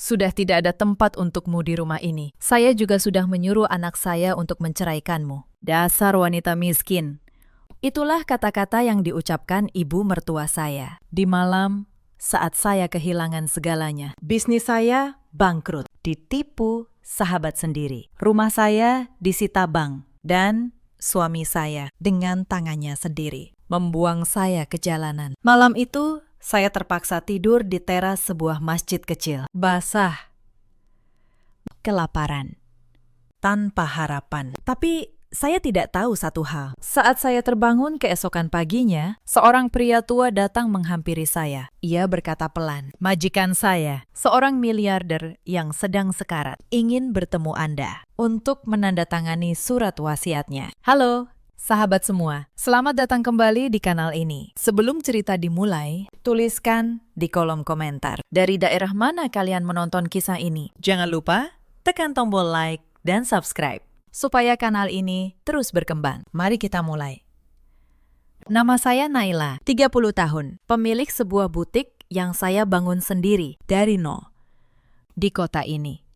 Sudah tidak ada tempat untukmu di rumah ini. Saya juga sudah menyuruh anak saya untuk menceraikanmu. Dasar wanita miskin. Itulah kata-kata yang diucapkan ibu mertua saya. Di malam saat saya kehilangan segalanya. Bisnis saya bangkrut, ditipu sahabat sendiri. Rumah saya disita bank dan suami saya dengan tangannya sendiri membuang saya ke jalanan. Malam itu saya terpaksa tidur di teras sebuah masjid kecil. Basah, kelaparan, tanpa harapan. Tapi saya tidak tahu satu hal. Saat saya terbangun keesokan paginya, seorang pria tua datang menghampiri saya. Ia berkata pelan, "Majikan saya, seorang miliarder yang sedang sekarat, ingin bertemu Anda untuk menandatangani surat wasiatnya." Halo, sahabat semua. Selamat datang kembali di kanal ini. Sebelum cerita dimulai, tuliskan di kolom komentar dari daerah mana kalian menonton kisah ini. Jangan lupa tekan tombol like dan subscribe supaya kanal ini terus berkembang. Mari kita mulai. Nama saya Naila, 30 tahun, pemilik sebuah butik yang saya bangun sendiri dari nol di kota ini.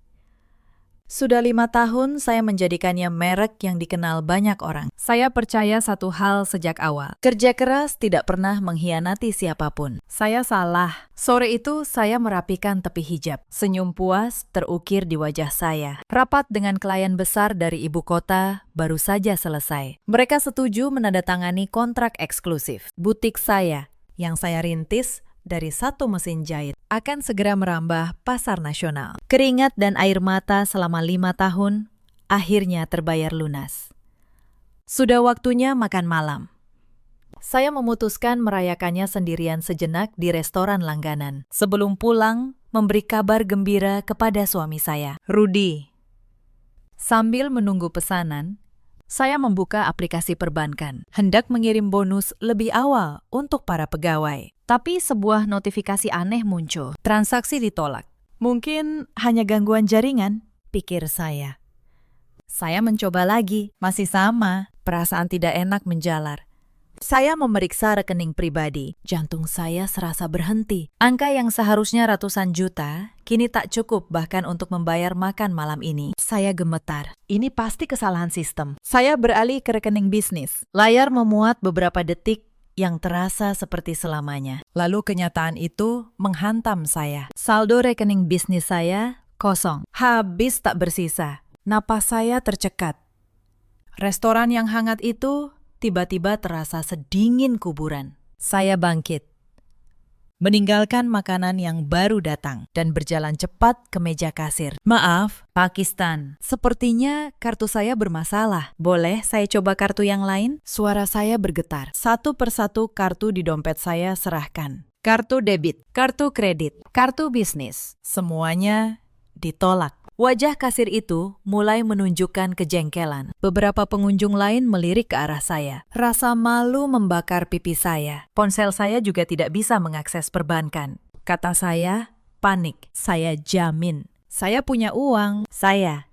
Sudah 5 tahun saya menjadikannya merek yang dikenal banyak orang. Saya percaya satu hal sejak awal. Kerja keras tidak pernah mengkhianati siapapun. Saya salah. Sore itu saya merapikan tepi hijab. Senyum puas terukir di wajah saya. Rapat dengan klien besar dari ibu kota baru saja selesai. Mereka setuju menandatangani kontrak eksklusif. Butik saya yang saya rintis dari satu mesin jahit akan segera merambah pasar nasional. Keringat dan air mata selama 5 tahun akhirnya terbayar lunas. Sudah waktunya makan malam. Saya memutuskan merayakannya sendirian sejenak di restoran langganan. Sebelum pulang, memberi kabar gembira kepada suami saya, Rudy. Sambil menunggu pesanan, saya membuka aplikasi perbankan, hendak mengirim bonus lebih awal untuk para pegawai. Tapi sebuah notifikasi aneh muncul. Transaksi ditolak. Mungkin hanya gangguan jaringan, pikir saya. Saya mencoba lagi, masih sama. Perasaan tidak enak menjalar. Saya memeriksa rekening pribadi. Jantung saya serasa berhenti. Angka yang seharusnya ratusan juta, kini tak cukup bahkan untuk membayar makan malam ini. Saya gemetar. Ini pasti kesalahan sistem. Saya beralih ke rekening bisnis. Layar memuat beberapa detik yang terasa seperti selamanya. Lalu kenyataan itu menghantam saya. Saldo rekening bisnis saya kosong. Habis tak bersisa. Napas saya tercekat. Restoran yang hangat itu tiba-tiba terasa sedingin kuburan. Saya bangkit, meninggalkan makanan yang baru datang dan berjalan cepat ke meja kasir. "Maaf, Pakistan. Sepertinya kartu saya bermasalah. Boleh saya coba kartu yang lain?" Suara saya bergetar. Satu persatu kartu di dompet saya serahkan. Kartu debit, kartu kredit, kartu bisnis. Semuanya ditolak. Wajah kasir itu mulai menunjukkan kejengkelan. Beberapa pengunjung lain melirik ke arah saya. Rasa malu membakar pipi saya. Ponsel saya juga tidak bisa mengakses perbankan. Kata saya, panik. Saya jamin. Saya punya uang. Saya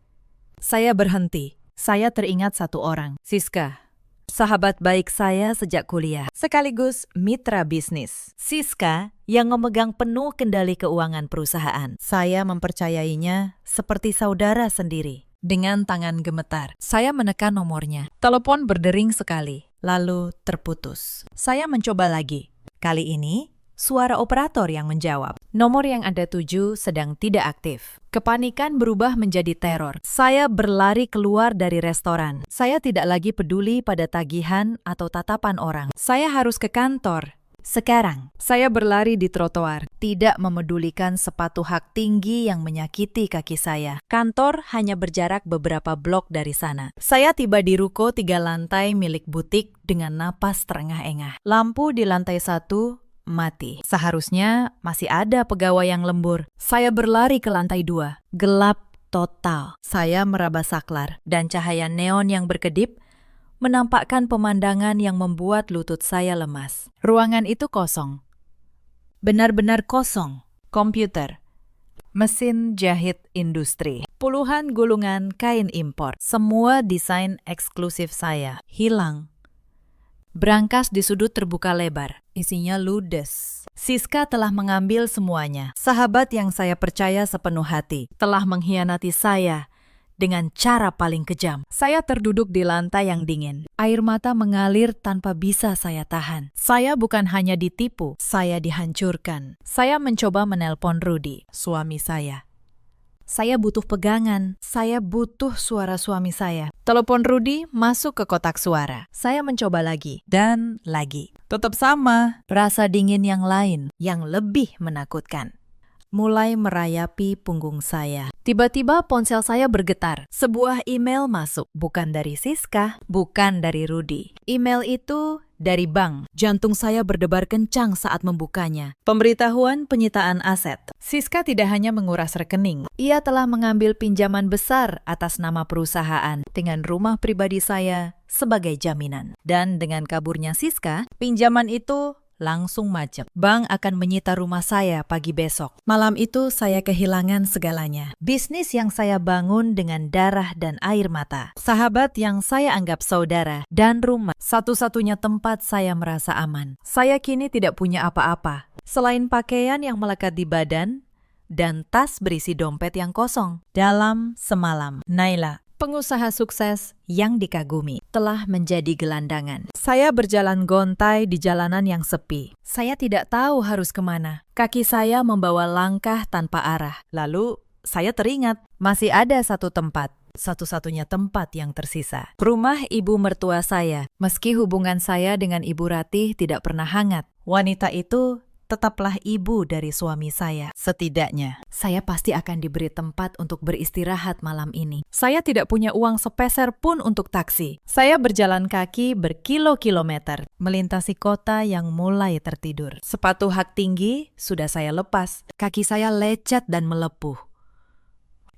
berhenti. Saya teringat satu orang, Siska. Sahabat baik saya sejak kuliah, sekaligus mitra bisnis. Siska yang memegang penuh kendali keuangan perusahaan. Saya mempercayainya seperti saudara sendiri. Dengan tangan gemetar, saya menekan nomornya. Telepon berdering sekali, lalu terputus. Saya mencoba lagi. Kali ini, suara operator yang menjawab. Nomor yang Anda tuju sedang tidak aktif. Kepanikan berubah menjadi teror. Saya berlari keluar dari restoran. Saya tidak lagi peduli pada tagihan atau tatapan orang. Saya harus ke kantor. Sekarang, saya berlari di trotoar, tidak memedulikan sepatu hak tinggi yang menyakiti kaki saya. Kantor hanya berjarak beberapa blok dari sana. Saya tiba di ruko 3 lantai milik butik dengan napas terengah-engah. Lampu di lantai 1 mati. Seharusnya masih ada pegawai yang lembur. Saya berlari ke lantai 2. Gelap total. Saya meraba saklar dan cahaya neon yang berkedip menampakkan pemandangan yang membuat lutut saya lemas. Ruangan itu kosong. Benar-benar kosong. Komputer, mesin jahit industri, puluhan gulungan kain impor. Semua desain eksklusif saya hilang. Brankas di sudut terbuka lebar. Isinya ludes. Siska telah mengambil semuanya. Sahabat yang saya percaya sepenuh hati telah mengkhianati saya dengan cara paling kejam. Saya terduduk di lantai yang dingin. Air mata mengalir tanpa bisa saya tahan. Saya bukan hanya ditipu, saya dihancurkan. Saya mencoba menelpon Rudy, suami saya. Saya butuh pegangan. Saya butuh suara suami saya. Telepon Rudy masuk ke kotak suara. Saya mencoba lagi dan lagi. Tetap sama. Rasa dingin yang lain, yang lebih menakutkan, mulai merayapi punggung saya. Tiba-tiba ponsel saya bergetar. Sebuah email masuk. Bukan dari Siska, bukan dari Rudy. Email itu dari bank. Jantung saya berdebar kencang saat membukanya. Pemberitahuan penyitaan aset. Siska tidak hanya menguras rekening. Ia telah mengambil pinjaman besar atas nama perusahaan dengan rumah pribadi saya sebagai jaminan. Dan dengan kaburnya Siska, pinjaman itu langsung macet. Bank akan menyita rumah saya pagi besok. Malam itu saya kehilangan segalanya. Bisnis yang saya bangun dengan darah dan air mata. Sahabat yang saya anggap saudara. Dan rumah. Satu-satunya tempat saya merasa aman. Saya kini tidak punya apa-apa. Selain pakaian yang melekat di badan dan tas berisi dompet yang kosong. Dalam semalam, Naila, pengusaha sukses yang dikagumi, telah menjadi gelandangan. Saya berjalan gontai di jalanan yang sepi. Saya tidak tahu harus kemana. Kaki saya membawa langkah tanpa arah. Lalu saya teringat, masih ada satu tempat. Satu-satunya tempat yang tersisa. Rumah ibu mertua saya. Meski hubungan saya dengan Ibu Ratih tidak pernah hangat, wanita itu tetaplah ibu dari suami saya. Setidaknya, saya pasti akan diberi tempat untuk beristirahat malam ini. Saya tidak punya uang sepeser pun untuk taksi. Saya berjalan kaki berkilo-kilometer, melintasi kota yang mulai tertidur. Sepatu hak tinggi sudah saya lepas. Kaki saya lecet dan melepuh.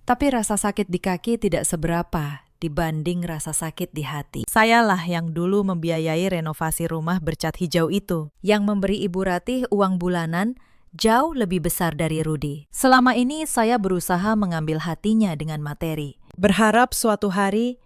Tapi rasa sakit di kaki tidak seberapa dibanding rasa sakit di hati. Sayalah yang dulu membiayai renovasi rumah bercat hijau itu, yang memberi Ibu Ratih uang bulanan jauh lebih besar dari Rudy. Selama ini saya berusaha mengambil hatinya dengan materi, berharap suatu hari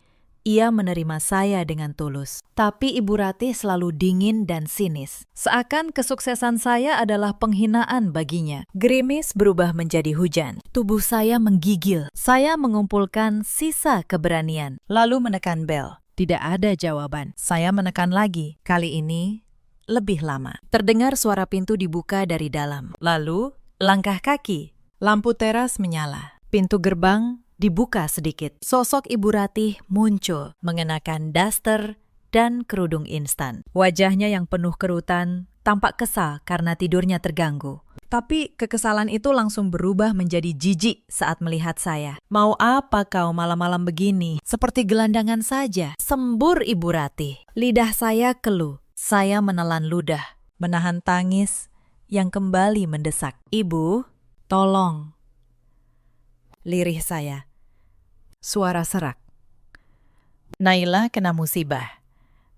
ia menerima saya dengan tulus. Tapi Ibu Ratih selalu dingin dan sinis. Seakan kesuksesan saya adalah penghinaan baginya. Gerimis berubah menjadi hujan. Tubuh saya menggigil. Saya mengumpulkan sisa keberanian. Lalu menekan bel. Tidak ada jawaban. Saya menekan lagi. Kali ini lebih lama. Terdengar suara pintu dibuka dari dalam. Lalu langkah kaki. Lampu teras menyala. Pintu gerbang dibuka sedikit. Sosok Ibu Ratih muncul, mengenakan daster dan kerudung instan. Wajahnya yang penuh kerutan, tampak kesal karena tidurnya terganggu. Tapi kekesalan itu langsung berubah menjadi jijik saat melihat saya. Mau apa kau malam-malam begini? Seperti gelandangan saja. Sembur Ibu Ratih. Lidah saya keluh. Saya menelan ludah, menahan tangis yang kembali mendesak. Ibu, tolong. Lirih saya. Suara serak. Naila kena musibah.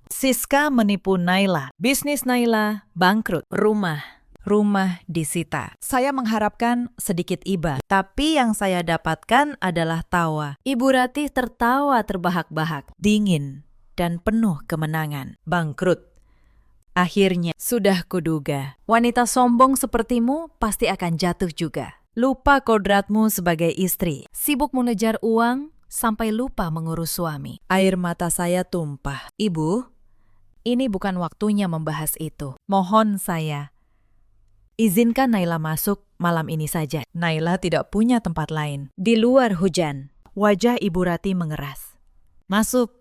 Siska menipu Naila. Bisnis Naila bangkrut. Rumah disita. Saya mengharapkan sedikit iba, tapi yang saya dapatkan adalah tawa. Ibu Ratih tertawa terbahak-bahak, dingin dan penuh kemenangan. Bangkrut. Akhirnya, sudah kuduga. Wanita sombong sepertimu pasti akan jatuh juga. Lupa kodratmu sebagai istri, sibuk mengejar uang sampai lupa mengurus suami. Air mata saya tumpah. Ibu, ini bukan waktunya membahas itu. Mohon saya, izinkan Naila masuk malam ini saja. Naila tidak punya tempat lain. Di luar hujan, wajah Ibu Ratih mengeras. Masuk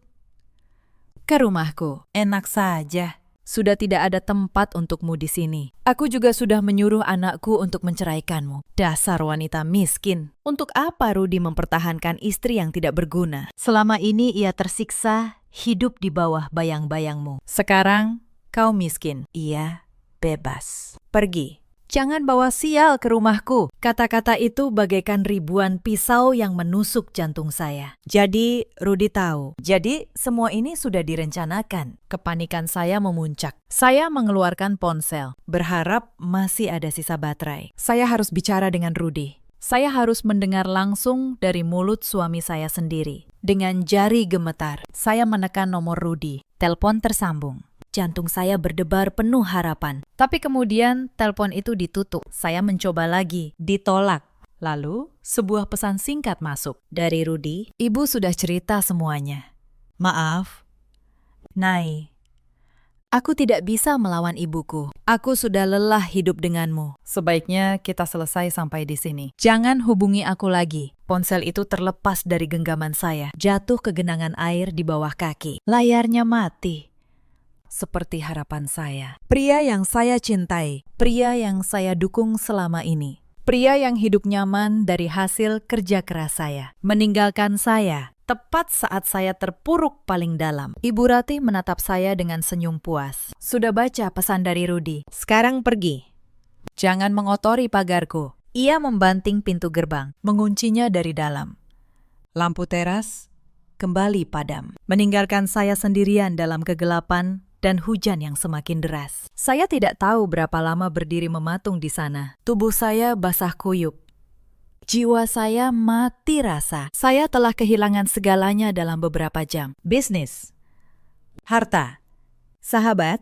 ke rumahku. Enak saja. Sudah tidak ada tempat untukmu di sini. Aku juga sudah menyuruh anakku untuk menceraikanmu. Dasar wanita miskin. Untuk apa Rudy mempertahankan istri yang tidak berguna? Selama ini ia tersiksa hidup di bawah bayang-bayangmu. Sekarang kau miskin. Ia bebas. Pergi. Jangan bawa sial ke rumahku. Kata-kata itu bagaikan ribuan pisau yang menusuk jantung saya. Jadi, Rudy tahu. Jadi, semua ini sudah direncanakan. Kepanikan saya memuncak. Saya mengeluarkan ponsel, berharap masih ada sisa baterai. Saya harus bicara dengan Rudy. Saya harus mendengar langsung dari mulut suami saya sendiri. Dengan jari gemetar, saya menekan nomor Rudy. Telepon tersambung. Jantung saya berdebar penuh harapan. Tapi kemudian telepon itu ditutup. Saya mencoba lagi, ditolak. Lalu sebuah pesan singkat masuk dari Rudy. Ibu sudah cerita semuanya. Maaf, Nai. Aku tidak bisa melawan ibuku. Aku sudah lelah hidup denganmu. Sebaiknya kita selesai sampai di sini. Jangan hubungi aku lagi. Ponsel itu terlepas dari genggaman saya, jatuh ke genangan air di bawah kaki. Layarnya mati. Seperti harapan saya. Pria yang saya cintai, pria yang saya dukung selama ini. Pria yang hidup nyaman dari hasil kerja keras saya. Meninggalkan saya. Tepat saat saya terpuruk paling dalam. Ibu Ratih menatap saya dengan senyum puas. Sudah baca pesan dari Rudy. Sekarang pergi. Jangan mengotori pagarku. Ia membanting pintu gerbang, menguncinya dari dalam. Lampu teras kembali padam, meninggalkan saya sendirian dalam kegelapan dan hujan yang semakin deras. Saya tidak tahu berapa lama berdiri mematung di sana. Tubuh saya basah kuyup. Jiwa saya mati rasa. Saya telah kehilangan segalanya dalam beberapa jam. Bisnis, harta, sahabat,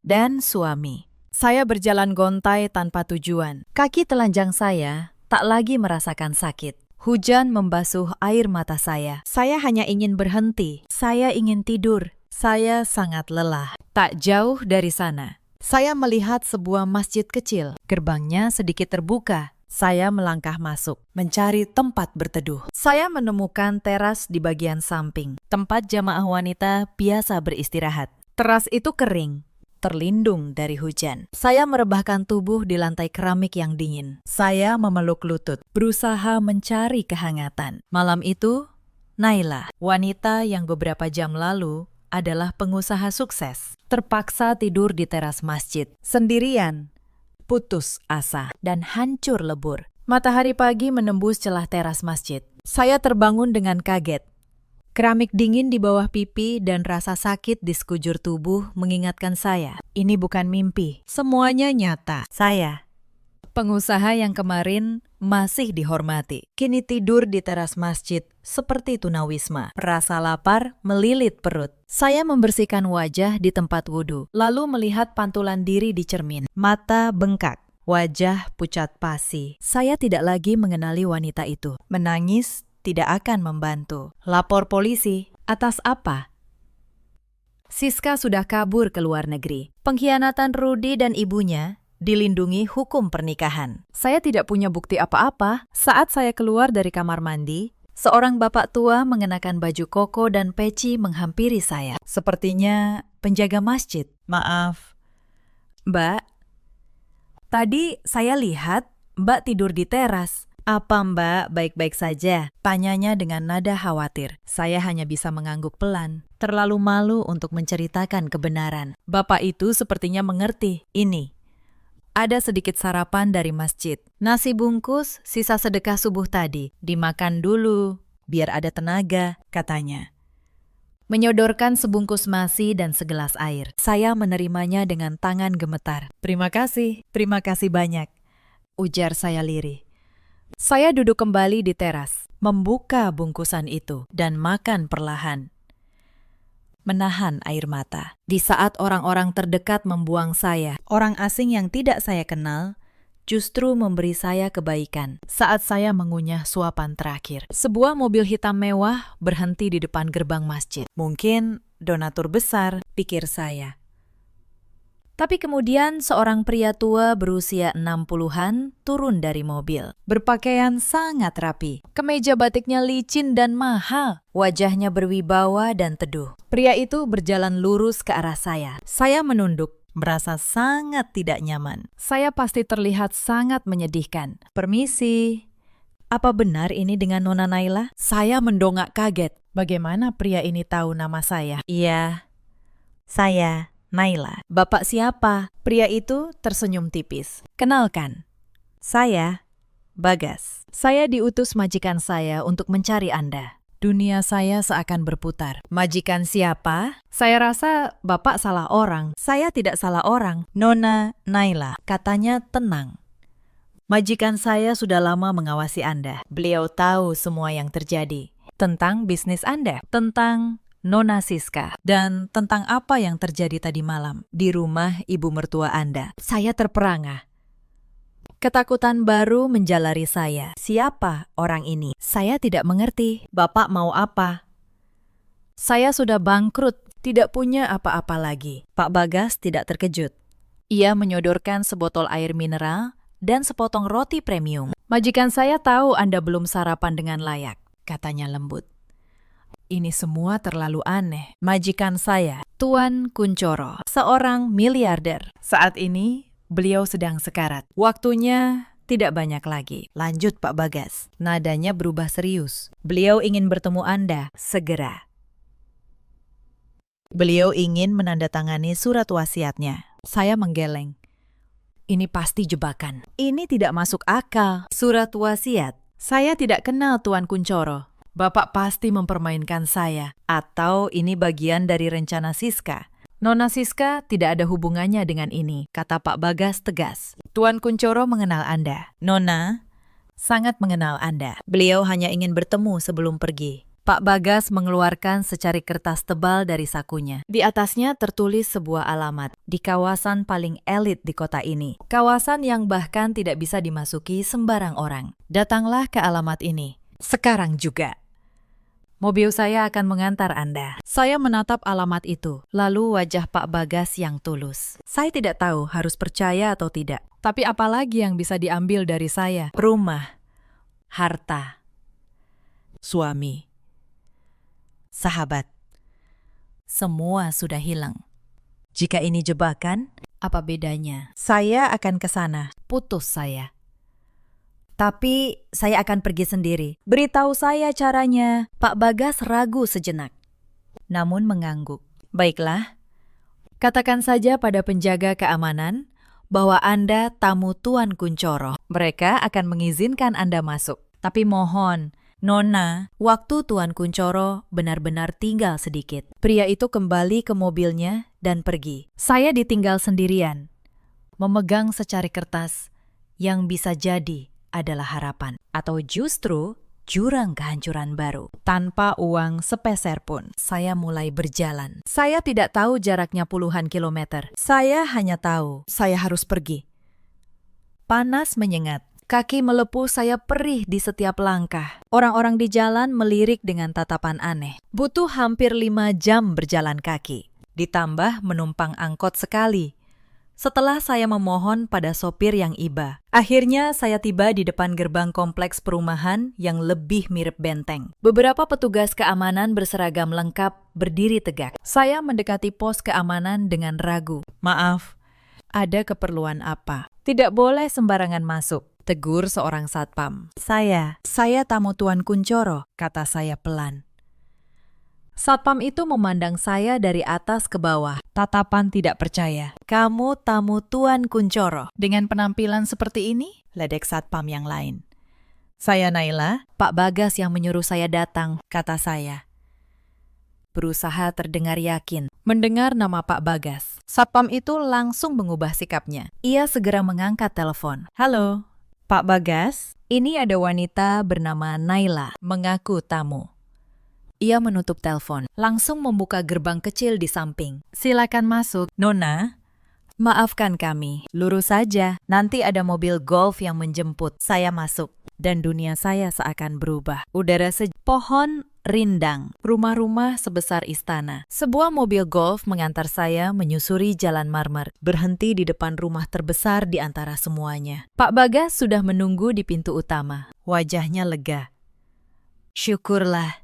dan suami. Saya berjalan gontai tanpa tujuan. Kaki telanjang saya tak lagi merasakan sakit. Hujan membasuh air mata saya. Saya hanya ingin berhenti. Saya ingin tidur. Saya sangat lelah. Tak jauh dari sana, saya melihat sebuah masjid kecil. Gerbangnya sedikit terbuka. Saya melangkah masuk, mencari tempat berteduh. Saya menemukan teras di bagian samping, tempat jamaah wanita biasa beristirahat. Teras itu kering, terlindung dari hujan. Saya merebahkan tubuh di lantai keramik yang dingin. Saya memeluk lutut, berusaha mencari kehangatan. Malam itu, Naila, wanita yang beberapa jam lalu adalah pengusaha sukses, terpaksa tidur di teras masjid, sendirian, putus asa, dan hancur lebur. Matahari pagi menembus celah teras masjid. Saya terbangun dengan kaget. Keramik dingin di bawah pipi dan rasa sakit di sekujur tubuh mengingatkan saya. Ini bukan mimpi, semuanya nyata. Saya, pengusaha yang kemarin masih dihormati, kini tidur di teras masjid seperti tunawisma. Rasa lapar melilit perut. Saya membersihkan wajah di tempat wudhu, lalu melihat pantulan diri di cermin. Mata bengkak, wajah pucat pasi. Saya tidak lagi mengenali wanita itu. Menangis tidak akan membantu. Lapor polisi. Atas apa? Siska sudah kabur ke luar negeri. Pengkhianatan Rudy dan ibunya dilindungi hukum pernikahan. Saya tidak punya bukti apa-apa. Saat saya keluar dari kamar mandi, seorang bapak tua mengenakan baju koko dan peci menghampiri saya. Sepertinya penjaga masjid. Maaf, Mbak. Tadi saya lihat Mbak tidur di teras. Apa Mbak baik-baik saja? Tanyanya dengan nada khawatir. Saya hanya bisa mengangguk pelan, terlalu malu untuk menceritakan kebenaran. Bapak itu sepertinya mengerti. Ini, ada sedikit sarapan dari masjid. Nasi bungkus, sisa sedekah subuh tadi. Dimakan dulu, biar ada tenaga, katanya. Menyodorkan sebungkus nasi dan segelas air. Saya menerimanya dengan tangan gemetar. Terima kasih banyak, ujar saya lirih. Saya duduk kembali di teras, membuka bungkusan itu, dan makan perlahan. Menahan air mata. Di saat orang-orang terdekat membuang saya, orang asing yang tidak saya kenal justru memberi saya kebaikan. Saat saya mengunyah suapan terakhir, sebuah mobil hitam mewah berhenti di depan gerbang masjid. Mungkin donatur besar, pikir saya. Tapi kemudian seorang pria tua berusia 60-an turun dari mobil. Berpakaian sangat rapi. Kemeja batiknya licin dan mahal. Wajahnya berwibawa dan teduh. Pria itu berjalan lurus ke arah saya. Saya menunduk, merasa sangat tidak nyaman. Saya pasti terlihat sangat menyedihkan. Permisi. Apa benar ini dengan Nona Naila? Saya mendongak kaget. Bagaimana pria ini tahu nama saya? Iya, saya Naila. Bapak siapa? Pria itu tersenyum tipis. Kenalkan, saya Bagas. Saya diutus majikan saya untuk mencari Anda. Dunia saya seakan berputar. Majikan siapa? Saya rasa Bapak salah orang. Saya tidak salah orang. Nona Naila, katanya tenang. Majikan saya sudah lama mengawasi Anda. Beliau tahu semua yang terjadi. Tentang bisnis Anda. Tentang Nona Siska. Dan tentang apa yang terjadi tadi malam di rumah ibu mertua Anda. Saya terperangah. Ketakutan baru menjalari saya. Siapa orang ini? Saya tidak mengerti. Bapak mau apa? Saya sudah bangkrut, tidak punya apa-apa lagi. Pak Bagas tidak terkejut. Ia menyodorkan sebotol air mineral dan sepotong roti premium. Majikan saya tahu Anda belum sarapan dengan layak, katanya lembut. Ini semua terlalu aneh. Majikan saya, Tuan Kuncoro, seorang miliarder. Saat ini, beliau sedang sekarat. Waktunya tidak banyak lagi. Lanjut Pak Bagas. Nadanya berubah serius. Beliau ingin bertemu Anda segera. Beliau ingin menandatangani surat wasiatnya. Saya menggeleng. Ini pasti jebakan. Ini tidak masuk akal. Surat wasiat. Saya tidak kenal Tuan Kuncoro. Bapak pasti mempermainkan saya. Atau ini bagian dari rencana Siska. Nona Siska tidak ada hubungannya dengan ini, kata Pak Bagas tegas. Tuan Kuncoro mengenal Anda. Nona sangat mengenal Anda. Beliau hanya ingin bertemu sebelum pergi. Pak Bagas mengeluarkan secari kertas tebal dari sakunya. Di atasnya tertulis sebuah alamat di kawasan paling elit di kota ini. Kawasan yang bahkan tidak bisa dimasuki sembarang orang. Datanglah ke alamat ini. Sekarang juga. Mobil saya akan mengantar Anda. Saya menatap alamat itu, lalu wajah Pak Bagas yang tulus. Saya tidak tahu harus percaya atau tidak. Tapi apalagi yang bisa diambil dari saya? Rumah, harta, suami, sahabat. Semua sudah hilang. Jika ini jebakan, apa bedanya? Saya akan ke sana. Putus saya. Tapi saya akan pergi sendiri. Beritahu saya caranya. Pak Bagas ragu sejenak, namun mengangguk. Baiklah, katakan saja pada penjaga keamanan bahwa Anda tamu Tuan Kuncoro. Mereka akan mengizinkan Anda masuk. Tapi mohon, Nona, waktu Tuan Kuncoro benar-benar tinggal sedikit. Pria itu kembali ke mobilnya dan pergi. Saya ditinggal sendirian, memegang secari kertas yang bisa jadi adalah harapan, atau justru jurang kehancuran baru. Tanpa uang sepeser pun, saya mulai berjalan. Saya tidak tahu jaraknya puluhan kilometer. Saya hanya tahu saya harus pergi. Panas menyengat. Kaki melepuh, saya perih di setiap langkah. Orang-orang di jalan melirik dengan tatapan aneh. Butuh hampir 5 jam berjalan kaki. Ditambah menumpang angkot sekali. Setelah saya memohon pada sopir yang iba, akhirnya saya tiba di depan gerbang kompleks perumahan yang lebih mirip benteng. Beberapa petugas keamanan berseragam lengkap berdiri tegak. Saya mendekati pos keamanan dengan ragu. Maaf, ada keperluan apa? Tidak boleh sembarangan masuk, tegur seorang satpam. Saya tamu Tuan Kuncoro, kata saya pelan. Satpam itu memandang saya dari atas ke bawah, tatapan tidak percaya. Kamu tamu Tuan Kuncoro dengan penampilan seperti ini? Ledek satpam yang lain. Saya Naila, Pak Bagas yang menyuruh saya datang, kata saya. Berusaha terdengar yakin. Mendengar nama Pak Bagas, satpam itu langsung mengubah sikapnya. Ia segera mengangkat telepon. Halo, Pak Bagas, ini ada wanita bernama Naila, mengaku tamu. Ia menutup telepon, langsung membuka gerbang kecil di samping. Silakan masuk. Nona, maafkan kami, lurus saja. Nanti ada mobil golf yang menjemput. Saya masuk, dan dunia saya seakan berubah. Udara pohon rindang, rumah-rumah sebesar istana. Sebuah mobil golf mengantar saya menyusuri jalan marmer, berhenti di depan rumah terbesar di antara semuanya. Pak Bagas sudah menunggu di pintu utama. Wajahnya lega. Syukurlah.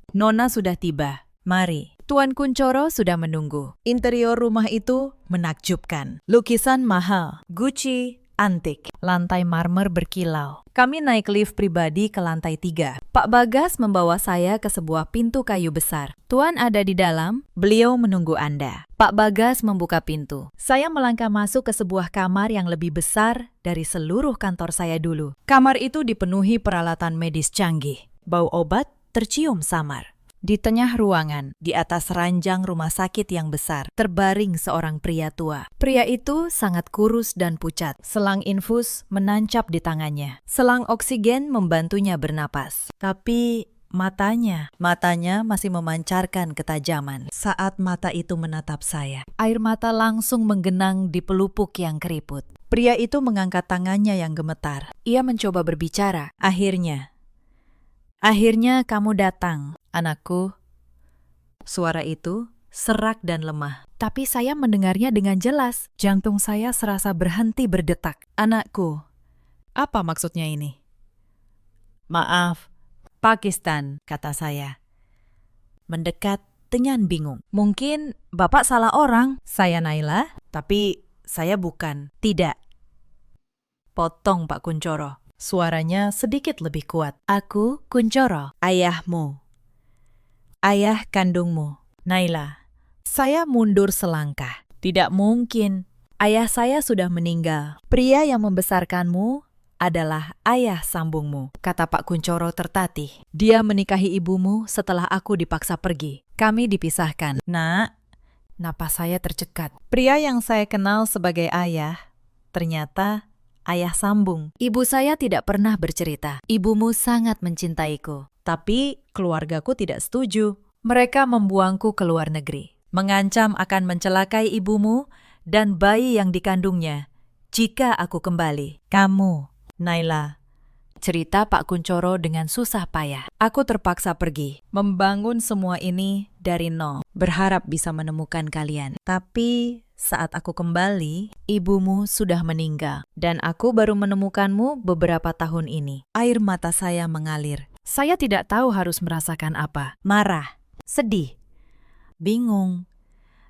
Nona sudah tiba. Mari. Tuan Kuncoro sudah menunggu. Interior rumah itu menakjubkan. Lukisan mahal, Gucci, antik. Lantai marmer berkilau. Kami naik lift pribadi ke lantai 3. Pak Bagas membawa saya ke sebuah pintu kayu besar. Tuan ada di dalam, beliau menunggu Anda. Pak Bagas membuka pintu. Saya melangkah masuk ke sebuah kamar yang lebih besar dari seluruh kantor saya dulu. Kamar itu dipenuhi peralatan medis canggih. Bau obat tercium samar. Di tengah ruangan, di atas ranjang rumah sakit yang besar, terbaring seorang pria tua. Pria itu sangat kurus dan pucat. Selang infus menancap di tangannya. Selang oksigen membantunya bernapas. Tapi matanya. Matanya masih memancarkan ketajaman. Saat mata itu menatap saya, air mata langsung menggenang di pelupuk yang keriput. Pria itu mengangkat tangannya yang gemetar. Ia mencoba berbicara. Akhirnya kamu datang, anakku. Suara itu serak dan lemah. Tapi saya mendengarnya dengan jelas. Jantung saya serasa berhenti berdetak. Anakku, apa maksudnya ini? Maaf, Pakistan, kata saya. Mendekat dengan bingung. Mungkin Bapak salah orang. Saya Naila, tapi saya bukan. Tidak. Potong Pak Kuncoro. Suaranya sedikit lebih kuat. Aku Kuncoro, ayahmu. Ayah kandungmu, Naila. Saya mundur selangkah. Tidak mungkin. Ayah saya sudah meninggal. Pria yang membesarkanmu adalah ayah sambungmu, kata Pak Kuncoro tertatih. Dia menikahi ibumu setelah aku dipaksa pergi. Kami dipisahkan. Nak, napas saya tercekat. Pria yang saya kenal sebagai ayah, ternyata ayah sambung. Ibu saya tidak pernah bercerita. Ibumu sangat mencintaiku. Tapi keluargaku tidak setuju. Mereka membuangku ke luar negeri. Mengancam akan mencelakai ibumu dan bayi yang dikandungnya jika aku kembali. Kamu, Naila. Cerita Pak Kuncoro dengan susah payah. Aku terpaksa pergi, membangun semua ini dari nol, berharap bisa menemukan kalian. Tapi saat aku kembali, ibumu sudah meninggal, dan aku baru menemukanmu beberapa tahun ini. Air mata saya mengalir. Saya tidak tahu harus merasakan apa. Marah, sedih, bingung.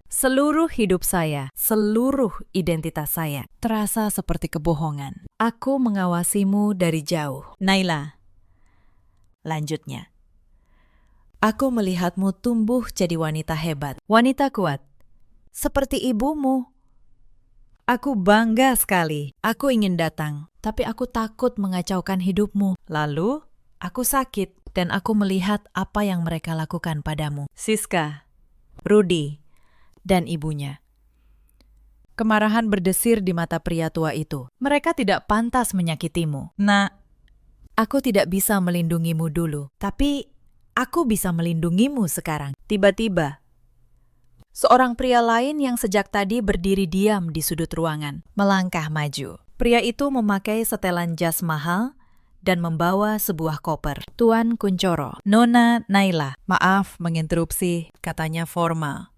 Seluruh hidup saya, seluruh identitas saya, terasa seperti kebohongan. Aku mengawasimu dari jauh. Naila. Lanjutnya. Aku melihatmu tumbuh jadi wanita hebat, wanita kuat. Seperti ibumu. Aku bangga sekali. Aku ingin datang, tapi aku takut mengacaukan hidupmu. Lalu, aku sakit dan aku melihat apa yang mereka lakukan padamu. Siska, Rudy, dan ibunya. Kemarahan berdesir di mata pria tua itu. Mereka tidak pantas menyakitimu. Nak, aku tidak bisa melindungimu dulu, tapi aku bisa melindungimu sekarang. Tiba-tiba, seorang pria lain yang sejak tadi berdiri diam di sudut ruangan, melangkah maju. Pria itu memakai setelan jas mahal dan membawa sebuah koper. Tuan Kuncoro, Nona Naila. Maaf menginterupsi, katanya formal.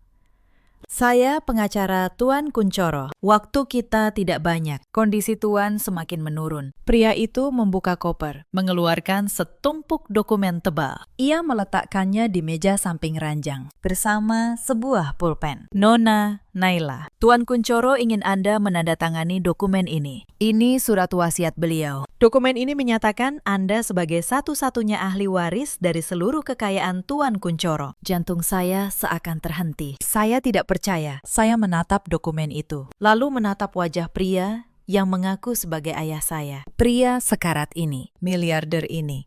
Saya pengacara Tuan Kuncoro. Waktu kita tidak banyak. Kondisi Tuan semakin menurun. Pria itu membuka koper, mengeluarkan setumpuk dokumen tebal. Ia meletakkannya di meja samping ranjang, bersama sebuah pulpen. Nona Naila, Tuan Kuncoro ingin Anda menandatangani dokumen ini. Ini surat wasiat beliau. Dokumen ini menyatakan Anda sebagai satu-satunya ahli waris dari seluruh kekayaan Tuan Kuncoro. Jantung saya seakan terhenti. Saya tidak percaya. Saya menatap dokumen itu, lalu menatap wajah pria yang mengaku sebagai ayah saya. Pria sekarat ini, miliarder ini,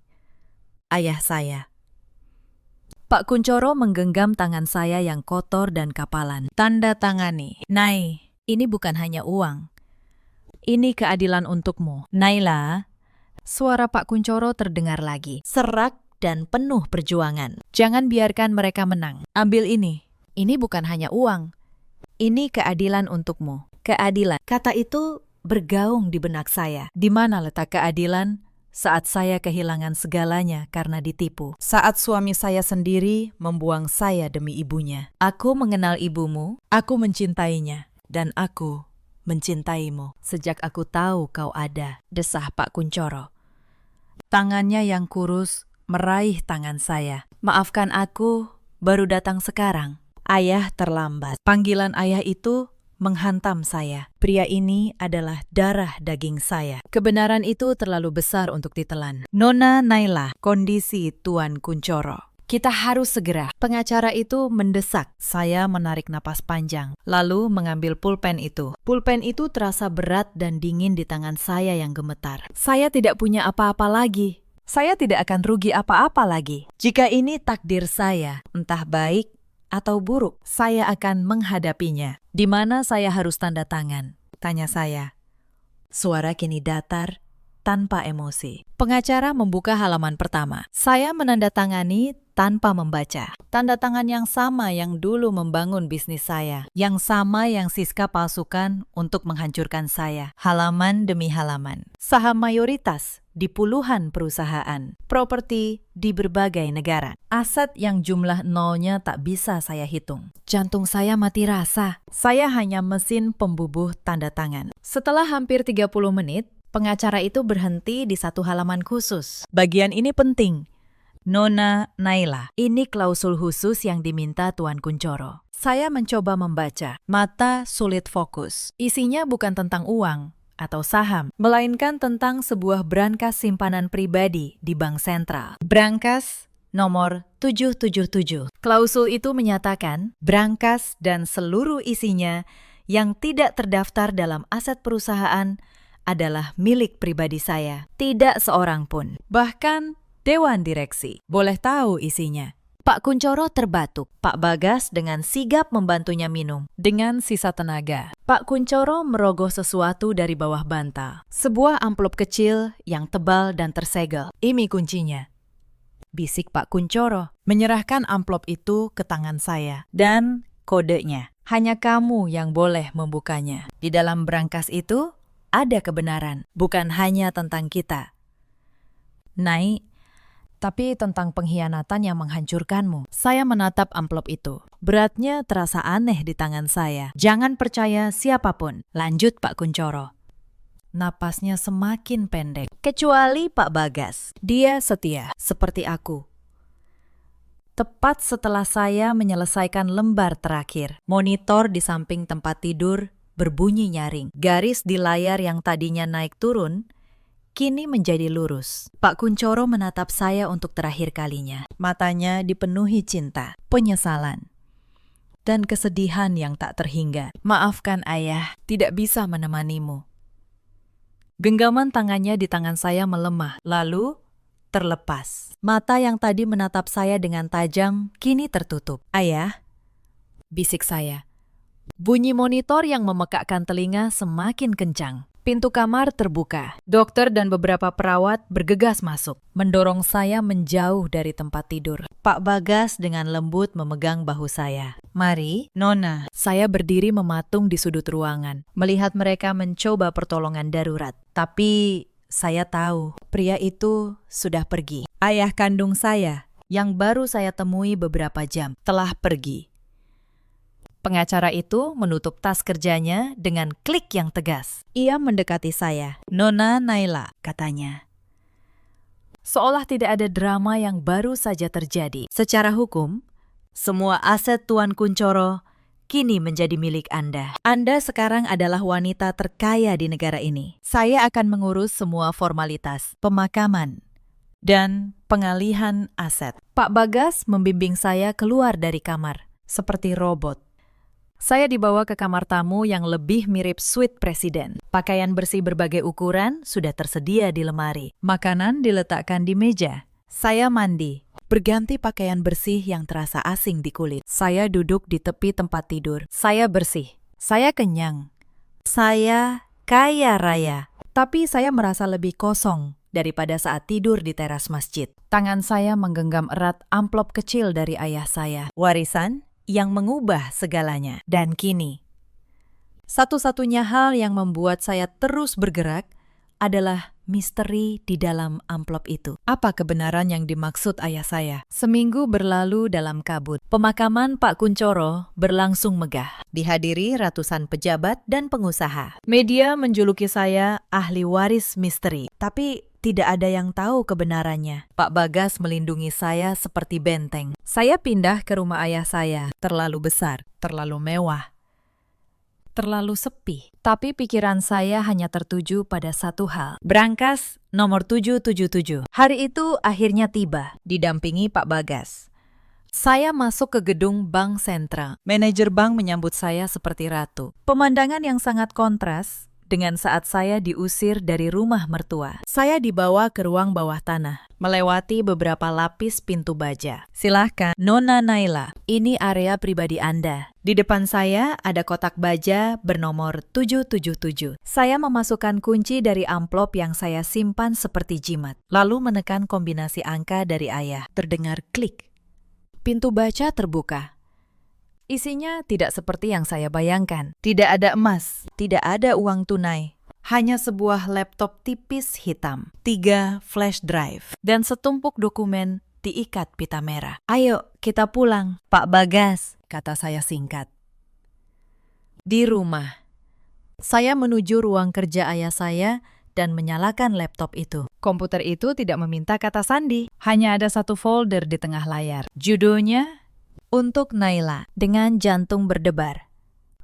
ayah saya. Pak Kuncoro menggenggam tangan saya yang kotor dan kapalan. Tanda tangani. Nai, ini bukan hanya uang. Ini keadilan untukmu. Naila, suara Pak Kuncoro terdengar lagi. Serak dan penuh perjuangan. Jangan biarkan mereka menang. Ambil ini. Ini bukan hanya uang. Ini keadilan untukmu. Keadilan. Kata itu bergaung di benak saya. Di mana letak keadilan saat saya kehilangan segalanya karena ditipu? Saat suami saya sendiri membuang saya demi ibunya. Aku mengenal ibumu, aku mencintainya, dan aku mencintaimu. Sejak aku tahu kau ada, desah Pak Kuncoro. Tangannya yang kurus meraih tangan saya. Maafkan aku, baru datang sekarang. Ayah terlambat. Panggilan ayah itu menghantam saya. Pria ini adalah darah daging saya. Kebenaran itu terlalu besar untuk ditelan. Nona Naila, kondisi Tuan Kuncoro. Kita harus segera. Pengacara itu mendesak. Saya menarik napas panjang, lalu mengambil pulpen itu. Pulpen itu terasa berat dan dingin di tangan saya yang gemetar. Saya tidak punya apa-apa lagi. Saya tidak akan rugi apa-apa lagi. Jika ini takdir saya, entah baik atau buruk, saya akan menghadapinya. Di mana saya harus tanda tangan? Tanya saya. Suara kini datar tanpa emosi. Pengacara membuka halaman pertama. Saya menandatangani tanpa membaca. Tanda tangan yang sama yang dulu membangun bisnis saya. Yang sama yang Siska palsukan untuk menghancurkan saya. Halaman demi halaman. Saham mayoritas di puluhan perusahaan. Properti di berbagai negara. Aset yang jumlah nolnya tak bisa saya hitung. Jantung saya mati rasa. Saya hanya mesin pembubuh tanda tangan. Setelah hampir 30 menit, pengacara itu berhenti di satu halaman khusus. Bagian ini penting. Nona Naila. Ini klausul khusus yang diminta Tuan Kunchoro. Saya mencoba membaca. Mata sulit fokus. Isinya bukan tentang uang atau saham, melainkan tentang sebuah brankas simpanan pribadi di Bank Sentral. Brankas nomor 777. Klausul itu menyatakan brankas dan seluruh isinya yang tidak terdaftar dalam aset perusahaan adalah milik pribadi saya. Tidak seorang pun. Bahkan Dewan Direksi boleh tahu isinya. Pak Kunchoro terbatuk. Pak Bagas dengan sigap membantunya minum. Dengan sisa tenaga, Pak Kunchoro merogoh sesuatu dari bawah bantal. Sebuah amplop kecil yang tebal dan tersegel. Ini kuncinya, bisik Pak Kunchoro. Menyerahkan amplop itu ke tangan saya. Dan kodenya. Hanya kamu yang boleh membukanya. Di dalam brankas itu ada kebenaran. Bukan hanya tentang kita, Nai, tapi tentang pengkhianatan yang menghancurkanmu. Saya menatap amplop itu. Beratnya terasa aneh di tangan saya. Jangan percaya siapapun. Lanjut Pak Kunchoro. Napasnya semakin pendek. Kecuali Pak Bagas. Dia setia, seperti aku. Tepat setelah saya menyelesaikan lembar terakhir, monitor di samping tempat tidur berbunyi nyaring. Garis di layar yang tadinya naik turun kini menjadi lurus. Pak Kunchoro menatap saya untuk terakhir kalinya. Matanya dipenuhi cinta, penyesalan, dan kesedihan yang tak terhingga. Maafkan ayah, tidak bisa menemanimu. Genggaman tangannya di tangan saya melemah, lalu terlepas. Mata yang tadi menatap saya dengan tajam, kini tertutup. Ayah, bisik saya. Bunyi monitor yang memekakkan telinga semakin kencang. Pintu kamar terbuka. Dokter dan beberapa perawat bergegas masuk, mendorong saya menjauh dari tempat tidur. Pak Bagas dengan lembut memegang bahu saya. Mari, Nona. Saya berdiri mematung di sudut ruangan, melihat mereka mencoba pertolongan darurat. Tapi saya tahu, pria itu sudah pergi. Ayah kandung saya, yang baru saya temui beberapa jam, telah pergi. Pengacara itu menutup tas kerjanya dengan klik yang tegas. Ia mendekati saya. Nona Naila, katanya. Seolah tidak ada drama yang baru saja terjadi. Secara hukum, semua aset Tuan Kunchoro kini menjadi milik Anda. Anda sekarang adalah wanita terkaya di negara ini. Saya akan mengurus semua formalitas, pemakaman, dan pengalihan aset. Pak Bagas membimbing saya keluar dari kamar, seperti robot. Saya dibawa ke kamar tamu yang lebih mirip suite presiden. Pakaian bersih berbagai ukuran sudah tersedia di lemari. Makanan diletakkan di meja. Saya mandi, berganti pakaian bersih yang terasa asing di kulit. Saya duduk di tepi tempat tidur. Saya bersih. Saya kenyang. Saya kaya raya. Tapi saya merasa lebih kosong daripada saat tidur di teras masjid. Tangan saya menggenggam erat amplop kecil dari ayah saya. Warisan yang mengubah segalanya. Dan kini, satu-satunya hal yang membuat saya terus bergerak adalah misteri di dalam amplop itu. Apa kebenaran yang dimaksud ayah saya? Seminggu berlalu dalam kabut. Pemakaman Pak Kunchoro berlangsung megah. Dihadiri ratusan pejabat dan pengusaha. Media menjuluki saya ahli waris misteri. Tapi tidak ada yang tahu kebenarannya. Pak Bagas melindungi saya seperti benteng. Saya pindah ke rumah ayah saya. Terlalu besar, terlalu mewah, terlalu sepi. Tapi pikiran saya hanya tertuju pada satu hal. Brankas nomor 777. Hari itu akhirnya tiba, didampingi Pak Bagas. Saya masuk ke gedung Bank Sentral. Manajer bank menyambut saya seperti ratu. Pemandangan yang sangat kontras dengan saat saya diusir dari rumah mertua. Saya dibawa ke ruang bawah tanah, melewati beberapa lapis pintu baja. Silahkan, Nona Naila, ini area pribadi Anda. Di depan saya ada kotak baja bernomor 777. Saya memasukkan kunci dari amplop yang saya simpan seperti jimat, lalu menekan kombinasi angka dari ayah. Terdengar klik. Pintu baja terbuka. Isinya tidak seperti yang saya bayangkan. Tidak ada emas, tidak ada uang tunai. Hanya sebuah laptop tipis hitam, 3 flash drive, dan setumpuk dokumen diikat pita merah. Ayo, kita pulang, Pak Bagas, kata saya singkat. Di rumah, saya menuju ruang kerja ayah saya dan menyalakan laptop itu. Komputer itu tidak meminta kata sandi, hanya ada satu folder di tengah layar. Judulnya, Untuk Naila, dengan jantung berdebar.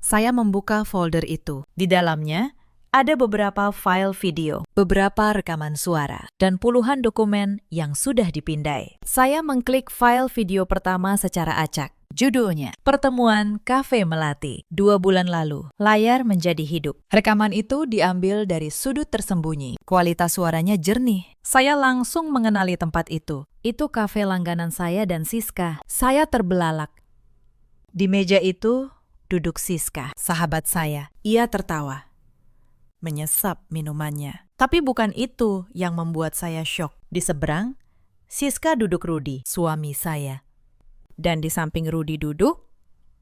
Saya membuka folder itu. Di dalamnya, ada beberapa file video, beberapa rekaman suara, dan puluhan dokumen yang sudah dipindai. Saya mengklik file video pertama secara acak. Judulnya, Pertemuan Cafe Melati, 2 bulan lalu. Layar menjadi hidup. Rekaman itu diambil dari sudut tersembunyi. Kualitas suaranya jernih. Saya langsung mengenali tempat itu. Itu kafe langganan saya dan Siska. Saya terbelalak. Di meja itu duduk Siska, sahabat saya. Ia tertawa, menyesap minumannya. Tapi bukan itu yang membuat saya syok. Di seberang, Siska duduk Rudi, suami saya. Dan di samping Rudi duduk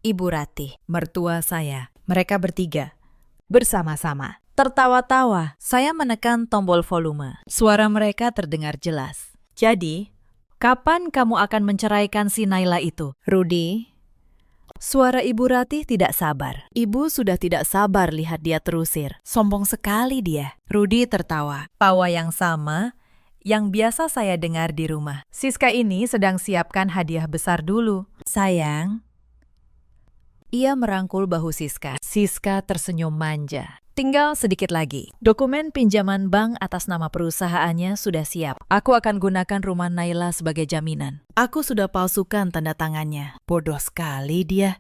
Ibu Ratih, mertua saya. Mereka bertiga, bersama-sama. Tertawa-tawa, saya menekan tombol volume. Suara mereka terdengar jelas. Jadi, kapan kamu akan menceraikan si Naila itu, Rudi? Suara Ibu Ratih tidak sabar. Ibu sudah tidak sabar lihat dia terusir. Sombong sekali dia. Rudi tertawa. Tawa yang sama yang biasa saya dengar di rumah. Siska ini sedang siapkan hadiah besar dulu. Sayang. Ia merangkul bahu Siska. Siska tersenyum manja. Tinggal sedikit lagi. Dokumen pinjaman bank atas nama perusahaannya sudah siap. Aku akan gunakan rumah Naila sebagai jaminan. Aku sudah palsukan tanda tangannya. Bodoh sekali dia.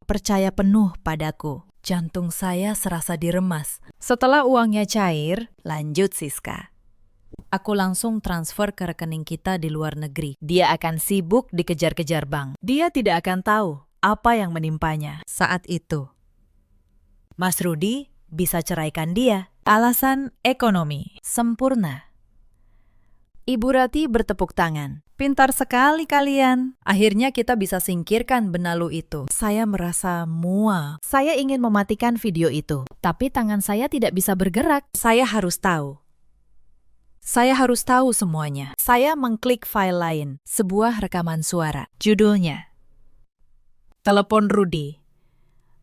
Percaya penuh padaku. Jantung saya serasa diremas. Setelah uangnya cair, lanjut Siska. Aku langsung transfer ke rekening kita di luar negeri. Dia akan sibuk dikejar-kejar bank. Dia tidak akan tahu apa yang menimpanya saat itu. Mas Rudi bisa ceraikan dia. Alasan ekonomi. Sempurna. Ibu Ratih bertepuk tangan. Pintar sekali kalian. Akhirnya kita bisa singkirkan benalu itu. Saya merasa mual. Saya ingin mematikan video itu. Tapi tangan saya tidak bisa bergerak. Saya harus tahu. Saya harus tahu semuanya. Saya mengklik file lain. Sebuah rekaman suara. Judulnya, Telepon Rudi.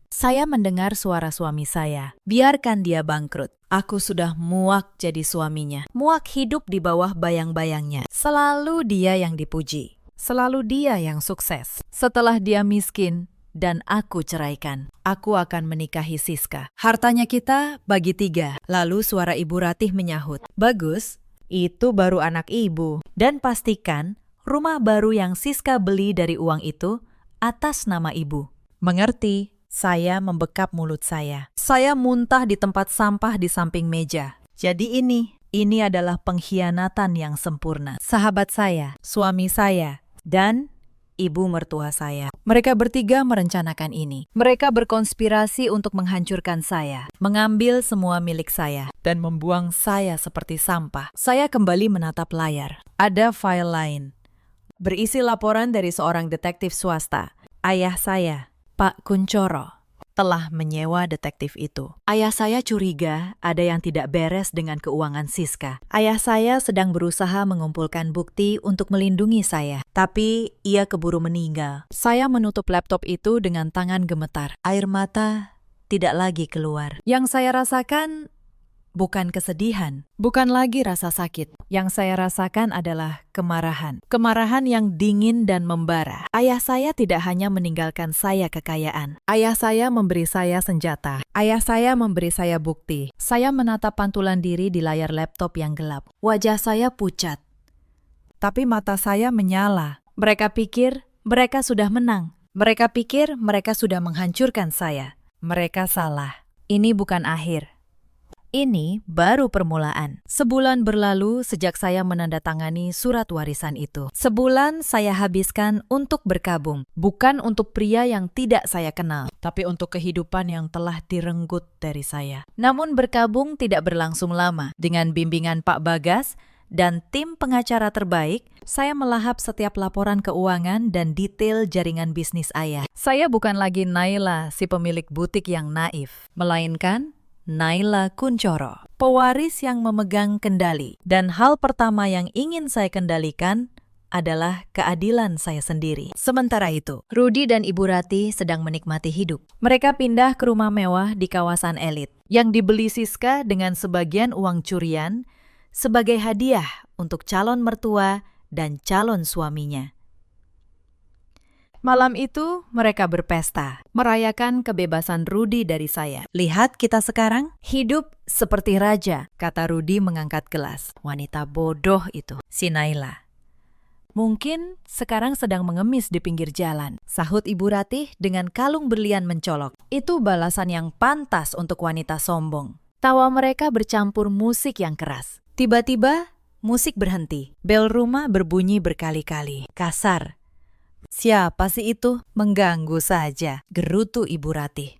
Saya mendengar suara suami saya. Biarkan dia bangkrut. Aku sudah muak jadi suaminya. Muak hidup di bawah bayang-bayangnya. Selalu dia yang dipuji. Selalu dia yang sukses. Setelah dia miskin dan aku ceraikan, aku akan menikahi Siska. Hartanya kita bagi 3. Lalu suara Ibu Ratih menyahut. Bagus, itu baru anak ibu. Dan pastikan rumah baru yang Siska beli dari uang itu atas nama ibu. Mengerti? Saya membekap mulut saya. Saya muntah di tempat sampah di samping meja. Jadi ini adalah pengkhianatan yang sempurna. Sahabat saya, suami saya, dan ibu mertua saya. Mereka bertiga merencanakan ini. Mereka berkonspirasi untuk menghancurkan saya, mengambil semua milik saya, dan membuang saya seperti sampah. Saya kembali menatap layar. Ada file lain. Berisi laporan dari seorang detektif swasta. Ayah saya, Pak Kuncoro, telah menyewa detektif itu. Ayah saya curiga ada yang tidak beres dengan keuangan Siska. Ayah saya sedang berusaha mengumpulkan bukti untuk melindungi saya. Tapi ia keburu meninggal. Saya menutup laptop itu dengan tangan gemetar. Air mata tidak lagi keluar. Yang saya rasakan bukan kesedihan, bukan lagi rasa sakit. Yang saya rasakan adalah kemarahan. Kemarahan yang dingin dan membara. Ayah saya tidak hanya meninggalkan saya kekayaan. Ayah saya memberi saya senjata. Ayah saya memberi saya bukti. Saya menatap pantulan diri di layar laptop yang gelap. Wajah saya pucat. Tapi mata saya menyala. Mereka pikir mereka sudah menang. Mereka pikir mereka sudah menghancurkan saya. Mereka salah. Ini bukan akhir. Ini baru permulaan. Sebulan berlalu sejak saya menandatangani surat warisan itu. Sebulan saya habiskan untuk berkabung, bukan untuk pria yang tidak saya kenal, tapi untuk kehidupan yang telah direnggut dari saya. Namun berkabung tidak berlangsung lama. Dengan bimbingan Pak Bagas dan tim pengacara terbaik, saya melahap setiap laporan keuangan dan detail jaringan bisnis ayah. Saya bukan lagi Naila, si pemilik butik yang naif, melainkan Naila Kuncoro, pewaris yang memegang kendali. Dan hal pertama yang ingin saya kendalikan adalah keadilan saya sendiri. Sementara itu, Rudi dan Ibu Rati sedang menikmati hidup. Mereka pindah ke rumah mewah di kawasan elit, yang dibeli Siska dengan sebagian uang curian sebagai hadiah untuk calon mertua dan calon suaminya. Malam itu mereka berpesta, merayakan kebebasan Rudi dari saya. Lihat kita sekarang, hidup seperti raja, kata Rudi mengangkat gelas. Wanita bodoh itu, si Naila. Mungkin sekarang sedang mengemis di pinggir jalan, sahut Ibu Ratih dengan kalung berlian mencolok. Itu balasan yang pantas untuk wanita sombong. Tawa mereka bercampur musik yang keras. Tiba-tiba, musik berhenti. Bel rumah berbunyi berkali-kali, kasar. Siapa sih itu? Mengganggu saja, gerutu Ibu Ratih.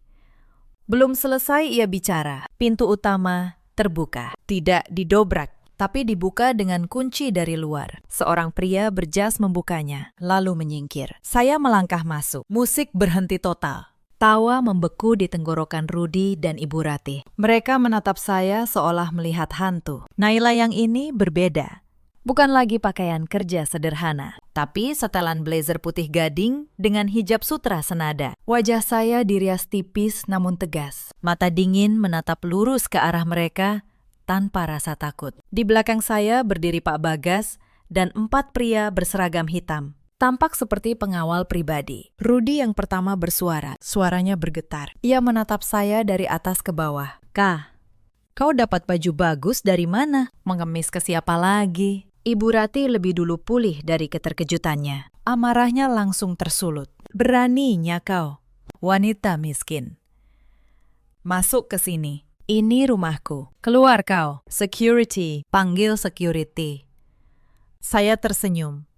Belum selesai ia bicara, pintu utama terbuka. Tidak didobrak, tapi dibuka dengan kunci dari luar. Seorang pria berjas membukanya, lalu menyingkir. Saya melangkah masuk. Musik berhenti total. Tawa membeku di tenggorokan Rudi dan Ibu Ratih. Mereka menatap saya seolah melihat hantu. Naila yang ini berbeda. Bukan lagi pakaian kerja sederhana, tapi setelan blazer putih gading dengan hijab sutra senada. Wajah saya dirias tipis namun tegas. Mata dingin menatap lurus ke arah mereka tanpa rasa takut. Di belakang saya berdiri Pak Bagas dan 4 pria berseragam hitam. Tampak seperti pengawal pribadi. Rudi yang pertama bersuara, suaranya bergetar. Ia menatap saya dari atas ke bawah. Kak, kau dapat baju bagus dari mana? Mengemis ke siapa lagi? Ibu Rati lebih dulu pulih dari keterkejutannya. Amarahnya langsung tersulut. Beraninya kau, wanita miskin. Masuk ke sini. Ini rumahku. Keluar kau. Security. Panggil security. Saya tersenyum.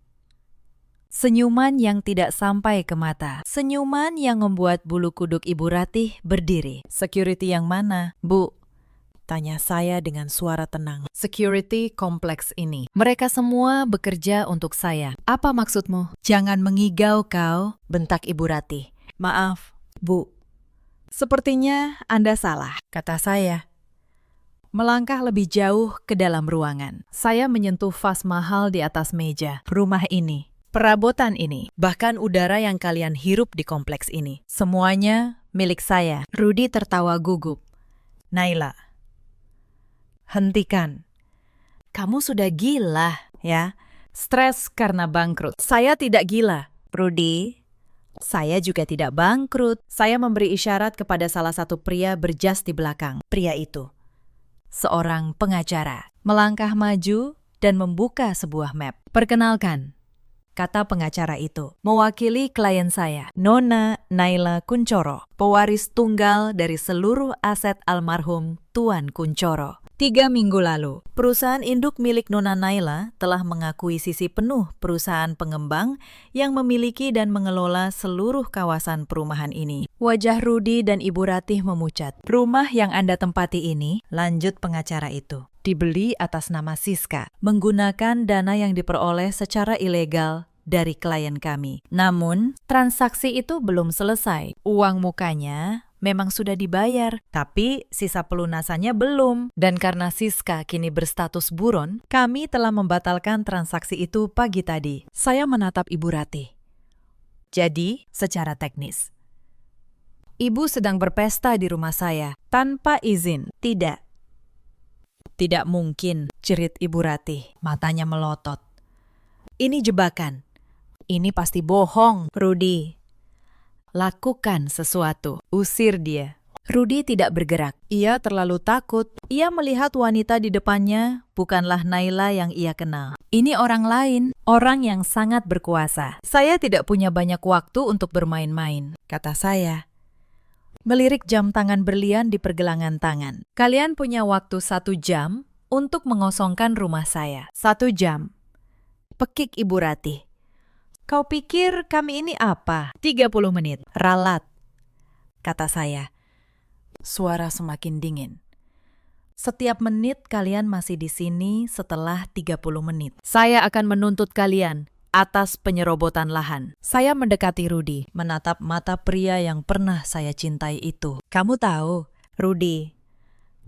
Senyuman yang tidak sampai ke mata. Senyuman yang membuat bulu kuduk Ibu Ratih berdiri. Security yang mana, Bu? Tanya saya dengan suara tenang. Security kompleks ini. Mereka semua bekerja untuk saya. Apa maksudmu? Jangan mengigau kau, bentak Ibu Ratih. Maaf, Bu. Sepertinya Anda salah, kata saya. Melangkah lebih jauh ke dalam ruangan. Saya menyentuh vas mahal di atas meja. Rumah ini, perabotan ini, bahkan udara yang kalian hirup di kompleks ini. Semuanya milik saya. Rudi tertawa gugup. Naila, hentikan. Kamu sudah gila, ya? Stres karena bangkrut. Saya tidak gila, Rudi. Saya juga tidak bangkrut. Saya memberi isyarat kepada salah satu pria berjas di belakang. Pria itu, seorang pengacara, melangkah maju dan membuka sebuah map. Perkenalkan, kata pengacara itu, mewakili klien saya, Nona Naila Kuncoro, pewaris tunggal dari seluruh aset almarhum Tuan Kuncoro. 3 minggu lalu, perusahaan induk milik Nona Naila telah mengakuisisi penuh perusahaan pengembang yang memiliki dan mengelola seluruh kawasan perumahan ini. Wajah Rudi dan Ibu Ratih memucat. Rumah yang Anda tempati ini, lanjut pengacara itu, dibeli atas nama Siska, menggunakan dana yang diperoleh secara ilegal dari klien kami. Namun, transaksi itu belum selesai. Uang mukanya memang sudah dibayar, tapi sisa pelunasannya belum. Dan karena Siska kini berstatus buron, kami telah membatalkan transaksi itu pagi tadi. Saya menatap Ibu Ratih. Jadi, secara teknis, Ibu sedang berpesta di rumah saya, tanpa izin. Tidak. Tidak mungkin, jerit Ibu Ratih, matanya melotot. Ini jebakan. Ini pasti bohong, Rudi. Lakukan sesuatu, usir dia. Rudi tidak bergerak. Ia terlalu takut. Ia melihat wanita di depannya bukanlah Naila yang ia kenal. Ini orang lain, orang yang sangat berkuasa. Saya tidak punya banyak waktu untuk bermain-main, kata saya. melirik jam tangan berlian di pergelangan tangan. Kalian punya waktu 1 jam untuk mengosongkan rumah saya. 1 jam. Pekik Ibu Ratih. Kau pikir kami ini apa? 30 menit. Ralat, kata saya. Suara semakin dingin. Setiap menit kalian masih di sini setelah 30 menit. Saya akan menuntut kalian atas penyerobotan lahan. Saya mendekati Rudy, menatap mata pria yang pernah saya cintai itu. Kamu tahu, Rudy,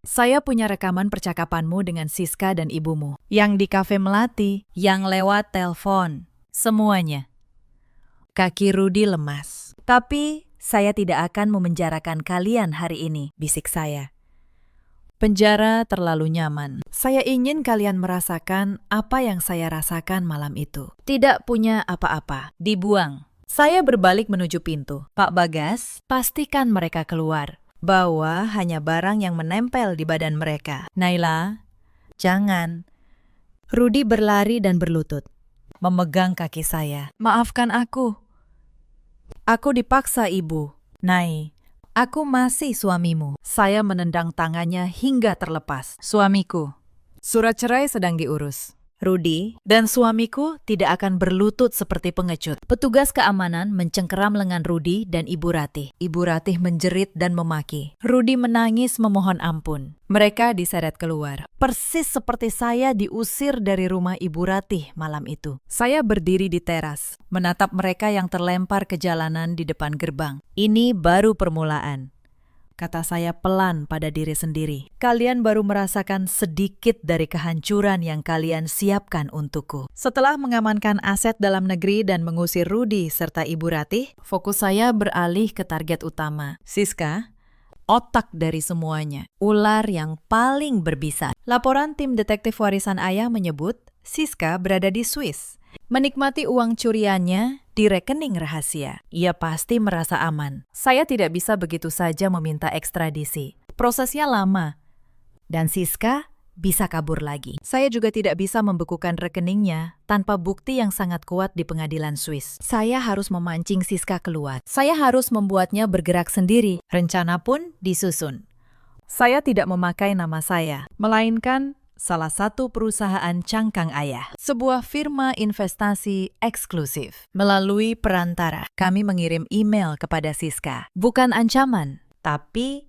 saya punya rekaman percakapanmu dengan Siska dan ibumu. Yang di kafe Melati, yang lewat telepon. Semuanya. Kaki Rudy lemas. Tapi saya tidak akan memenjarakan kalian hari ini, bisik saya. Penjara terlalu nyaman. Saya ingin kalian merasakan apa yang saya rasakan malam itu. Tidak punya apa-apa. Dibuang. Saya berbalik menuju pintu. Pak Bagas, pastikan mereka keluar. Bawa hanya barang yang menempel di badan mereka. Naila, jangan. Rudy berlari dan berlutut. Memegang kaki saya. Maafkan aku. Aku dipaksa, Ibu. Nai, aku masih suamimu. Saya menendang tangannya hingga terlepas. Suamiku. Surat cerai sedang diurus. Rudy dan suamiku tidak akan berlutut seperti pengecut. Petugas keamanan mencengkeram lengan Rudy dan Ibu Ratih. Ibu Ratih menjerit dan memaki. Rudy menangis memohon ampun. Mereka diseret keluar. Persis seperti saya diusir dari rumah Ibu Ratih malam itu. Saya berdiri di teras, menatap mereka yang terlempar ke jalanan di depan gerbang. Ini baru permulaan, kata saya pelan pada diri sendiri. Kalian baru merasakan sedikit dari kehancuran yang kalian siapkan untukku. Setelah mengamankan aset dalam negeri dan mengusir Rudy serta Ibu Ratih, fokus saya beralih ke target utama. Siska, otak dari semuanya. Ular yang paling berbisa. Laporan tim detektif warisan ayah menyebut Siska berada di Swiss. Menikmati uang curiannya di rekening rahasia. Ia pasti merasa aman. Saya tidak bisa begitu saja meminta ekstradisi. Prosesnya lama. Dan Siska bisa kabur lagi. Saya juga tidak bisa membekukan rekeningnya tanpa bukti yang sangat kuat di pengadilan Swiss. Saya harus memancing Siska keluar. Saya harus membuatnya bergerak sendiri. Rencana pun disusun. Saya tidak memakai nama saya, melainkan salah satu perusahaan cangkang ayah, sebuah firma investasi eksklusif. Melalui perantara, kami mengirim email kepada Siska. Bukan ancaman, tapi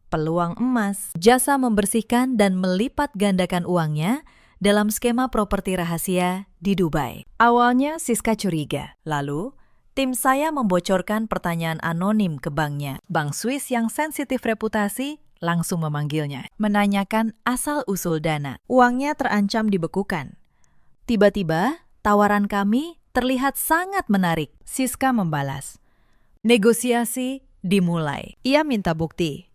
peluang emas. Jasa membersihkan dan melipat gandakan uangnya dalam skema properti rahasia di Dubai. Awalnya Siska curiga. Lalu, tim saya membocorkan pertanyaan anonim ke banknya. Bank Swiss yang sensitif reputasi langsung memanggilnya, menanyakan asal-usul dana. Uangnya terancam dibekukan. Tiba-tiba, tawaran kami terlihat sangat menarik. Siska membalas. Negosiasi dimulai. Ia minta bukti.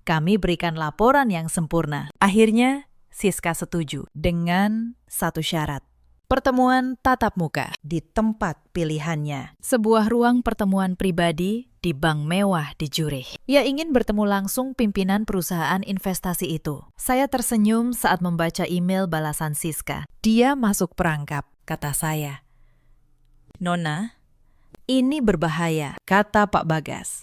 Kami berikan laporan yang sempurna. Akhirnya, Siska setuju dengan satu syarat. Pertemuan tatap muka di tempat pilihannya. Sebuah ruang pertemuan pribadi di bank mewah di Zurich. Ia ingin bertemu langsung pimpinan perusahaan investasi itu. Saya tersenyum saat membaca email balasan Siska. Dia masuk perangkap, kata saya. Nona, ini berbahaya, kata Pak Bagas.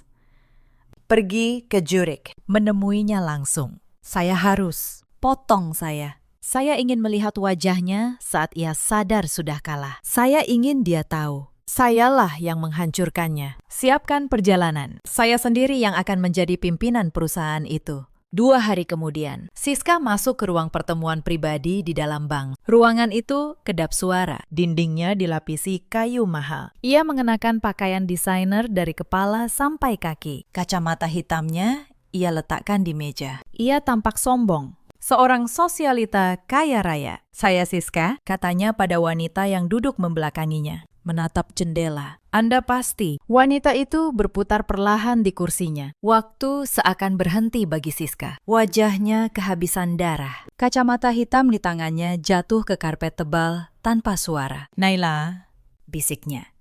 Pergi ke Zurich, menemuinya langsung. Saya harus, potong saya. Saya ingin melihat wajahnya saat ia sadar sudah kalah. Saya ingin dia tahu. Sayalah yang menghancurkannya. Siapkan perjalanan. Saya sendiri yang akan menjadi pimpinan perusahaan itu. 2 hari kemudian, Siska masuk ke ruang pertemuan pribadi di dalam bank. Ruangan itu kedap suara. Dindingnya dilapisi kayu mahal. Ia mengenakan pakaian desainer dari kepala sampai kaki. Kacamata hitamnya ia letakkan di meja. Ia tampak sombong. Seorang sosialita kaya raya. Saya Siska, katanya pada wanita yang duduk membelakanginya. Menatap jendela. Anda pasti. Wanita itu berputar perlahan di kursinya. Waktu seakan berhenti bagi Siska. Wajahnya kehabisan darah. Kacamata hitam di tangannya jatuh ke karpet tebal tanpa suara. Naila, bisiknya.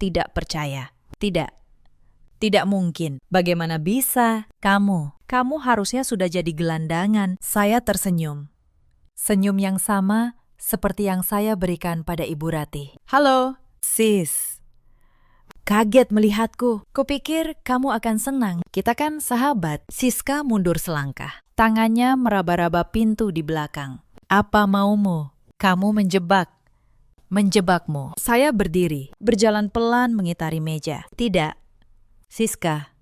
Tidak percaya. Tidak. Tidak mungkin. Bagaimana bisa? Kamu harusnya sudah jadi gelandangan. Saya tersenyum. Senyum yang sama seperti yang saya berikan pada Ibu Ratih. Halo, sis. kaget melihatku. Kupikir kamu akan senang. Kita kan sahabat. Siska mundur selangkah. Tangannya meraba-raba pintu di belakang. Apa maumu? Kamu menjebakmu. Saya berdiri, berjalan pelan mengitari meja. Tidak, Siska.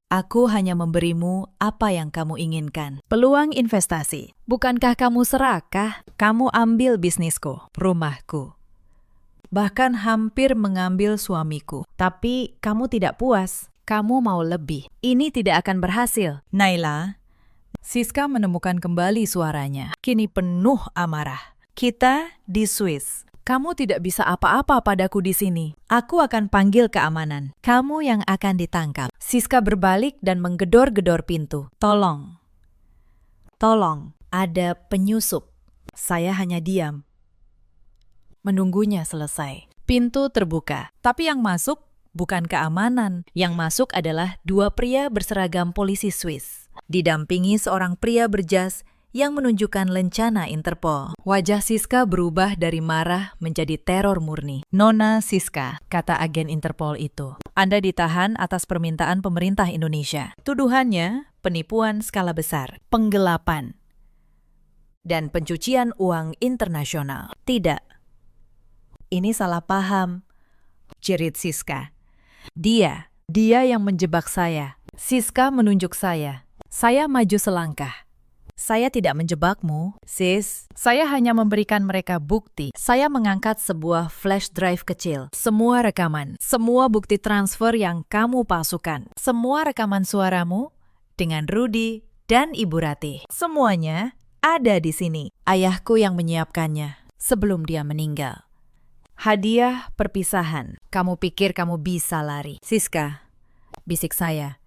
Aku hanya memberimu apa yang kamu inginkan. Peluang investasi. Bukankah kamu serakah? Kamu ambil bisnisku, rumahku. Bahkan hampir mengambil suamiku. Tapi kamu tidak puas. Kamu mau lebih. Ini tidak akan berhasil. Naila. Siska menemukan kembali suaranya. Kini penuh amarah. Kita di Swiss. Kamu tidak bisa apa-apa padaku di sini. Aku akan panggil keamanan. Kamu yang akan ditangkap. Siska berbalik dan menggedor-gedor pintu. Tolong. Ada penyusup. Saya hanya diam. Menunggunya selesai. Pintu terbuka. Tapi yang masuk bukan keamanan. Yang masuk adalah dua pria berseragam polisi Swiss. Didampingi seorang pria berjas yang menunjukkan lencana Interpol. Wajah Siska berubah dari marah menjadi teror murni. Nona Siska, kata agen Interpol itu. Anda ditahan atas permintaan pemerintah Indonesia. Tuduhannya penipuan skala besar, penggelapan, dan pencucian uang internasional. Tidak. Ini salah paham, jerit Siska. Dia yang menjebak saya. Siska menunjuk saya. Saya maju selangkah. Saya tidak menjebakmu, sis. Saya hanya memberikan mereka bukti. Saya mengangkat sebuah flash drive kecil. Semua rekaman, semua bukti transfer yang kamu palsukan. Semua rekaman suaramu dengan Rudy dan Ibu Ratih. Semuanya ada di sini. Ayahku yang menyiapkannya sebelum dia meninggal. Hadiah perpisahan. Kamu pikir kamu bisa lari. Siska, bisik saya.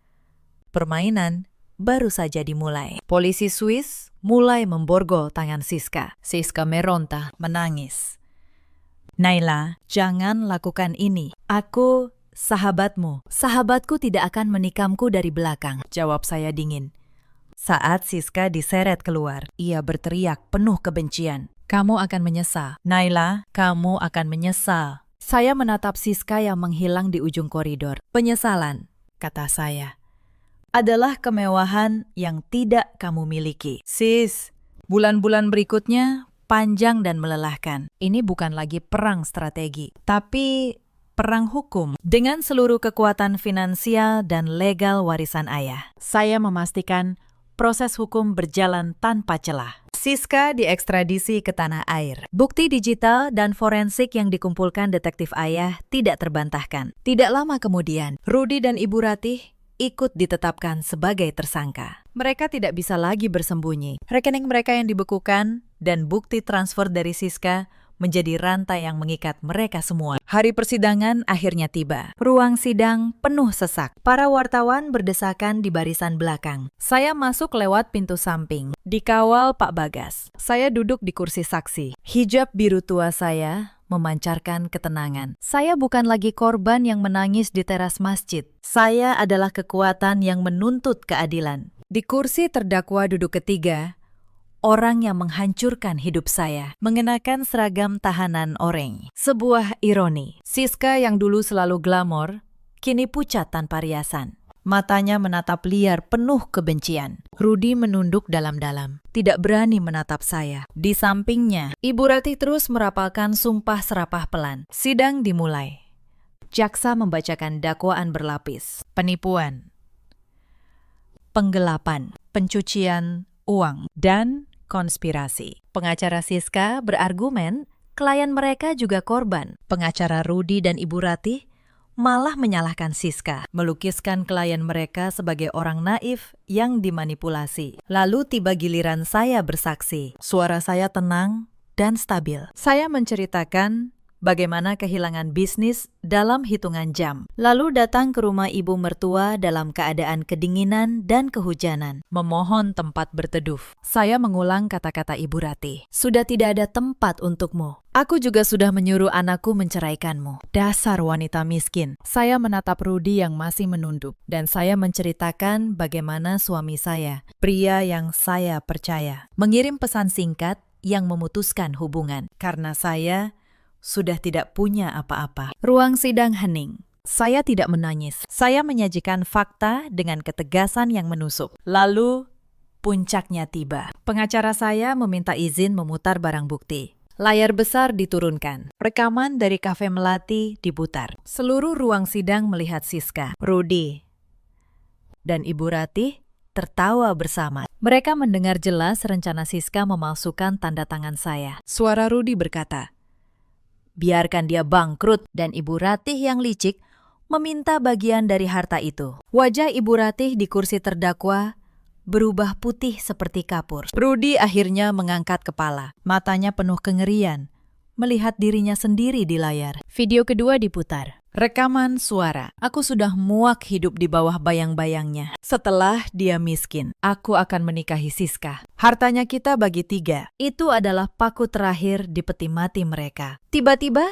Permainan baru saja dimulai. Polisi Swiss mulai memborgol tangan Siska. Siska meronta, menangis. Naila, jangan lakukan ini. Aku sahabatmu. Sahabatku tidak akan menikamku dari belakang, jawab saya dingin. Saat Siska diseret keluar, ia berteriak penuh kebencian. Kamu akan menyesal. Naila, kamu akan menyesal. Saya menatap Siska yang menghilang di ujung koridor. Penyesalan, kata saya, adalah kemewahan yang tidak kamu miliki. Sis, bulan-bulan berikutnya panjang dan melelahkan. Ini bukan lagi perang strategi, tapi perang hukum. Dengan seluruh kekuatan finansial dan legal warisan ayah, saya memastikan proses hukum berjalan tanpa celah. Siska diekstradisi ke tanah air. Bukti digital dan forensik yang dikumpulkan detektif ayah tidak terbantahkan. Tidak lama kemudian, Rudy dan Ibu Ratih ikut ditetapkan sebagai tersangka. Mereka tidak bisa lagi bersembunyi. Rekening mereka yang dibekukan dan bukti transfer dari Siska menjadi rantai yang mengikat mereka semua. Hari persidangan akhirnya tiba. Ruang sidang penuh sesak. Para wartawan berdesakan di barisan belakang. Saya masuk lewat pintu samping, dikawal Pak Bagas. Saya duduk di kursi saksi. Hijab biru tua saya memancarkan ketenangan. Saya bukan lagi korban yang menangis di teras masjid. Saya adalah kekuatan yang menuntut keadilan. Di kursi terdakwa duduk ketiga, orang yang menghancurkan hidup saya, mengenakan seragam tahanan oranye. Sebuah ironi. Siska yang dulu selalu glamor, kini pucat tanpa riasan. Matanya menatap liar penuh kebencian. Rudy menunduk dalam-dalam, tidak berani menatap saya. Di sampingnya, Ibu Ratih terus merapalkan sumpah serapah pelan. Sidang dimulai. Jaksa membacakan dakwaan berlapis. Penipuan, penggelapan, pencucian uang, dan konspirasi. Pengacara Siska berargumen klien mereka juga korban. Pengacara Rudy dan Ibu Ratih malah menyalahkan Siska, melukiskan klien mereka sebagai orang naif yang dimanipulasi. Lalu tiba giliran saya bersaksi. Suara saya tenang dan stabil. Saya menceritakan bagaimana kehilangan bisnis dalam hitungan jam. Lalu datang ke rumah ibu mertua dalam keadaan kedinginan dan kehujanan, memohon tempat berteduh. Saya mengulang kata-kata Ibu Ratih. Sudah tidak ada tempat untukmu. Aku juga sudah menyuruh anakku menceraikanmu. Dasar wanita miskin. Saya menatap Rudy yang masih menunduk, dan saya menceritakan bagaimana suami saya, pria yang saya percaya, mengirim pesan singkat yang memutuskan hubungan karena saya sudah tidak punya apa-apa. Ruang sidang hening. Saya tidak menangis. Saya menyajikan fakta dengan ketegasan yang menusuk. Lalu, puncaknya tiba. Pengacara saya meminta izin memutar barang bukti. Layar besar diturunkan. Rekaman dari Kafe Melati diputar. Seluruh ruang sidang melihat Siska, Rudy, dan Ibu Ratih tertawa bersama. Mereka mendengar jelas rencana Siska memalsukan tanda tangan saya. Suara Rudy berkata, "Biarkan dia bangkrut," dan Ibu Ratih yang licik meminta bagian dari harta itu. Wajah Ibu Ratih di kursi terdakwa berubah putih seperti kapur. Rudy akhirnya mengangkat kepala. Matanya penuh kengerian, melihat dirinya sendiri di layar. Video kedua diputar. Rekaman suara. Aku sudah muak hidup di bawah bayang-bayangnya. Setelah dia miskin, aku akan menikahi Siska. Hartanya kita bagi 3. Itu adalah paku terakhir di peti mati mereka. Tiba-tiba,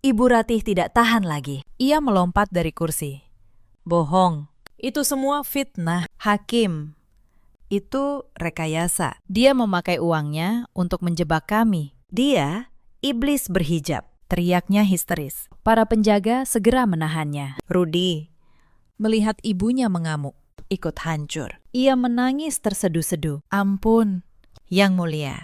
Ibu Ratih tidak tahan lagi. Ia melompat dari kursi. Bohong. Itu semua fitnah. Hakim, itu rekayasa. Dia memakai uangnya untuk menjebak kami. Dia iblis berhijab. Teriaknya histeris. Para penjaga segera menahannya. Rudy melihat ibunya mengamuk, ikut hancur. Ia menangis terseduh-seduh. Ampun, Yang Mulia.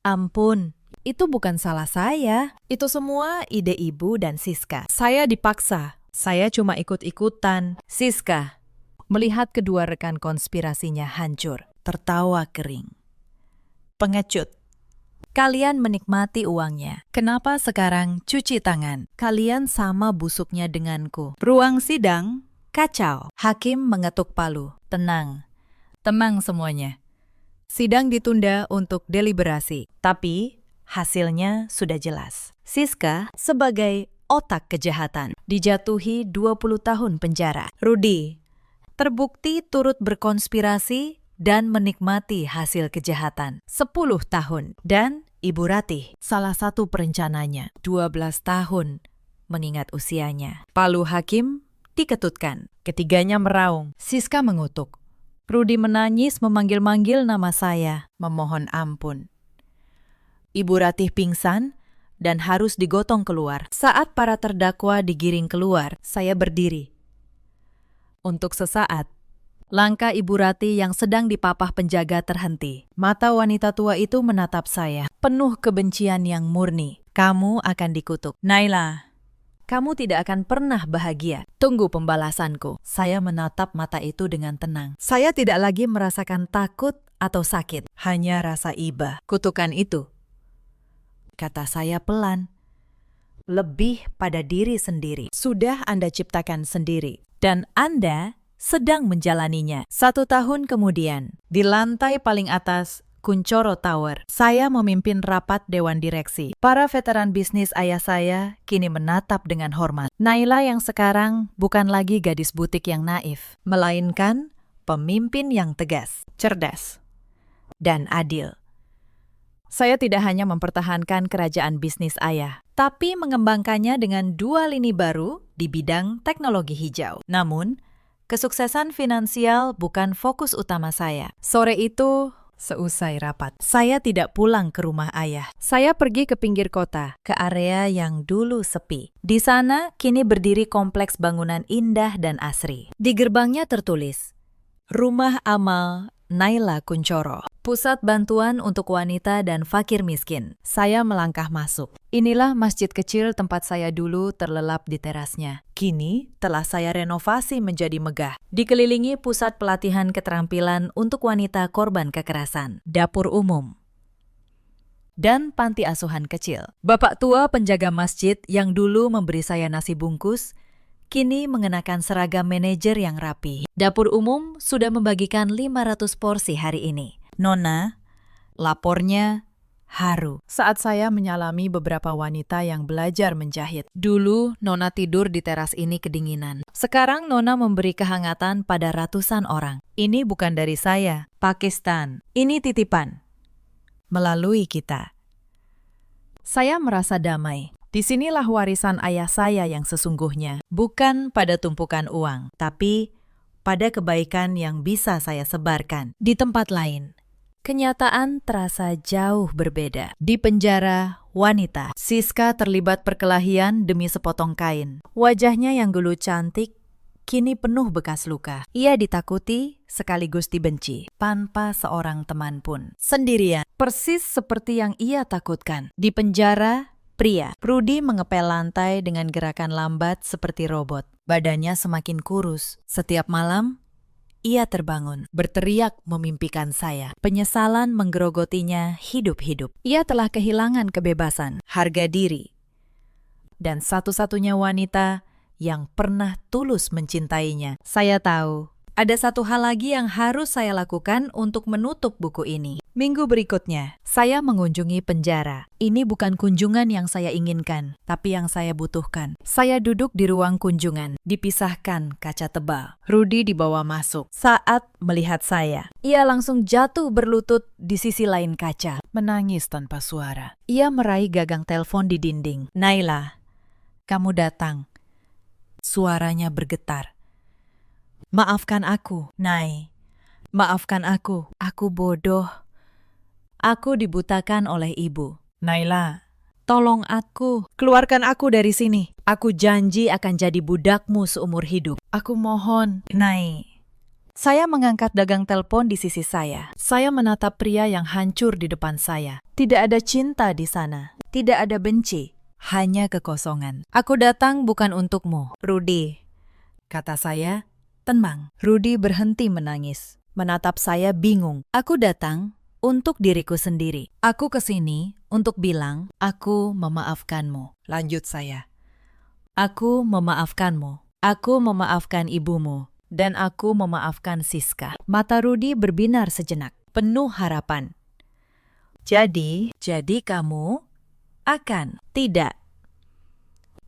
Ampun, itu bukan salah saya. Itu semua ide ibu dan Siska. Saya dipaksa. Saya cuma ikut-ikutan. Siska melihat kedua rekan konspirasinya hancur, tertawa kering. Pengecut. Kalian menikmati uangnya. Kenapa sekarang cuci tangan? Kalian sama busuknya denganku. Ruang sidang kacau. Hakim mengetuk palu. Tenang. Tenang semuanya. Sidang ditunda untuk deliberasi. Tapi hasilnya sudah jelas. Siska sebagai otak kejahatan dijatuhi 20 tahun penjara. Rudy terbukti turut berkonspirasi dan menikmati hasil kejahatan 10 tahun. Dan Ibu Ratih, salah satu perencananya, 12 tahun mengingat usianya. Palu hakim diketutkan. Ketiganya meraung. Siska mengutuk. Rudy menangis memanggil-manggil nama saya, memohon ampun. Ibu Ratih pingsan dan harus digotong keluar. Saat para terdakwa digiring keluar, saya berdiri. Untuk sesaat, langkah Ibu Ratih yang sedang dipapah penjaga terhenti. Mata wanita tua itu menatap saya, penuh kebencian yang murni. Kamu akan dikutuk. Naila, kamu tidak akan pernah bahagia. Tunggu pembalasanku. Saya menatap mata itu dengan tenang. Saya tidak lagi merasakan takut atau sakit, hanya rasa iba. Kutukan itu, kata saya pelan, lebih pada diri sendiri. Sudah Anda ciptakan sendiri. Dan Anda sedang menjalaninya. 1 tahun kemudian, di lantai paling atas Kuncoro Tower, saya memimpin rapat dewan direksi. Para veteran bisnis ayah saya kini menatap dengan hormat. Naila yang sekarang bukan lagi gadis butik yang naif, melainkan pemimpin yang tegas, cerdas, dan adil. Saya tidak hanya mempertahankan kerajaan bisnis ayah, tapi mengembangkannya dengan 2 lini baru di bidang teknologi hijau. Namun, kesuksesan finansial bukan fokus utama saya. Sore itu, seusai rapat, saya tidak pulang ke rumah ayah. Saya pergi ke pinggir kota, ke area yang dulu sepi. Di sana, kini berdiri kompleks bangunan indah dan asri. Di gerbangnya tertulis, Rumah Amal Naila Kuncoro, pusat bantuan untuk wanita dan fakir miskin. Saya melangkah masuk. Inilah masjid kecil tempat saya dulu terlelap di terasnya. Kini telah saya renovasi menjadi megah. Dikelilingi pusat pelatihan keterampilan untuk wanita korban kekerasan, dapur umum, dan panti asuhan kecil. Bapak tua penjaga masjid yang dulu memberi saya nasi bungkus, kini mengenakan seragam manajer yang rapi. Dapur umum sudah membagikan 500 porsi hari ini. Nona, lapornya haru saat saya menyalami beberapa wanita yang belajar menjahit. Dulu, Nona tidur di teras ini kedinginan. Sekarang Nona memberi kehangatan pada ratusan orang. Ini bukan dari saya, Pakistan. Ini titipan. Melalui kita. Saya merasa damai. Disinilah warisan ayah saya yang sesungguhnya, bukan pada tumpukan uang, tapi pada kebaikan yang bisa saya sebarkan. Di tempat lain, kenyataan terasa jauh berbeda. Di penjara, wanita. Siska terlibat perkelahian demi sepotong kain. Wajahnya yang dulu cantik, kini penuh bekas luka. Ia ditakuti sekaligus dibenci, tanpa seorang teman pun. Sendirian, persis seperti yang ia takutkan. Di penjara, pria. Rudy mengepel lantai dengan gerakan lambat seperti robot. Badannya semakin kurus. Setiap malam, ia terbangun, berteriak memimpikan saya. Penyesalan menggerogotinya hidup-hidup. Ia telah kehilangan kebebasan, harga diri, dan satu-satunya wanita yang pernah tulus mencintainya. Saya tahu, ada satu hal lagi yang harus saya lakukan untuk menutup buku ini. Minggu berikutnya, saya mengunjungi penjara. Ini bukan kunjungan yang saya inginkan, tapi yang saya butuhkan. Saya duduk di ruang kunjungan, dipisahkan kaca tebal. Rudy dibawa masuk. Saat melihat saya, ia langsung jatuh berlutut di sisi lain kaca, menangis tanpa suara. Ia meraih gagang telepon di dinding. "Naila, kamu datang." Suaranya bergetar. "Maafkan aku, Nay. Maafkan aku. Aku bodoh. Aku dibutakan oleh ibu. Naila, tolong aku. Keluarkan aku dari sini. Aku janji akan jadi budakmu seumur hidup. Aku mohon, Nay." Saya mengangkat gagang telepon di sisi saya. Saya menatap pria yang hancur di depan saya. Tidak ada cinta di sana. Tidak ada benci. Hanya kekosongan. "Aku datang bukan untukmu, Rudy," kata saya. Tenang. Rudy berhenti menangis. Menatap saya bingung. "Aku datang untuk diriku sendiri. Aku kesini untuk bilang, aku memaafkanmu." Lanjut saya. "Aku memaafkanmu. Aku memaafkan ibumu. Dan aku memaafkan Siska." Mata Rudy berbinar sejenak, penuh harapan. Jadi kamu akan?" "Tidak."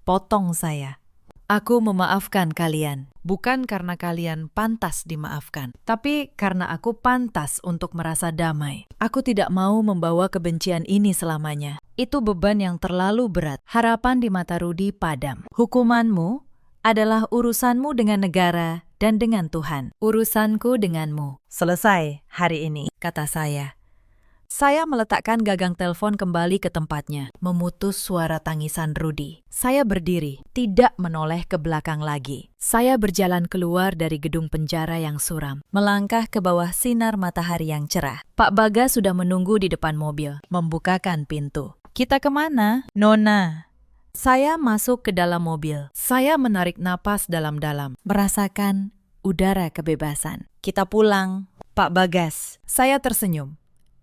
Potong saya. "Aku memaafkan kalian. Bukan karena kalian pantas dimaafkan, tapi karena aku pantas untuk merasa damai. Aku tidak mau membawa kebencian ini selamanya. Itu beban yang terlalu berat." Harapan di mata Rudy padam. "Hukumanmu adalah urusanmu dengan negara dan dengan Tuhan. Urusanku denganmu selesai hari ini," kata saya. Saya meletakkan gagang telepon kembali ke tempatnya, memutus suara tangisan Rudy. Saya berdiri, tidak menoleh ke belakang lagi. Saya berjalan keluar dari gedung penjara yang suram, melangkah ke bawah sinar matahari yang cerah. Pak Bagas sudah menunggu di depan mobil, membukakan pintu. "Kita kemana, Nona?" Saya masuk ke dalam mobil. Saya menarik napas dalam-dalam, merasakan udara kebebasan. "Kita pulang, Pak Bagas." Saya tersenyum.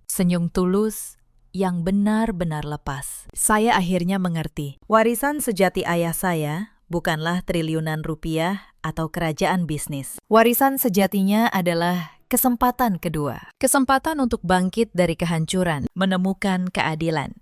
Senyum tulus yang benar-benar lepas. Saya akhirnya mengerti. Warisan sejati ayah saya bukanlah triliunan rupiah atau kerajaan bisnis. Warisan sejatinya adalah kesempatan kedua. Kesempatan untuk bangkit dari kehancuran, menemukan keadilan.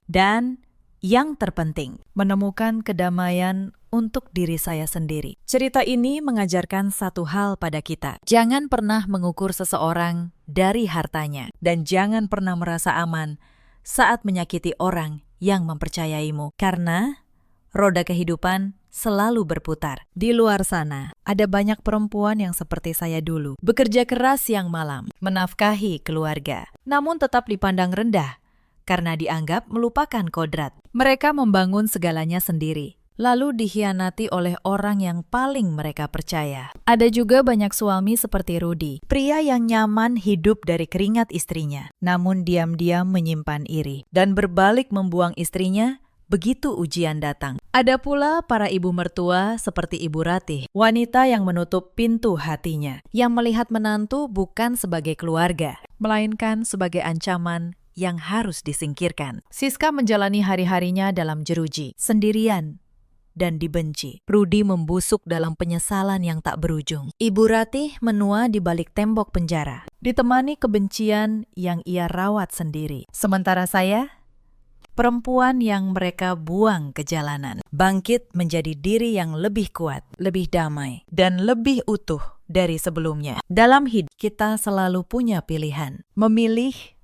Dan yang terpenting, menemukan kedamaian untuk diri saya sendiri. Cerita ini mengajarkan satu hal pada kita. Jangan pernah mengukur seseorang dari hartanya. Dan jangan pernah merasa aman saat menyakiti orang yang mempercayaimu. Karena roda kehidupan selalu berputar. Di luar sana, ada banyak perempuan yang seperti saya dulu. Bekerja keras siang malam, menafkahi keluarga. Namun tetap dipandang rendah karena dianggap melupakan kodrat. Mereka membangun segalanya sendiri, lalu dikhianati oleh orang yang paling mereka percaya. Ada juga banyak suami seperti Rudy, pria yang nyaman hidup dari keringat istrinya, namun diam-diam menyimpan iri, dan berbalik membuang istrinya begitu ujian datang. Ada pula para ibu mertua seperti Ibu Ratih, wanita yang menutup pintu hatinya, yang melihat menantu bukan sebagai keluarga, melainkan sebagai ancaman yang harus disingkirkan. Siska menjalani hari-harinya dalam jeruji, sendirian, dan dibenci. Rudy membusuk dalam penyesalan yang tak berujung. Ibu Ratih menua di balik tembok penjara, ditemani kebencian yang ia rawat sendiri. Sementara saya, perempuan yang mereka buang ke jalanan, bangkit menjadi diri yang lebih kuat, lebih damai, dan lebih utuh dari sebelumnya. Dalam hidup, kita selalu punya pilihan. Memilih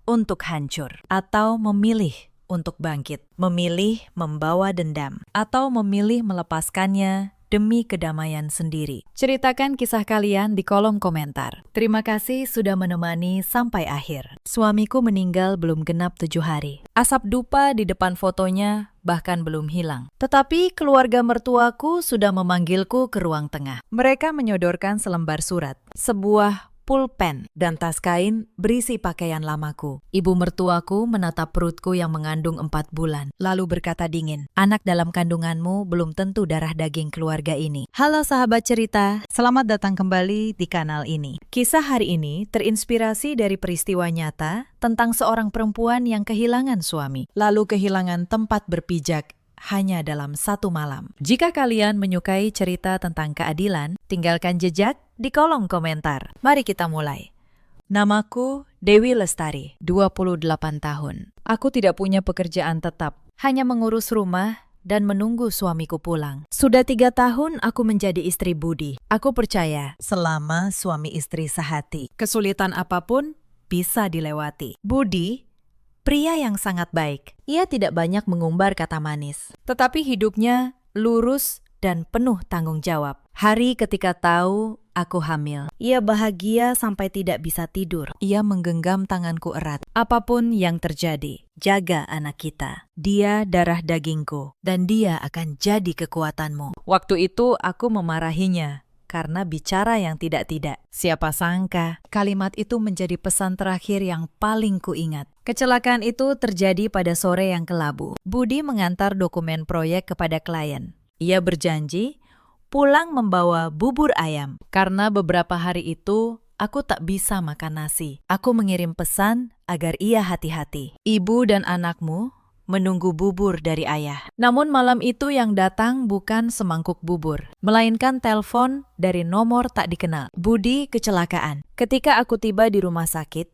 untuk hancur, atau memilih untuk bangkit. Memilih membawa dendam, atau memilih melepaskannya demi kedamaian sendiri. Ceritakan kisah kalian di kolom komentar. Terima kasih sudah menemani sampai akhir. Suamiku meninggal belum genap 7 hari. Asap dupa di depan fotonya bahkan belum hilang. Tetapi keluarga mertuaku sudah memanggilku ke ruang tengah. Mereka menyodorkan selembar surat, sebuah pulpen, dan tas kain berisi pakaian lamaku. Ibu mertuaku menatap perutku yang mengandung 4 bulan, lalu berkata dingin, "Anak dalam kandunganmu belum tentu darah daging keluarga ini." Halo sahabat cerita, selamat datang kembali di kanal ini. Kisah hari ini terinspirasi dari peristiwa nyata tentang seorang perempuan yang kehilangan suami, lalu kehilangan tempat berpijak hanya dalam 1 malam. Jika kalian menyukai cerita tentang keadilan, tinggalkan jejak di kolom komentar. Mari kita mulai. Namaku Dewi Lestari, 28 tahun. Aku tidak punya pekerjaan tetap, hanya mengurus rumah dan menunggu suamiku pulang. Sudah 3 tahun aku menjadi istri Budi. Aku percaya selama suami istri sehati, kesulitan apapun bisa dilewati. Budi pria yang sangat baik. Ia tidak banyak mengumbar kata manis, tetapi hidupnya lurus dan penuh tanggung jawab. Hari ketika tahu aku hamil, ia bahagia sampai tidak bisa tidur. Ia menggenggam tanganku erat. Apapun yang terjadi, jaga anak kita. Dia darah dagingku, dan dia akan jadi kekuatanmu. Waktu itu aku memarahinya karena bicara yang tidak-tidak. Siapa sangka, kalimat itu menjadi pesan terakhir yang paling kuingat. Kecelakaan itu terjadi pada sore yang kelabu. Budi mengantar dokumen proyek kepada klien. Ia berjanji pulang membawa bubur ayam. Karena beberapa hari itu, aku tak bisa makan nasi. Aku mengirim pesan agar ia hati-hati. Ibu dan anakmu menunggu bubur dari ayah. Namun malam itu yang datang bukan semangkuk bubur, melainkan telepon dari nomor tak dikenal. Budi kecelakaan. Ketika aku tiba di rumah sakit,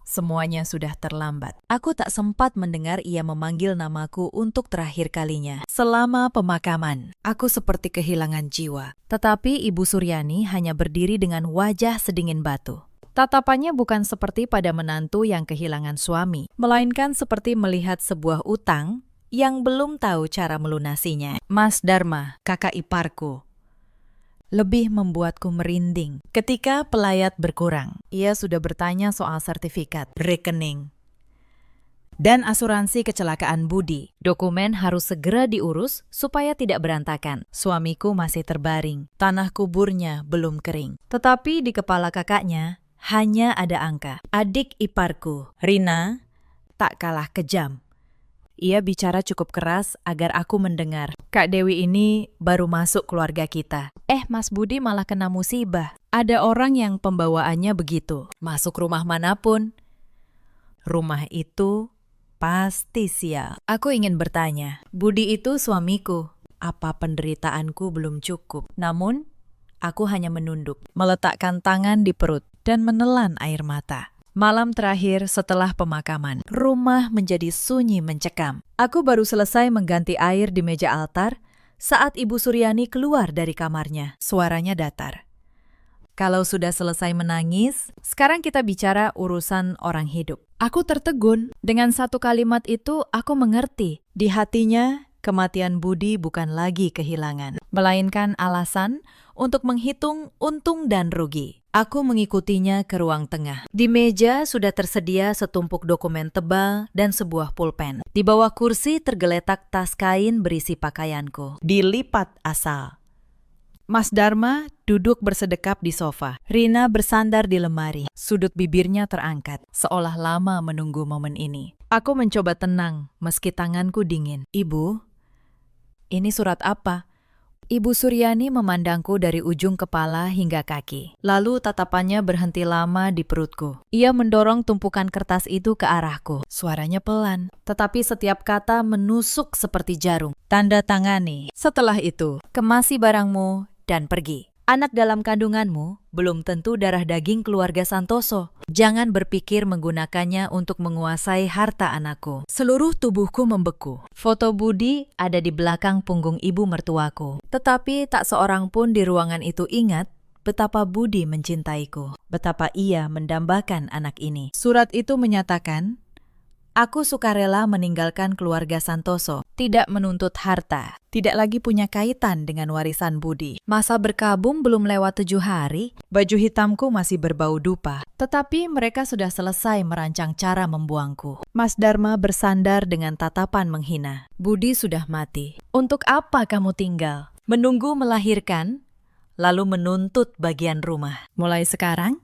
semuanya sudah terlambat. Aku tak sempat mendengar ia memanggil namaku untuk terakhir kalinya. Selama pemakaman, aku seperti kehilangan jiwa. Tetapi Ibu Suryani hanya berdiri dengan wajah sedingin batu. Tatapannya bukan seperti pada menantu yang kehilangan suami, melainkan seperti melihat sebuah utang yang belum tahu cara melunasinya. Mas Dharma, kakak iparku, lebih membuatku merinding. Ketika pelayat berkurang, ia sudah bertanya soal sertifikat, rekening, dan asuransi kecelakaan Budi. Dokumen harus segera diurus supaya tidak berantakan. Suamiku masih terbaring, tanah kuburnya belum kering. Tetapi di kepala kakaknya hanya ada angka. Adik iparku, Rina, tak kalah kejam. Ia bicara cukup keras agar aku mendengar. Kak Dewi ini baru masuk keluarga kita. Mas Budi malah kena musibah. Ada orang yang pembawaannya begitu. Masuk rumah manapun, rumah itu pasti sial. Aku ingin bertanya, Budi itu suamiku. Apa penderitaanku belum cukup? Namun, aku hanya menunduk, meletakkan tangan di perut, dan menelan air mata. Malam terakhir setelah pemakaman, rumah menjadi sunyi mencekam. Aku baru selesai mengganti air di meja altar saat Ibu Suryani keluar dari kamarnya. Suaranya datar. Kalau sudah selesai menangis, sekarang kita bicara urusan orang hidup. Aku tertegun. Dengan satu kalimat itu, aku mengerti. Di hatinya, kematian Budi bukan lagi kehilangan, melainkan alasan untuk menghitung untung dan rugi. Aku mengikutinya ke ruang tengah. Di meja sudah tersedia setumpuk dokumen tebal dan sebuah pulpen. Di bawah kursi tergeletak tas kain berisi pakaianku, dilipat asal. Mas Dharma duduk bersedekap di sofa. Rina bersandar di lemari. Sudut bibirnya terangkat, seolah lama menunggu momen ini. Aku mencoba tenang, meski tanganku dingin. Ibu, ini surat apa? Ibu Suryani memandangku dari ujung kepala hingga kaki. Lalu tatapannya berhenti lama di perutku. Ia mendorong tumpukan kertas itu ke arahku. Suaranya pelan, tetapi setiap kata menusuk seperti jarum. Tanda tangani. Setelah itu, kemasi barangmu dan pergi. Anak dalam kandunganmu belum tentu darah daging keluarga Santoso. Jangan berpikir menggunakannya untuk menguasai harta anakku. Seluruh tubuhku membeku. Foto Budi ada di belakang punggung ibu mertuaku. Tetapi tak seorang pun di ruangan itu ingat betapa Budi mencintaiku. Betapa ia mendambakan anak ini. Surat itu menyatakan, Aku sukarela meninggalkan keluarga Santoso, tidak menuntut harta, tidak lagi punya kaitan dengan warisan budi. Masa berkabung belum lewat 7 hari, baju hitamku masih berbau dupa. Tetapi mereka sudah selesai merancang cara membuangku. Mas Dharma bersandar dengan tatapan menghina. Budi sudah mati. Untuk apa kamu tinggal? Menunggu melahirkan, lalu menuntut bagian rumah. Mulai sekarang,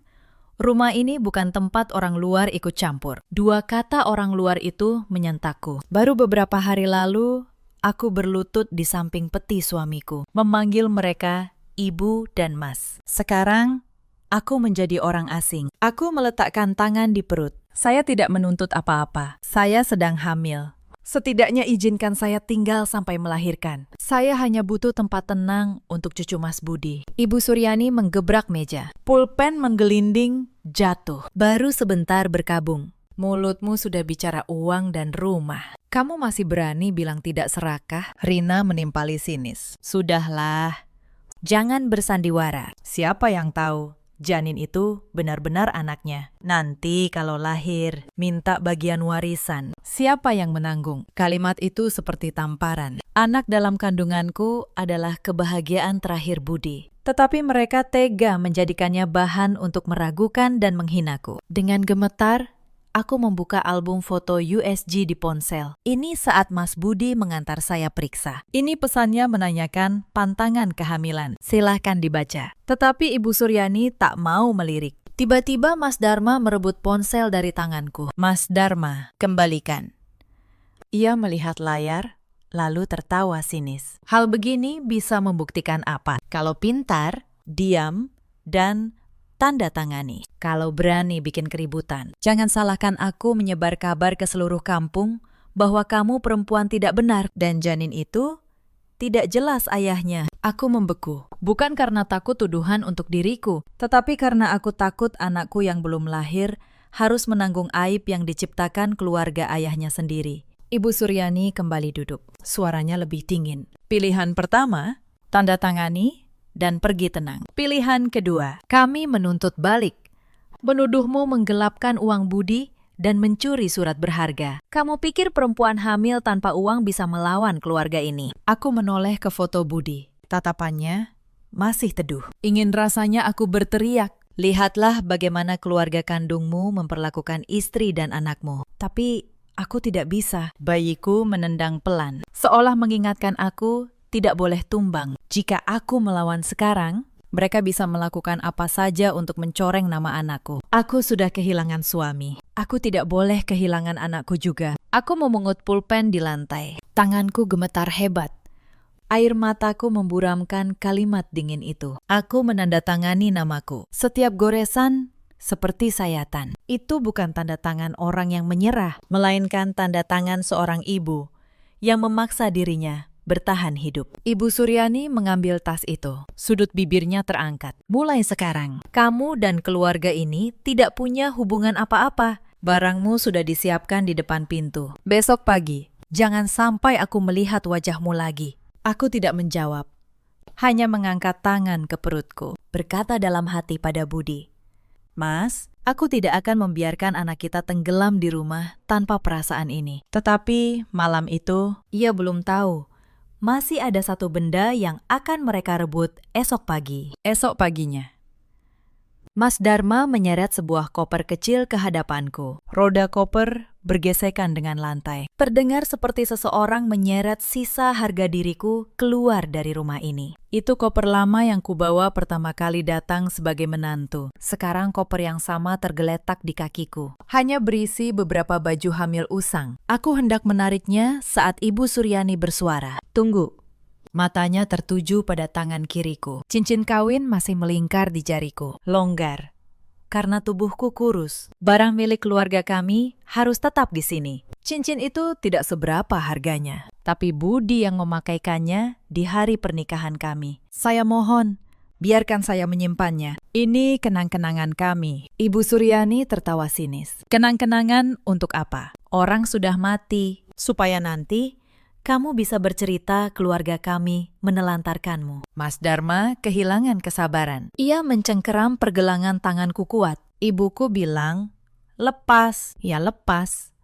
rumah ini bukan tempat orang luar ikut campur. 2 kata orang luar itu menyentakku. Baru beberapa hari lalu, aku berlutut di samping peti suamiku, memanggil mereka ibu dan mas. Sekarang, aku menjadi orang asing. Aku meletakkan tangan di perut. Saya tidak menuntut apa-apa. Saya sedang hamil. Setidaknya izinkan saya tinggal sampai melahirkan. Saya hanya butuh tempat tenang untuk cucu Mas Budi. Ibu Suryani menggebrak meja. Pulpen menggelinding, jatuh. Baru sebentar berkabung. Mulutmu sudah bicara uang dan rumah. Kamu masih berani bilang tidak serakah? Rina menimpali sinis. Sudahlah. Jangan bersandiwara. Siapa yang tahu? Janin itu benar-benar anaknya. Nanti kalau lahir, minta bagian warisan. Siapa yang menanggung? Kalimat itu seperti tamparan. Anak dalam kandunganku adalah kebahagiaan terakhir Budi. Tetapi mereka tega menjadikannya bahan untuk meragukan dan menghinaku. Dengan gemetar, aku membuka album foto USG di ponsel. Ini saat Mas Budi mengantar saya periksa. Ini pesannya menanyakan pantangan kehamilan. Silahkan dibaca. Tetapi Ibu Suryani tak mau melirik. Tiba-tiba Mas Dharma merebut ponsel dari tanganku. Mas Dharma, kembalikan. Ia melihat layar, lalu tertawa sinis. Hal begini bisa membuktikan apa? Kalau pintar, diam, dan tanda tangani. Kalau berani bikin keributan. Jangan salahkan aku menyebar kabar ke seluruh kampung bahwa kamu perempuan tidak benar dan janin itu tidak jelas ayahnya. Aku membeku. Bukan karena takut tuduhan untuk diriku, tetapi karena aku takut anakku yang belum lahir harus menanggung aib yang diciptakan keluarga ayahnya sendiri. Ibu Suryani kembali duduk. Suaranya lebih dingin. Pilihan pertama, tanda tangani dan pergi tenang. Pilihan kedua, kami menuntut balik. Menuduhmu menggelapkan uang Budi dan mencuri surat berharga. Kamu pikir perempuan hamil tanpa uang bisa melawan keluarga ini? Aku menoleh ke foto Budi. Tatapannya masih teduh. Ingin rasanya aku berteriak. Lihatlah bagaimana keluarga kandungmu memperlakukan istri dan anakmu. Tapi aku tidak bisa. Bayiku menendang pelan, seolah mengingatkan aku tidak boleh tumbang. Jika aku melawan sekarang, mereka bisa melakukan apa saja untuk mencoreng nama anakku. Aku sudah kehilangan suami. Aku tidak boleh kehilangan anakku juga. Aku memungut pulpen di lantai. Tanganku gemetar hebat. Air mataku memburamkan kalimat dingin itu. Aku menandatangani namaku. Setiap goresan seperti sayatan. Itu bukan tanda tangan orang yang menyerah, melainkan tanda tangan seorang ibu yang memaksa dirinya bertahan hidup. Ibu Suryani mengambil tas itu. Sudut bibirnya terangkat. Mulai sekarang, kamu dan keluarga ini tidak punya hubungan apa-apa. Barangmu sudah disiapkan di depan pintu. Besok pagi, jangan sampai aku melihat wajahmu lagi. Aku tidak menjawab. Hanya mengangkat tangan ke perutku. Berkata dalam hati pada Budi, Mas, aku tidak akan membiarkan anak kita tenggelam di rumah tanpa perasaan ini. Tetapi malam itu, ia belum tahu. Masih ada satu benda yang akan mereka rebut esok pagi. Esok paginya, Mas Dharma menyeret sebuah koper kecil ke hadapanku. Roda koper bergesekan dengan lantai. Terdengar seperti seseorang menyeret sisa harga diriku keluar dari rumah ini. Itu koper lama yang kubawa pertama kali datang sebagai menantu. Sekarang koper yang sama tergeletak di kakiku. Hanya berisi beberapa baju hamil usang. Aku hendak menariknya saat Ibu Suryani bersuara. Tunggu. Matanya tertuju pada tangan kiriku. Cincin kawin masih melingkar di jariku. Longgar. Karena tubuhku kurus. Barang milik keluarga kami harus tetap di sini. Cincin itu tidak seberapa harganya. Tapi Budi yang memakaikannya di hari pernikahan kami. Saya mohon, biarkan saya menyimpannya. Ini kenang-kenangan kami. Ibu Suryani tertawa sinis. Kenang-kenangan untuk apa? Orang sudah mati. Supaya nanti kamu bisa bercerita keluarga kami menelantarkanmu. Mas Dharma kehilangan kesabaran. Ia mencengkeram pergelangan tanganku kuat. Ibuku bilang, lepas. Ya lepas.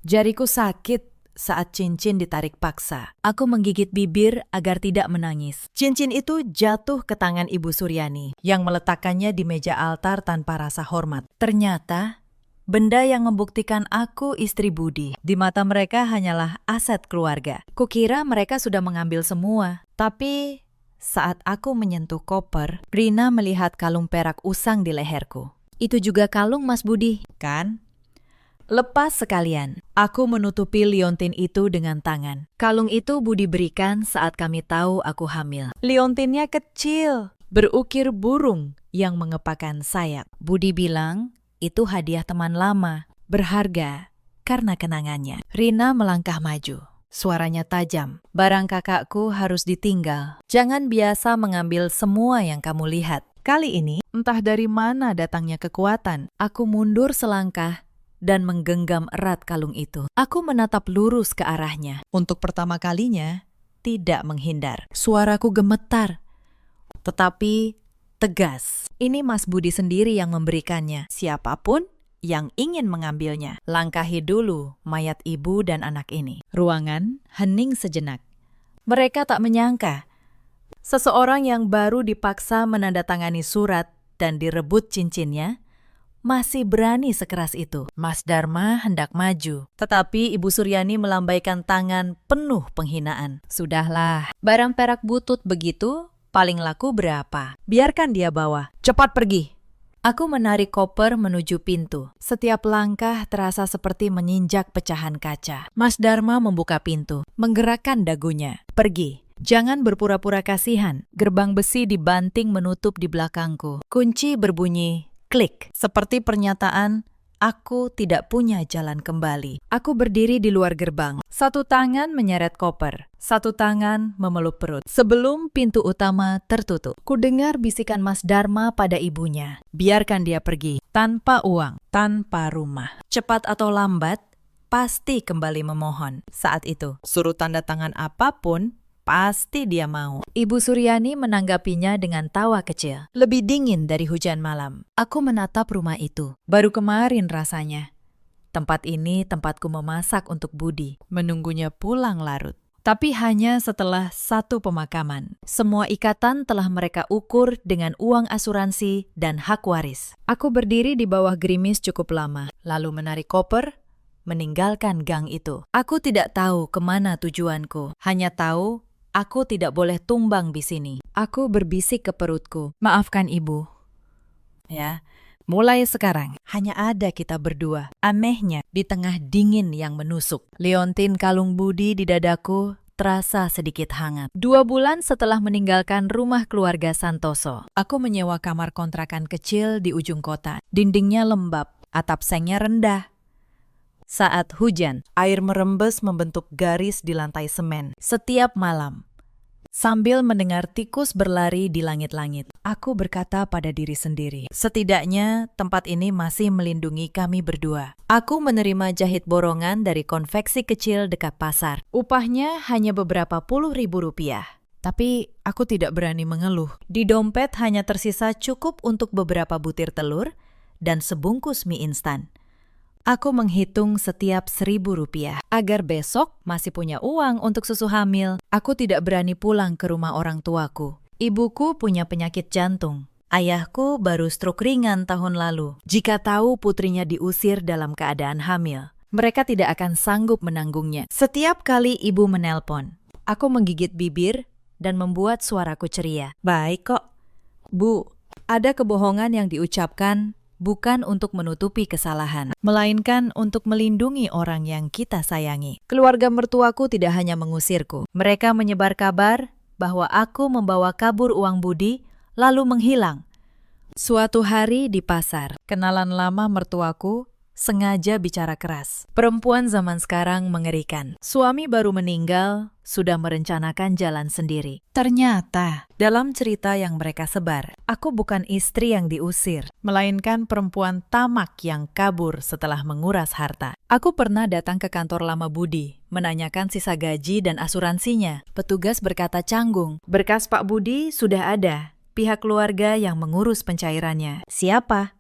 Jariku sakit saat cincin ditarik paksa. Aku menggigit bibir agar tidak menangis. Cincin itu jatuh ke tangan Ibu Suryani yang meletakkannya di meja altar tanpa rasa hormat. Ternyata, benda yang membuktikan aku istri Budi di mata mereka hanyalah aset keluarga. Kukira mereka sudah mengambil semua. Tapi saat aku menyentuh koper, Rina melihat kalung perak usang di leherku. Itu juga kalung Mas Budi, kan? Lepas sekalian, aku menutupi liontin itu dengan tangan. Kalung itu Budi berikan saat kami tahu aku hamil. Liontinnya kecil, berukir burung yang mengepakkan sayap. Budi bilang, itu hadiah teman lama, berharga karena kenangannya. Rina melangkah maju. Suaranya tajam. Barang kakakku harus ditinggal. Jangan biasa mengambil semua yang kamu lihat. Kali ini, entah dari mana datangnya kekuatan. Aku mundur selangkah dan menggenggam erat kalung itu. Aku menatap lurus ke arahnya. Untuk pertama kalinya, tidak menghindar. Suaraku gemetar, tetapi tegas. Ini Mas Budi sendiri yang memberikannya. Siapapun yang ingin mengambilnya, langkahi dulu mayat ibu dan anak ini. Ruangan hening sejenak. Mereka tak menyangka seseorang yang baru dipaksa menandatangani surat dan direbut cincinnya masih berani sekeras itu. Mas Dharma hendak maju, tetapi Ibu Suryani melambaikan tangan penuh penghinaan. Sudahlah, barang perak butut begitu, paling laku berapa? Biarkan dia bawa. Cepat pergi. Aku menarik koper menuju pintu. Setiap langkah terasa seperti menginjak pecahan kaca. Mas Dharma membuka pintu, menggerakkan dagunya. Pergi. Jangan berpura-pura kasihan. Gerbang besi dibanting menutup di belakangku. Kunci berbunyi klik, seperti pernyataan, aku tidak punya jalan kembali. Aku berdiri di luar gerbang. Satu tangan menyeret koper, satu tangan memeluk perut. Sebelum pintu utama tertutup, kudengar bisikan Mas Dharma pada ibunya. Biarkan dia pergi, tanpa uang, tanpa rumah. Cepat atau lambat, pasti kembali memohon. Saat itu, suruh tanda tangan apapun, pasti dia mau. Ibu Suryani menanggapinya dengan tawa kecil. Lebih dingin dari hujan malam. Aku menatap rumah itu. Baru kemarin rasanya. Tempat ini tempatku memasak untuk Budi. Menunggunya pulang larut. Tapi hanya setelah satu pemakaman. Semua ikatan telah mereka ukur dengan uang asuransi dan hak waris. Aku berdiri di bawah gerimis cukup lama. Lalu menarik koper, meninggalkan gang itu. Aku tidak tahu kemana tujuanku. Hanya tahu aku tidak boleh tumbang di sini. Aku berbisik ke perutku. Maafkan ibu. Ya, mulai sekarang hanya ada kita berdua. Anehnya, di tengah dingin yang menusuk. Liontin kalung Budi di dadaku terasa sedikit hangat. 2 bulan setelah meninggalkan rumah keluarga Santoso, aku menyewa kamar kontrakan kecil di ujung kota. Dindingnya lembab, atap sengnya rendah. Saat hujan, air merembes membentuk garis di lantai semen. Setiap malam, sambil mendengar tikus berlari di langit-langit, aku berkata pada diri sendiri, setidaknya tempat ini masih melindungi kami berdua. Aku menerima jahit borongan dari konveksi kecil dekat pasar. Upahnya hanya beberapa puluh ribu rupiah. Tapi aku tidak berani mengeluh. Di dompet hanya tersisa cukup untuk beberapa butir telur dan sebungkus mie instan. Aku menghitung setiap 1.000 rupiah. Agar besok masih punya uang untuk susu hamil. Aku tidak berani pulang ke rumah orang tuaku. Ibuku punya penyakit jantung. Ayahku baru stroke ringan tahun lalu. Jika tahu putrinya diusir dalam keadaan hamil, mereka tidak akan sanggup menanggungnya. Setiap kali ibu menelpon, aku menggigit bibir dan membuat suaraku ceria. Baik kok. Bu, ada kebohongan yang diucapkan bukan untuk menutupi kesalahan, melainkan untuk melindungi orang yang kita sayangi. Keluarga mertuaku tidak hanya mengusirku. Mereka menyebar kabar bahwa aku membawa kabur uang Budi, lalu menghilang. Suatu hari di pasar, kenalan lama mertuaku sengaja bicara keras. Perempuan zaman sekarang mengerikan. Suami baru meninggal, sudah merencanakan jalan sendiri. Ternyata, dalam cerita yang mereka sebar, aku bukan istri yang diusir, melainkan perempuan tamak yang kabur setelah menguras harta. Aku pernah datang ke kantor lama Budi, menanyakan sisa gaji dan asuransinya. Petugas berkata canggung, berkas Pak Budi sudah ada. Pihak keluarga yang mengurus pencairannya. Siapa?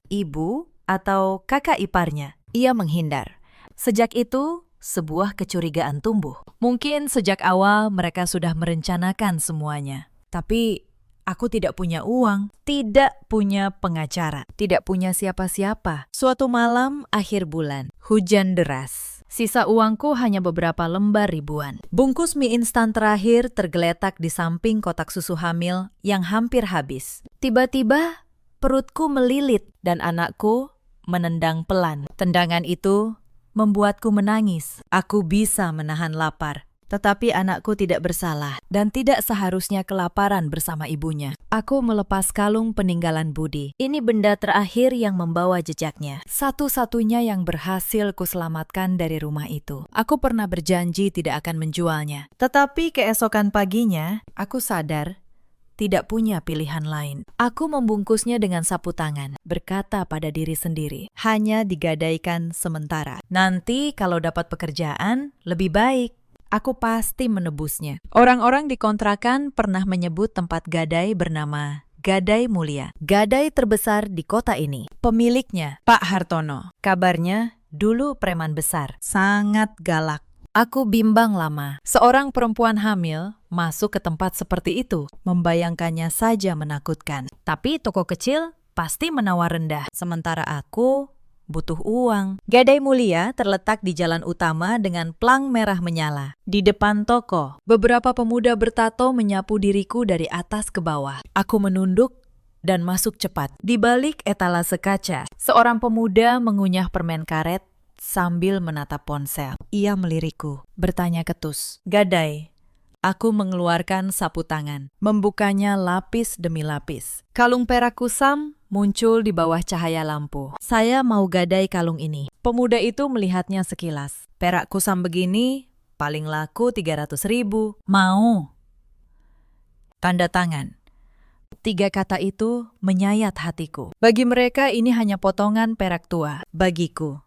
Ibu atau kakak iparnya? Ia menghindar. Sejak itu, sebuah kecurigaan tumbuh. Mungkin sejak awal mereka sudah merencanakan semuanya. Tapi aku tidak punya uang, tidak punya pengacara, tidak punya siapa-siapa. Suatu malam akhir bulan, hujan deras. Sisa uangku hanya beberapa lembar ribuan. Bungkus mie instan terakhir tergeletak di samping kotak susu hamil yang hampir habis. Tiba-tiba perutku melilit dan anakku menendang pelan. Tendangan itu membuatku menangis. Aku bisa menahan lapar. Tetapi anakku tidak bersalah dan tidak seharusnya kelaparan bersama ibunya. Aku melepas kalung peninggalan Budi. Ini benda terakhir yang membawa jejaknya. Satu-satunya yang berhasil kuselamatkan dari rumah itu. Aku pernah berjanji tidak akan menjualnya. Tetapi keesokan paginya, aku sadar tidak punya pilihan lain. Aku membungkusnya dengan sapu tangan, berkata pada diri sendiri, hanya digadaikan sementara. Nanti kalau dapat pekerjaan, lebih baik. Aku pasti menebusnya. Orang-orang di kontrakan pernah menyebut tempat gadai bernama Gadai Mulia. Gadai terbesar di kota ini. Pemiliknya, Pak Hartono. Kabarnya, dulu preman besar. Sangat galak. Aku bimbang lama. Seorang perempuan hamil masuk ke tempat seperti itu. Membayangkannya saja menakutkan. Tapi toko kecil pasti menawar rendah. Sementara aku butuh uang. Gadai Mulia terletak di jalan utama dengan plang merah menyala. Di depan toko, beberapa pemuda bertato menyapu diriku dari atas ke bawah. Aku menunduk dan masuk cepat. Di balik etalase kaca, seorang pemuda mengunyah permen karet sambil menatap ponsel. Ia melirikku, bertanya ketus. Gadai. Aku mengeluarkan sapu tangan, membukanya lapis demi lapis. Kalung perak kusam muncul di bawah cahaya lampu. Saya mau gadai kalung ini. Pemuda itu melihatnya sekilas. Perak kusam begini, paling laku 300.000. Mau. Tanda tangan. 3 kata itu menyayat hatiku. Bagi mereka ini hanya potongan perak tua. Bagiku,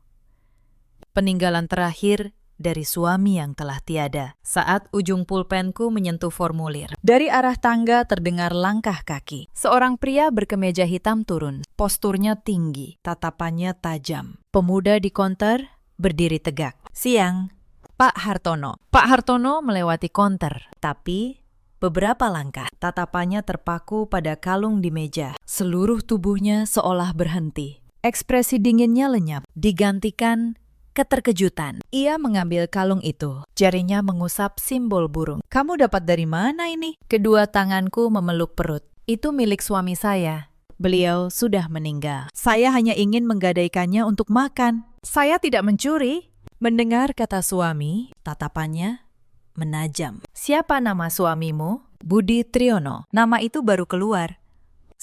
peninggalan terakhir dari suami yang telah tiada. Saat ujung pulpenku menyentuh formulir, dari arah tangga terdengar langkah kaki. Seorang pria berkemeja hitam turun. Posturnya tinggi, tatapannya tajam. Pemuda di konter berdiri tegak. Siang, Pak Hartono. Pak Hartono melewati konter, tapi beberapa langkah. Tatapannya terpaku pada kalung di meja. Seluruh tubuhnya seolah berhenti. Ekspresi dinginnya lenyap, digantikan keterkejutan. Ia mengambil kalung itu. Jarinya mengusap simbol burung. Kamu dapat dari mana ini? Kedua tanganku memeluk perut. Itu milik suami saya. Beliau sudah meninggal. Saya hanya ingin menggadaikannya untuk makan. Saya tidak mencuri. Mendengar kata suami, tatapannya menajam. Siapa nama suamimu? Budi Triyono. Nama itu baru keluar.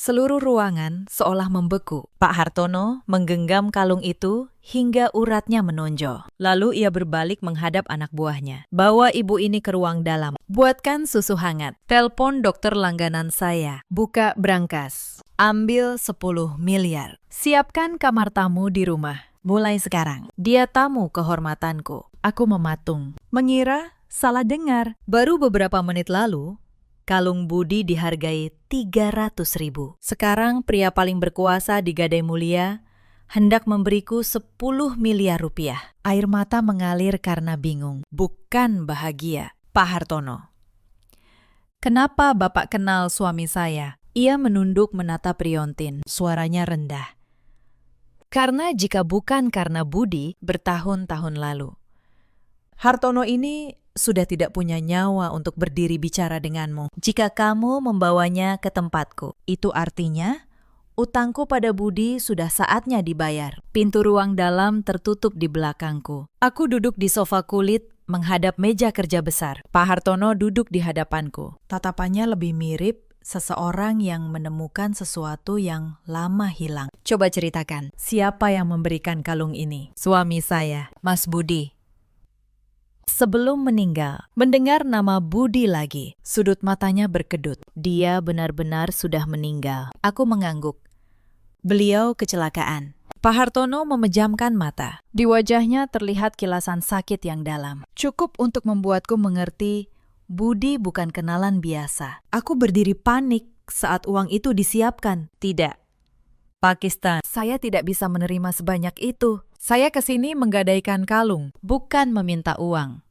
Seluruh ruangan seolah membeku. Pak Hartono menggenggam kalung itu hingga uratnya menonjol. Lalu ia berbalik menghadap anak buahnya. Bawa ibu ini ke ruang dalam. Buatkan susu hangat. Telepon dokter langganan saya. Buka brankas. Ambil 10 miliar. Siapkan kamar tamu di rumah. Mulai sekarang. Dia tamu kehormatanku. Aku mematung. Mengira salah dengar. Baru beberapa menit lalu, kalung Budi dihargai 300.000. Sekarang pria paling berkuasa di Gadai Mulia hendak memberiku 10 miliar rupiah. Air mata mengalir karena bingung, bukan bahagia. Pak Hartono. Kenapa Bapak kenal suami saya? Ia menunduk menatap Riontin, suaranya rendah. Karena jika bukan karena Budi bertahun-tahun lalu, Hartono ini sudah tidak punya nyawa untuk berdiri bicara denganmu. Jika kamu membawanya ke tempatku, itu artinya utangku pada Budi sudah saatnya dibayar. Pintu ruang dalam tertutup di belakangku. Aku duduk di sofa kulit menghadap meja kerja besar. Pak Hartono duduk di hadapanku. Tatapannya lebih mirip seseorang yang menemukan sesuatu yang lama hilang. Coba ceritakan, siapa yang memberikan kalung ini? Suami saya, Mas Budi. Sebelum meninggal, mendengar nama Budi lagi, sudut matanya berkedut. Dia benar-benar sudah meninggal. Aku mengangguk. Beliau kecelakaan. Pak Hartono memejamkan mata. Di wajahnya terlihat kilasan sakit yang dalam. Cukup untuk membuatku mengerti, Budi bukan kenalan biasa. Aku berdiri panik saat uang itu disiapkan. Tidak. Pakistan, saya tidak bisa menerima sebanyak itu. Saya kesini menggadaikan kalung, bukan meminta uang.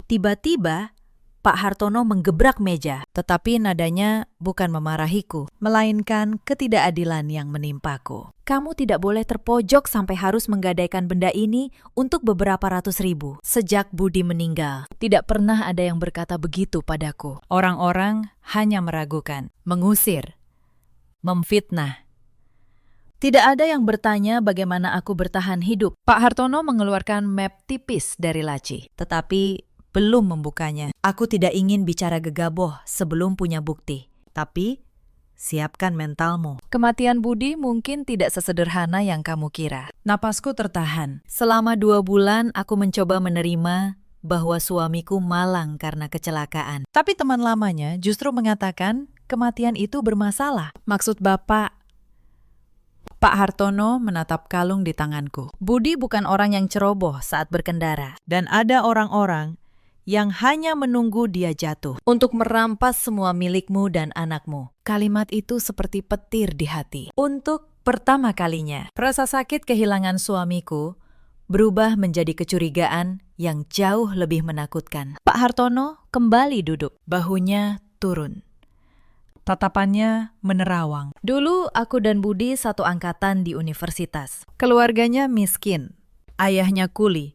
Tiba-tiba, Pak Hartono menggebrak meja, tetapi nadanya bukan memarahiku, melainkan ketidakadilan yang menimpaku. Kamu tidak boleh terpojok sampai harus menggadaikan benda ini untuk beberapa ratus ribu. Sejak Budi meninggal, tidak pernah ada yang berkata begitu padaku. Orang-orang hanya meragukan, mengusir, memfitnah. Tidak ada yang bertanya bagaimana aku bertahan hidup. Pak Hartono mengeluarkan map tipis dari laci, tetapi belum membukanya. Aku tidak ingin bicara gegabah sebelum punya bukti. Tapi, siapkan mentalmu. Kematian Budi mungkin tidak sesederhana yang kamu kira. Napasku tertahan. Selama 2 bulan aku mencoba menerima bahwa suamiku malang karena kecelakaan. Tapi teman lamanya justru mengatakan kematian itu bermasalah. Maksud Bapak? Pak Hartono menatap kalung di tanganku. Budi bukan orang yang ceroboh saat berkendara. Dan ada orang-orang yang hanya menunggu dia jatuh untuk merampas semua milikmu dan anakmu. Kalimat itu seperti petir di hati. Untuk pertama kalinya, rasa sakit kehilangan suamiku berubah menjadi kecurigaan yang jauh lebih menakutkan. Pak Hartono kembali duduk, bahunya turun. Tatapannya menerawang. Dulu aku dan Budi satu angkatan di universitas. Keluarganya miskin, ayahnya kuli.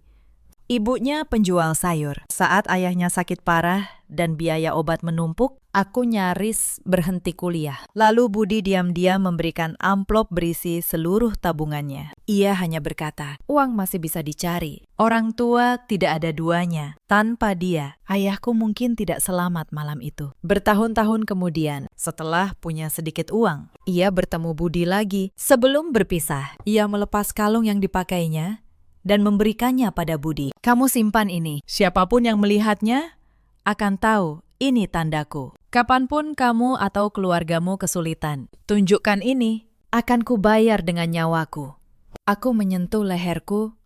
Ibunya penjual sayur. Saat ayahnya sakit parah dan biaya obat menumpuk, aku nyaris berhenti kuliah. Lalu Budi diam-diam memberikan amplop berisi seluruh tabungannya. Ia hanya berkata, uang masih bisa dicari. Orang tua tidak ada duanya. Tanpa dia, ayahku mungkin tidak selamat malam itu. Bertahun-tahun kemudian, setelah punya sedikit uang, ia bertemu Budi lagi. Sebelum berpisah, ia melepas kalung yang dipakainya dan memberikannya pada Budi. Kamu simpan ini. Siapapun yang melihatnya akan tahu ini tandaku. Kapanpun kamu atau keluargamu kesulitan, tunjukkan ini, akan kubayar dengan nyawaku. Aku menyentuh leherku,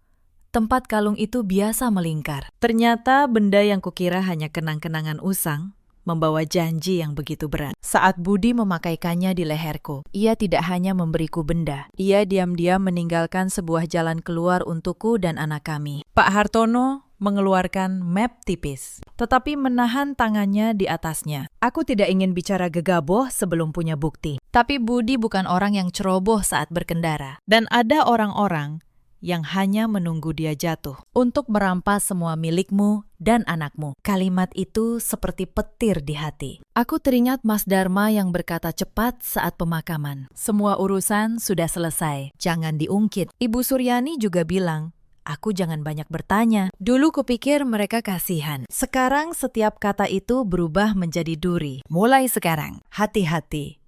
tempat kalung itu biasa melingkar. Ternyata benda yang kukira hanya kenang-kenangan usang, membawa janji yang begitu berat. Saat Budi memakaikannya di leherku, ia tidak hanya memberiku benda. Ia diam-diam meninggalkan sebuah jalan keluar untukku dan anak kami. Pak Hartono mengeluarkan map tipis, tetapi menahan tangannya di atasnya. Aku tidak ingin bicara gegabah sebelum punya bukti. Tapi Budi bukan orang yang ceroboh saat berkendara. Dan ada orang-orang yang hanya menunggu dia jatuh untuk merampas semua milikmu dan anakmu. Kalimat itu seperti petir di hati. Aku teringat Mas Dharma yang berkata cepat saat pemakaman. Semua urusan sudah selesai, jangan diungkit. Ibu Suryani juga bilang, aku jangan banyak bertanya. Dulu kupikir mereka kasihan. Sekarang setiap kata itu berubah menjadi duri. Mulai sekarang, hati-hati.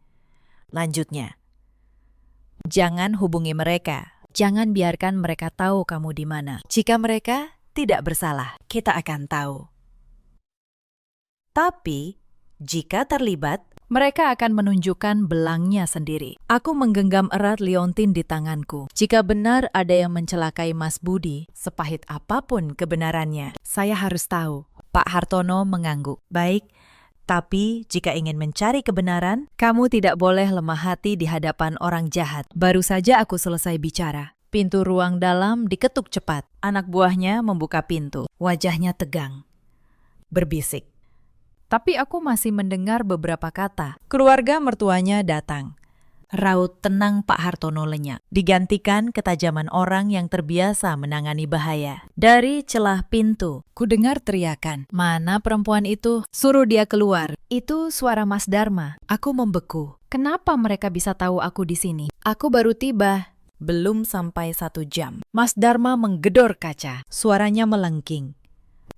Lanjutnya, jangan hubungi mereka. Jangan biarkan mereka tahu kamu di mana. Jika mereka tidak bersalah, kita akan tahu. Tapi, jika terlibat, mereka akan menunjukkan belangnya sendiri. Aku menggenggam erat liontin di tanganku. Jika benar ada yang mencelakai Mas Budi, sepahit apapun kebenarannya, saya harus tahu. Pak Hartono mengangguk. Baik, tapi jika ingin mencari kebenaran, kamu tidak boleh lemah hati di hadapan orang jahat. Baru saja aku selesai bicara. Pintu ruang dalam diketuk cepat. Anak buahnya membuka pintu. Wajahnya tegang, berbisik. Tapi aku masih mendengar beberapa kata. Keluarga mertuanya datang. Raut tenang Pak Hartono lenyap, digantikan ketajaman orang yang terbiasa menangani bahaya. Dari celah pintu, ku dengar teriakan, "Mana perempuan itu? Suruh dia keluar." Itu suara Mas Dharma. Aku membeku. Kenapa mereka bisa tahu aku di sini? Aku baru tiba. Belum sampai 1 jam. Mas Dharma menggedor kaca. Suaranya melengking.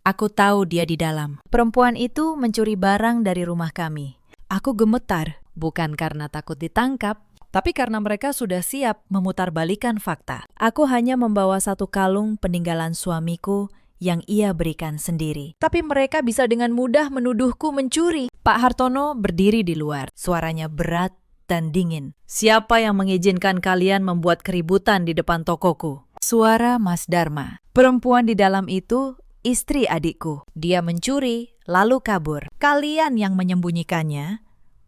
Aku tahu dia di dalam. Perempuan itu mencuri barang dari rumah kami. Aku gemetar. Bukan karena takut ditangkap, tapi karena mereka sudah siap memutarbalikan fakta. Aku hanya membawa 1 kalung peninggalan suamiku yang ia berikan sendiri. Tapi mereka bisa dengan mudah menuduhku mencuri. Pak Hartono berdiri di luar. Suaranya berat dan dingin. Siapa yang mengizinkan kalian membuat keributan di depan tokoku? Suara Mas Dharma. Perempuan di dalam itu istri adikku. Dia mencuri, lalu kabur. Kalian yang menyembunyikannya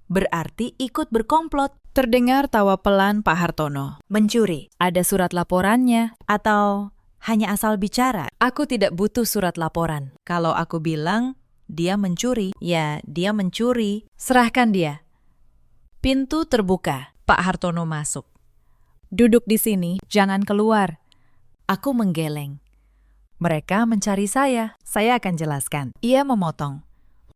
berarti ikut berkomplot. Terdengar tawa pelan Pak Hartono. Mencuri. Ada surat laporannya. Atau hanya asal bicara? Aku tidak butuh surat laporan. Kalau aku bilang dia mencuri, ya dia mencuri. Serahkan dia. Pintu terbuka. Pak Hartono masuk. Duduk di sini, jangan keluar. Aku menggeleng. Mereka mencari saya. Saya akan jelaskan. Ia memotong.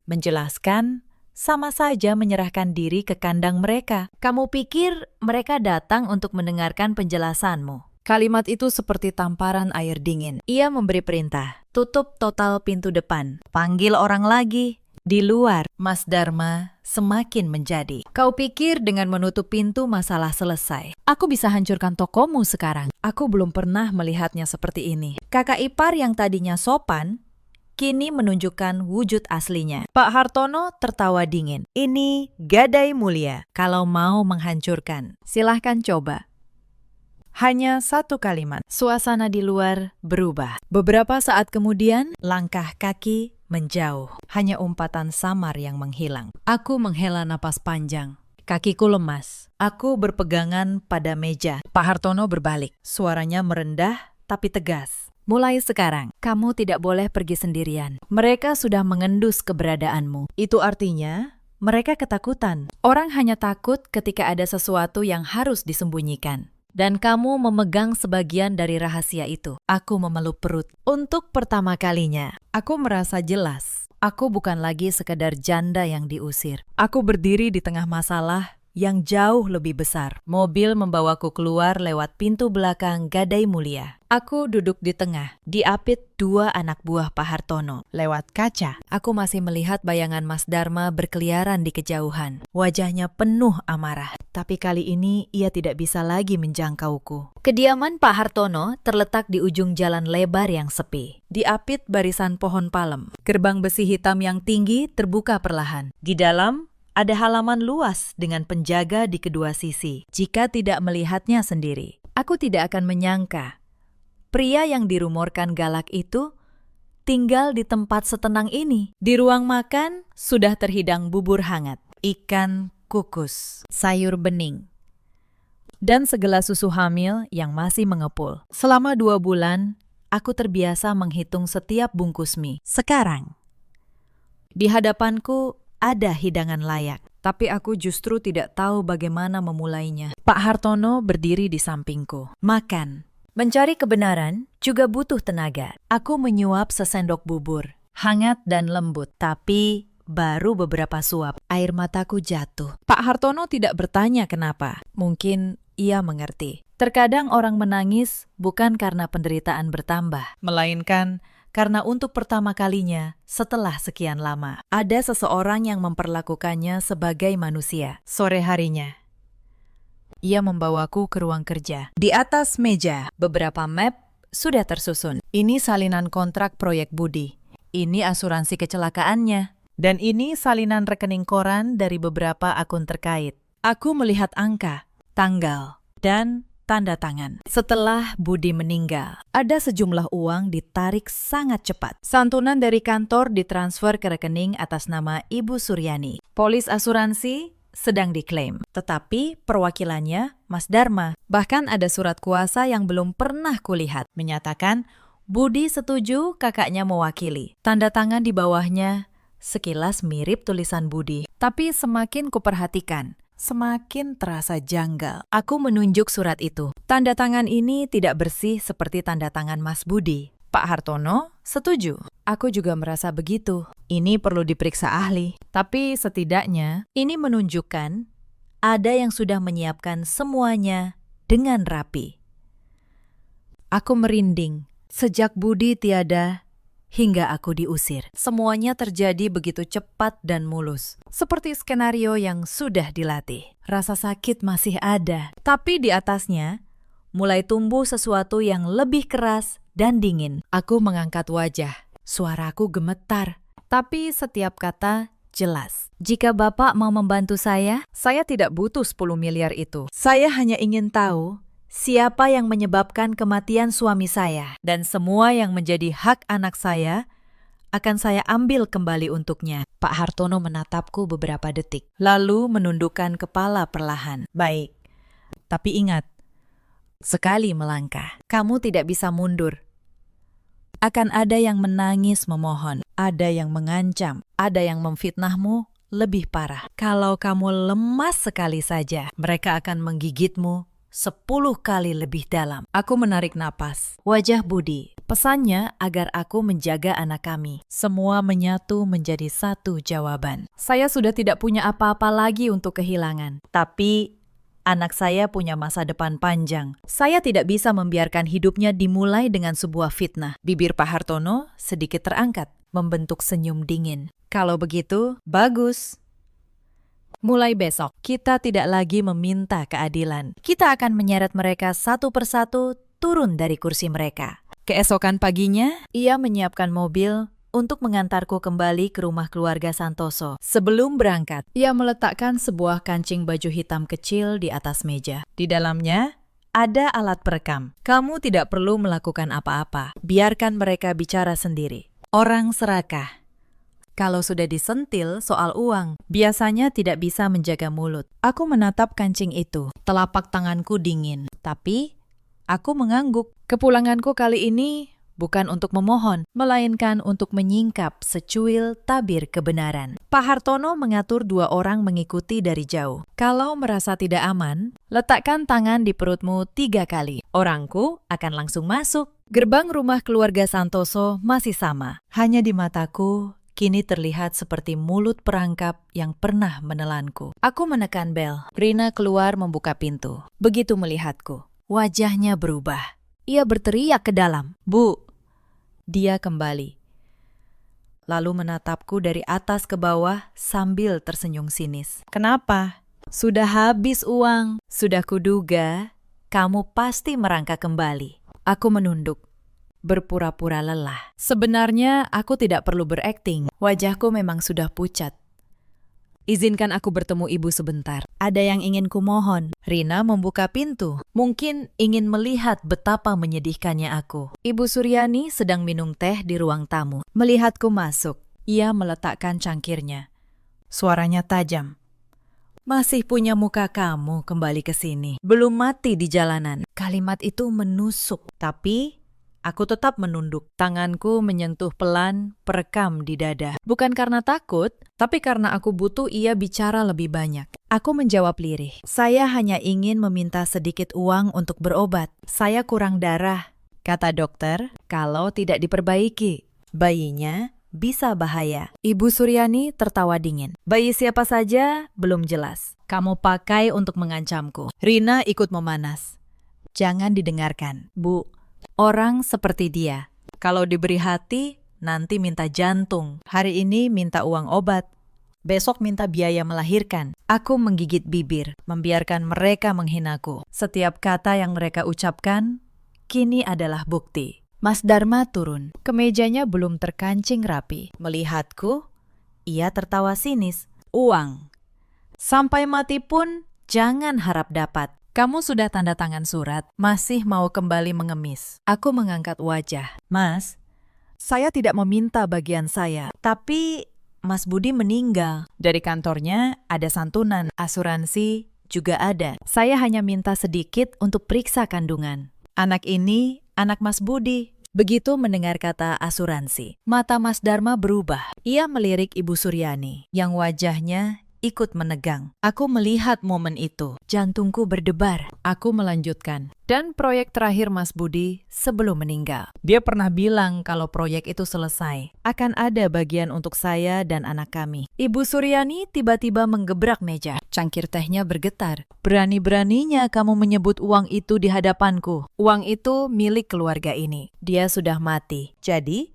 Menjelaskan sama saja menyerahkan diri ke kandang mereka. Kamu pikir mereka datang untuk mendengarkan penjelasanmu? Kalimat itu seperti tamparan air dingin. Ia memberi perintah. Tutup total pintu depan. Panggil orang lagi. Di luar, Mas Dharma semakin menjadi. Kau pikir dengan menutup pintu masalah selesai? Aku bisa hancurkan tokomu sekarang. Aku belum pernah melihatnya seperti ini. Kakak ipar yang tadinya sopan, kini menunjukkan wujud aslinya. Pak Hartono tertawa dingin. Ini gadai mulia. Kalau mau menghancurkan, silahkan coba. Hanya satu kalimat. Suasana di luar berubah. Beberapa saat kemudian, langkah kaki menjauh. Hanya umpatan samar yang menghilang. Aku menghela napas panjang. Kakiku lemas. Aku berpegangan pada meja. Pak Hartono berbalik. Suaranya merendah tapi tegas. Mulai sekarang, kamu tidak boleh pergi sendirian. Mereka sudah mengendus keberadaanmu. Itu artinya, mereka ketakutan. Orang hanya takut ketika ada sesuatu yang harus disembunyikan. Dan kamu memegang sebagian dari rahasia itu. Aku memeluk perut. Untuk pertama kalinya, aku merasa jelas. Aku bukan lagi sekadar janda yang diusir. Aku berdiri di tengah masalah yang jauh lebih besar. Mobil membawaku keluar lewat pintu belakang gadai mulia. Aku duduk di tengah, diapit dua anak buah Pak Hartono. Lewat kaca, aku masih melihat bayangan Mas Dharma berkeliaran di kejauhan. Wajahnya penuh amarah, tapi kali ini ia tidak bisa lagi menjangkauku. Kediaman Pak Hartono terletak di ujung jalan lebar yang sepi. Diapit barisan pohon palem. Gerbang besi hitam yang tinggi terbuka perlahan. Di dalam, ada halaman luas dengan penjaga di kedua sisi. Jika tidak melihatnya sendiri, aku tidak akan menyangka pria yang dirumorkan galak itu tinggal di tempat setenang ini. Di ruang makan sudah terhidang bubur hangat, ikan kukus, sayur bening, dan segelas susu hamil yang masih mengepul. Selama 2 bulan, aku terbiasa menghitung setiap bungkus mie. Sekarang, di hadapanku ada hidangan layak, tapi aku justru tidak tahu bagaimana memulainya. Pak Hartono berdiri di sampingku. Makan. Mencari kebenaran juga butuh tenaga. Aku menyuap sesendok bubur, hangat dan lembut, tapi baru beberapa suap. Air mataku jatuh. Pak Hartono tidak bertanya kenapa. Mungkin ia mengerti. Terkadang orang menangis bukan karena penderitaan bertambah, melainkan karena untuk pertama kalinya setelah sekian lama, ada seseorang yang memperlakukannya sebagai manusia. Sore harinya, ia membawaku ke ruang kerja. Di atas meja, beberapa map sudah tersusun. Ini salinan kontrak proyek Budi. Ini asuransi kecelakaannya. Dan ini salinan rekening koran dari beberapa akun terkait. Aku melihat angka, tanggal, dan tanda tangan. Setelah Budi meninggal, ada sejumlah uang ditarik sangat cepat. Santunan dari kantor ditransfer ke rekening atas nama Ibu Suryani. Polis asuransi sedang diklaim, tetapi perwakilannya Mas Dharma. Bahkan ada surat kuasa yang belum pernah kulihat, menyatakan Budi setuju kakaknya mewakili. Tanda tangan di bawahnya sekilas mirip tulisan Budi, tapi semakin kuperhatikan, semakin terasa janggal. Aku menunjuk surat itu. Tanda tangan ini tidak bersih seperti tanda tangan Mas Budi. Pak Hartono setuju. Aku juga merasa begitu. Ini perlu diperiksa ahli. Tapi setidaknya ini menunjukkan ada yang sudah menyiapkan semuanya dengan rapi. Aku merinding. Sejak Budi tiada, hingga aku diusir. Semuanya terjadi begitu cepat dan mulus. Seperti skenario yang sudah dilatih. Rasa sakit masih ada. Tapi di atasnya, mulai tumbuh sesuatu yang lebih keras dan dingin. Aku mengangkat wajah. Suaraku gemetar. Tapi setiap kata jelas. Jika Bapak mau membantu saya tidak butuh 10 miliar itu. Saya hanya ingin tahu siapa yang menyebabkan kematian suami saya. Dan semua yang menjadi hak anak saya akan saya ambil kembali untuknya. Pak Hartono menatapku beberapa detik, lalu menundukkan kepala perlahan. Baik, tapi ingat, sekali melangkah, kamu tidak bisa mundur. Akan ada yang menangis memohon, ada yang mengancam, ada yang memfitnahmu lebih parah. Kalau kamu lemas sekali saja, mereka akan menggigitmu 10 kali lebih dalam. Aku menarik napas. Wajah Budi. Pesannya agar aku menjaga anak kami. Semua menyatu menjadi satu jawaban. Saya sudah tidak punya apa-apa lagi untuk kehilangan. Tapi anak saya punya masa depan panjang. Saya tidak bisa membiarkan hidupnya dimulai dengan sebuah fitnah. Bibir Pak Hartono sedikit terangkat, membentuk senyum dingin. Kalau begitu, bagus. Mulai besok, kita tidak lagi meminta keadilan. Kita akan menyeret mereka satu persatu turun dari kursi mereka. Keesokan paginya, ia menyiapkan mobil untuk mengantarku kembali ke rumah keluarga Santoso. Sebelum berangkat, ia meletakkan sebuah kancing baju hitam kecil di atas meja. Di dalamnya ada alat perekam. Kamu tidak perlu melakukan apa-apa. Biarkan mereka bicara sendiri. Orang serakah. Kalau sudah disentil soal uang, biasanya tidak bisa menjaga mulut. Aku menatap kancing itu. Telapak tanganku dingin, tapi aku mengangguk. Kepulanganku kali ini bukan untuk memohon, melainkan untuk menyingkap secuil tabir kebenaran. Pak Hartono mengatur 2 orang mengikuti dari jauh. Kalau merasa tidak aman, letakkan tangan di perutmu 3 kali. Orangku akan langsung masuk. Gerbang rumah keluarga Santoso masih sama. Hanya di mataku, kini terlihat seperti mulut perangkap yang pernah menelanku. Aku menekan bel. Rina keluar membuka pintu. Begitu melihatku, wajahnya berubah. Ia berteriak ke dalam, "Bu!" Dia kembali. Lalu menatapku dari atas ke bawah sambil tersenyum sinis. "Kenapa? Sudah habis uang. Sudah kuduga, kamu pasti merangkak kembali." Aku menunduk, berpura-pura lelah. Sebenarnya aku tidak perlu berakting. Wajahku memang sudah pucat. "Izinkan aku bertemu ibu sebentar. Ada yang ingin kumohon." Rina membuka pintu. Mungkin ingin melihat betapa menyedihkannya aku. Ibu Suryani sedang minum teh di ruang tamu. Melihatku masuk, ia meletakkan cangkirnya. Suaranya tajam. "Masih punya muka kamu kembali ke sini. Belum mati di jalanan." Kalimat itu menusuk, tapi aku tetap menunduk. Tanganku menyentuh pelan, perekam di dada. Bukan karena takut, tapi karena aku butuh ia bicara lebih banyak. Aku menjawab lirih. "Saya hanya ingin meminta sedikit uang untuk berobat. Saya kurang darah," kata dokter. "Kalau tidak diperbaiki, bayinya bisa bahaya." Ibu Suryani tertawa dingin. "Bayi siapa saja belum jelas. Kamu pakai untuk mengancamku." Rina ikut memanas. "Jangan didengarkan, Bu. Orang seperti dia, kalau diberi hati, nanti minta jantung. Hari ini minta uang obat, besok minta biaya melahirkan." Aku menggigit bibir, membiarkan mereka menghinaku. Setiap kata yang mereka ucapkan, kini adalah bukti. Mas Dharma turun. Kemejanya belum terkancing rapi. Melihatku, ia tertawa sinis. "Uang. Sampai mati pun jangan harap dapat. Kamu sudah tanda tangan surat, masih mau kembali mengemis." Aku mengangkat wajah. "Mas, saya tidak meminta bagian saya, tapi Mas Budi meninggal. Dari kantornya ada santunan, asuransi juga ada. Saya hanya minta sedikit untuk periksa kandungan. Anak ini anak Mas Budi." Begitu mendengar kata asuransi, mata Mas Dharma berubah. Ia melirik Ibu Suryani, yang wajahnya ikut menegang. Aku melihat momen itu. Jantungku berdebar. Aku melanjutkan. "Dan proyek terakhir Mas Budi sebelum meninggal. Dia pernah bilang kalau proyek itu selesai, akan ada bagian untuk saya dan anak kami." Ibu Suryani tiba-tiba menggebrak meja. Cangkir tehnya bergetar. "Berani-beraninya kamu menyebut uang itu di hadapanku. Uang itu milik keluarga ini. Dia sudah mati. Jadi,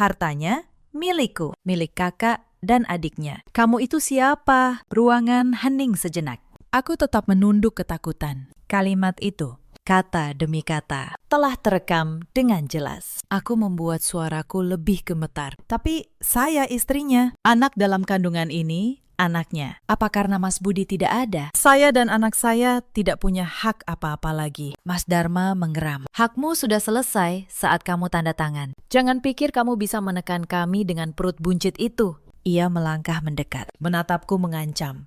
hartanya milikku, milik kakak dan adiknya. Kamu itu siapa?" Ruangan hening sejenak. Aku tetap menunduk ketakutan. Kalimat itu, kata demi kata, telah terekam dengan jelas. Aku membuat suaraku lebih gemetar. "Tapi saya istrinya. Anak dalam kandungan ini anaknya. Apa karena Mas Budi tidak ada? Saya dan anak saya tidak punya hak apa-apa lagi. Mas Dharma mengeram. Hakmu sudah selesai saat kamu tanda tangan. Jangan pikir kamu bisa menekan kami dengan perut buncit itu. Ia melangkah mendekat, menatapku mengancam.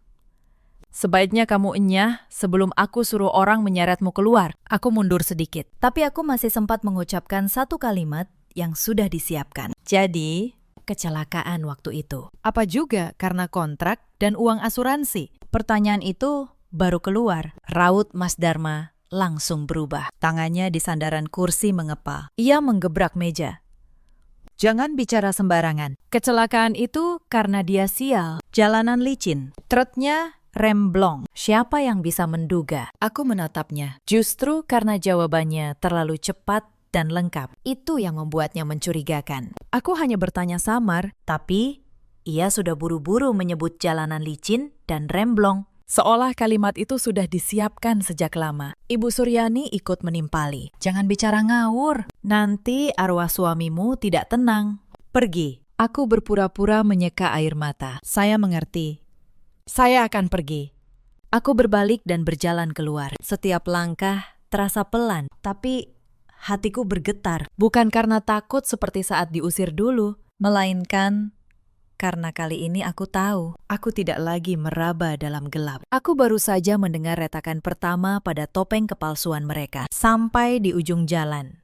Sebaiknya kamu enyah sebelum aku suruh orang menyeretmu keluar. Aku mundur sedikit, tapi aku masih sempat mengucapkan satu kalimat yang sudah disiapkan. Jadi, kecelakaan waktu itu. Apa juga karena kontrak dan uang asuransi? Pertanyaan itu baru keluar. Raut Mas Dharma langsung berubah. Tangannya di sandaran kursi mengepal. Ia menggebrak meja. Jangan bicara sembarangan. Kecelakaan itu karena dia sial. Jalanan licin. Truknya remblong. Siapa yang bisa menduga? Aku menatapnya. Justru karena jawabannya terlalu cepat dan lengkap. Itu yang membuatnya mencurigakan. Aku hanya bertanya samar, tapi ia sudah buru-buru menyebut jalanan licin dan remblong. Seolah kalimat itu sudah disiapkan sejak lama. Ibu Suryani ikut menimpali. Jangan bicara ngawur. Nanti arwah suamimu tidak tenang. Pergi. Aku berpura-pura menyeka air mata. Saya mengerti. Saya akan pergi. Aku berbalik dan berjalan keluar. Setiap langkah terasa pelan, tapi hatiku bergetar. Bukan karena takut seperti saat diusir dulu, melainkan karena kali ini aku tahu, aku tidak lagi meraba dalam gelap. Aku baru saja mendengar retakan pertama pada topeng kepalsuan mereka. Sampai di ujung jalan.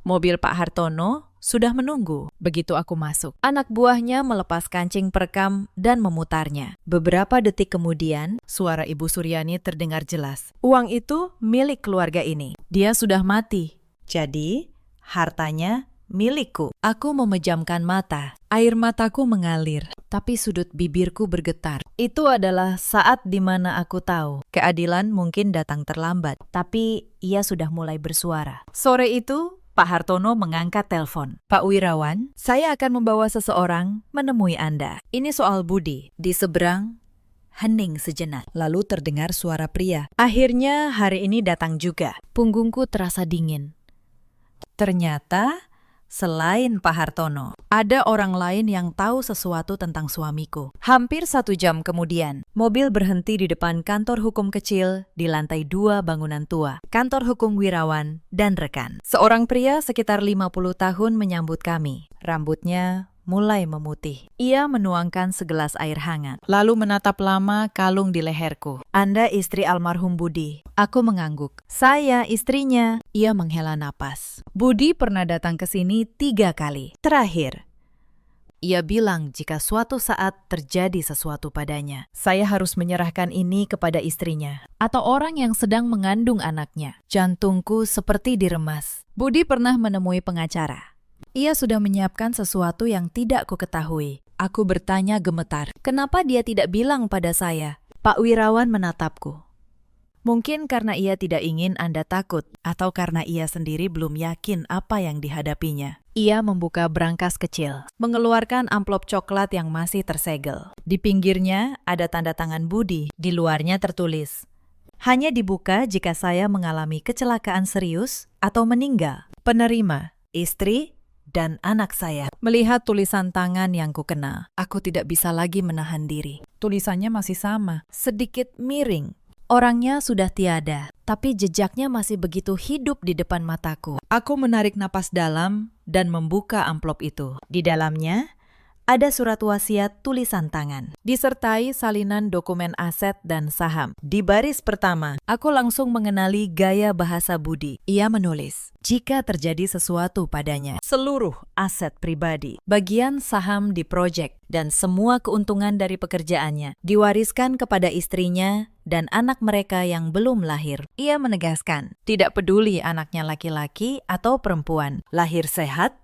Mobil Pak Hartono sudah menunggu. Begitu aku masuk, anak buahnya melepas kancing perekam dan memutarnya. Beberapa detik kemudian, suara Ibu Suryani terdengar jelas. Uang itu milik keluarga ini. Dia sudah mati. Jadi, hartanya milikku. Aku memejamkan mata. Air mataku mengalir, tapi sudut bibirku bergetar. Itu adalah saat di mana aku tahu keadilan mungkin datang terlambat, tapi ia sudah mulai bersuara. Sore itu, Pak Hartono mengangkat telepon. Pak Wirawan, saya akan membawa seseorang menemui Anda. Ini soal Budi. Di seberang, hening sejenak. Lalu terdengar suara pria. Akhirnya hari ini datang juga. Punggungku terasa dingin. Ternyata, selain Pak Hartono, ada orang lain yang tahu sesuatu tentang suamiku. Hampir 1 jam kemudian, mobil berhenti di depan kantor hukum kecil di lantai 2 bangunan tua. Kantor hukum Wirawan dan rekan. Seorang pria sekitar 50 tahun menyambut kami. Rambutnya mulai memutih. Ia menuangkan segelas air hangat, lalu menatap lama kalung di leherku. Anda istri almarhum Budi. Aku mengangguk. Saya istrinya. Ia menghela napas. Budi pernah datang ke sini 3 kali. Terakhir, ia bilang jika suatu saat terjadi sesuatu padanya, saya harus menyerahkan ini kepada istrinya atau orang yang sedang mengandung anaknya. Jantungku seperti diremas. Budi pernah menemui pengacara. Ia sudah menyiapkan sesuatu yang tidak kuketahui. Aku bertanya gemetar, kenapa dia tidak bilang pada saya? Pak Wirawan menatapku. Mungkin karena ia tidak ingin Anda takut, atau karena ia sendiri belum yakin apa yang dihadapinya. Ia membuka brankas kecil, mengeluarkan amplop coklat yang masih tersegel. Di pinggirnya ada tanda tangan Budi, di luarnya tertulis, hanya dibuka jika saya mengalami kecelakaan serius atau meninggal. Penerima, istri, dan anak saya. Melihat tulisan tangan yang kukenal, aku tidak bisa lagi menahan diri. Tulisannya masih sama, sedikit miring. Orangnya sudah tiada, tapi jejaknya masih begitu hidup di depan mataku. Aku menarik napas dalam dan membuka amplop itu. Di dalamnya ada surat wasiat tulisan tangan, disertai salinan dokumen aset dan saham. Di baris pertama, aku langsung mengenali gaya bahasa Budi. Ia menulis, jika terjadi sesuatu padanya, seluruh aset pribadi, bagian saham di proyek, dan semua keuntungan dari pekerjaannya diwariskan kepada istrinya dan anak mereka yang belum lahir. Ia menegaskan, tidak peduli anaknya laki-laki atau perempuan, lahir sehat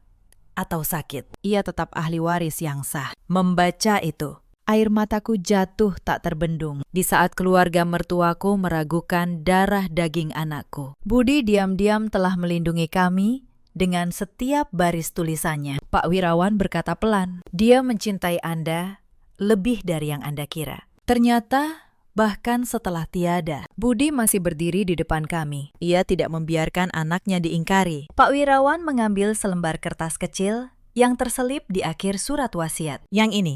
atau sakit, ia tetap ahli waris yang sah. Membaca itu, air mataku jatuh tak terbendung di saat keluarga mertuaku meragukan darah daging anakku. Budi diam-diam telah melindungi kami dengan setiap baris tulisannya. Pak Wirawan berkata pelan, dia mencintai Anda lebih dari yang Anda kira. Ternyata bahkan setelah tiada, Budi masih berdiri di depan kami. Ia tidak membiarkan anaknya diingkari. Pak Wirawan mengambil selembar kertas kecil yang terselip di akhir surat wasiat. Yang ini,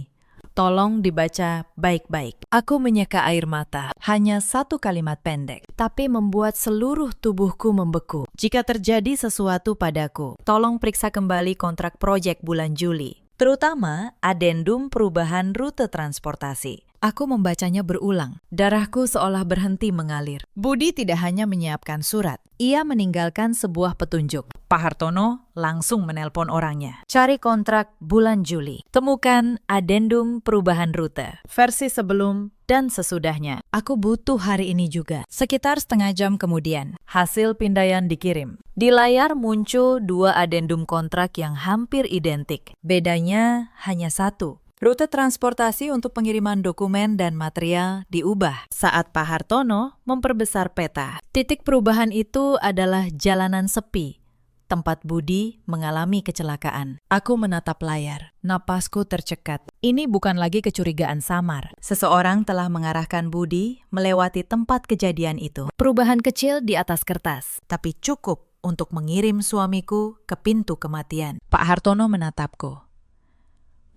Tolong dibaca baik-baik. Aku menyeka air mata. Hanya satu kalimat pendek, tapi membuat seluruh tubuhku membeku. Jika terjadi sesuatu padaku, tolong periksa kembali kontrak proyek bulan Juli. Terutama adendum perubahan rute transportasi. Aku membacanya berulang. Darahku seolah berhenti mengalir. Budi tidak hanya menyiapkan surat. Ia meninggalkan sebuah petunjuk. Pak Hartono langsung menelpon orangnya. Cari kontrak bulan Juli. Temukan adendum perubahan rute. Versi sebelum dan sesudahnya. Aku butuh hari ini juga. Sekitar setengah jam kemudian, hasil pindaian dikirim. Di layar muncul 2 adendum kontrak yang hampir identik. Bedanya hanya satu. Rute transportasi untuk pengiriman dokumen dan material diubah saat Pak Hartono memperbesar peta. Titik perubahan itu adalah jalanan sepi, tempat Budi mengalami kecelakaan. Aku menatap layar, napasku tercekat. Ini bukan lagi kecurigaan samar. Seseorang telah mengarahkan Budi melewati tempat kejadian itu. Perubahan kecil di atas kertas, tapi cukup untuk mengirim suamiku ke pintu kematian. Pak Hartono menatapku.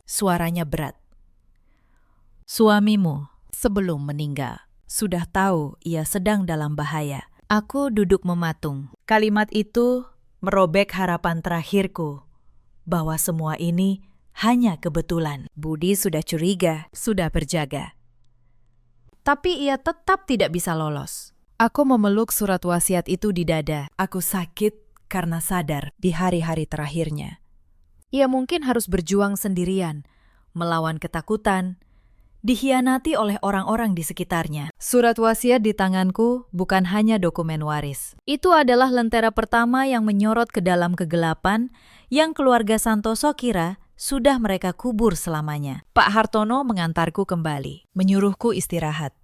Suaranya berat. Suamimu sebelum meninggal sudah tahu ia sedang dalam bahaya. Aku duduk mematung. Kalimat itu merobek harapan terakhirku bahwa semua ini hanya kebetulan. Budi sudah curiga, sudah berjaga. Tapi ia tetap tidak bisa lolos. Aku memeluk surat wasiat itu di dada. Aku sakit karena sadar di hari-hari terakhirnya. Ia mungkin harus berjuang sendirian, melawan ketakutan, dikhianati oleh orang-orang di sekitarnya. Surat wasiat di tanganku bukan hanya dokumen waris. Itu adalah lentera pertama yang menyorot ke dalam kegelapan yang keluarga Santoso kira sudah mereka kubur selamanya. Pak Hartono mengantarku kembali, menyuruhku istirahat.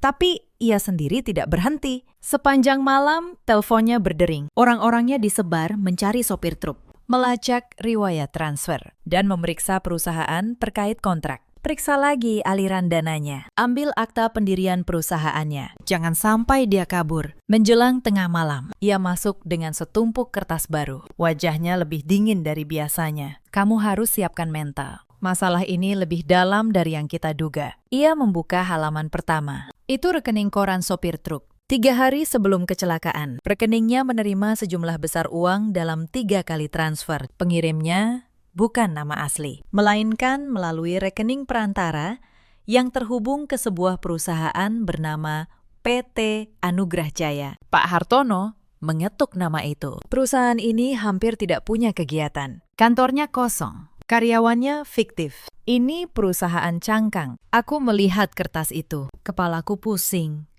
Tapi ia sendiri tidak berhenti. Sepanjang malam, teleponnya berdering. Orang-orangnya disebar mencari sopir truk, melacak riwayat transfer, dan memeriksa perusahaan terkait kontrak. Periksa lagi aliran dananya. Ambil akta pendirian perusahaannya. Jangan sampai dia kabur. Menjelang tengah malam, ia masuk dengan setumpuk kertas baru. Wajahnya lebih dingin dari biasanya. Kamu harus siapkan mental. Masalah ini lebih dalam dari yang kita duga. Ia membuka halaman pertama. Itu rekening koran sopir truk. 3 hari sebelum kecelakaan, rekeningnya menerima sejumlah besar uang dalam 3 kali transfer. Pengirimnya bukan nama asli, melainkan melalui rekening perantara yang terhubung ke sebuah perusahaan bernama PT Anugrah Jaya. Pak Hartono mengetuk nama itu. Perusahaan ini hampir tidak punya kegiatan. Kantornya kosong. Karyawannya fiktif. Ini perusahaan cangkang. Aku melihat kertas itu. Kepalaku pusing.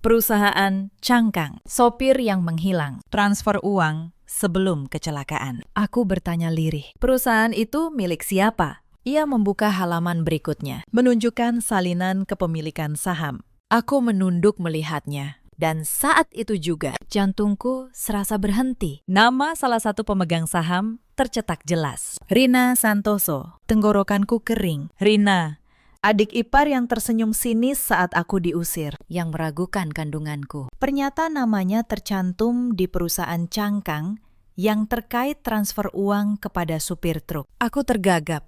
Perusahaan cangkang. Sopir yang menghilang. Transfer uang sebelum kecelakaan. Aku bertanya lirih. Perusahaan itu milik siapa? Ia membuka halaman berikutnya. Menunjukkan salinan kepemilikan saham. Aku menunduk melihatnya. Dan saat itu juga, jantungku serasa berhenti. Nama salah satu pemegang saham tercetak jelas. Rina Santoso. Tenggorokanku kering. Rina, adik ipar yang tersenyum sinis saat aku diusir, yang meragukan kandunganku. Pernyataan namanya tercantum di perusahaan cangkang yang terkait transfer uang kepada supir truk. Aku tergagap.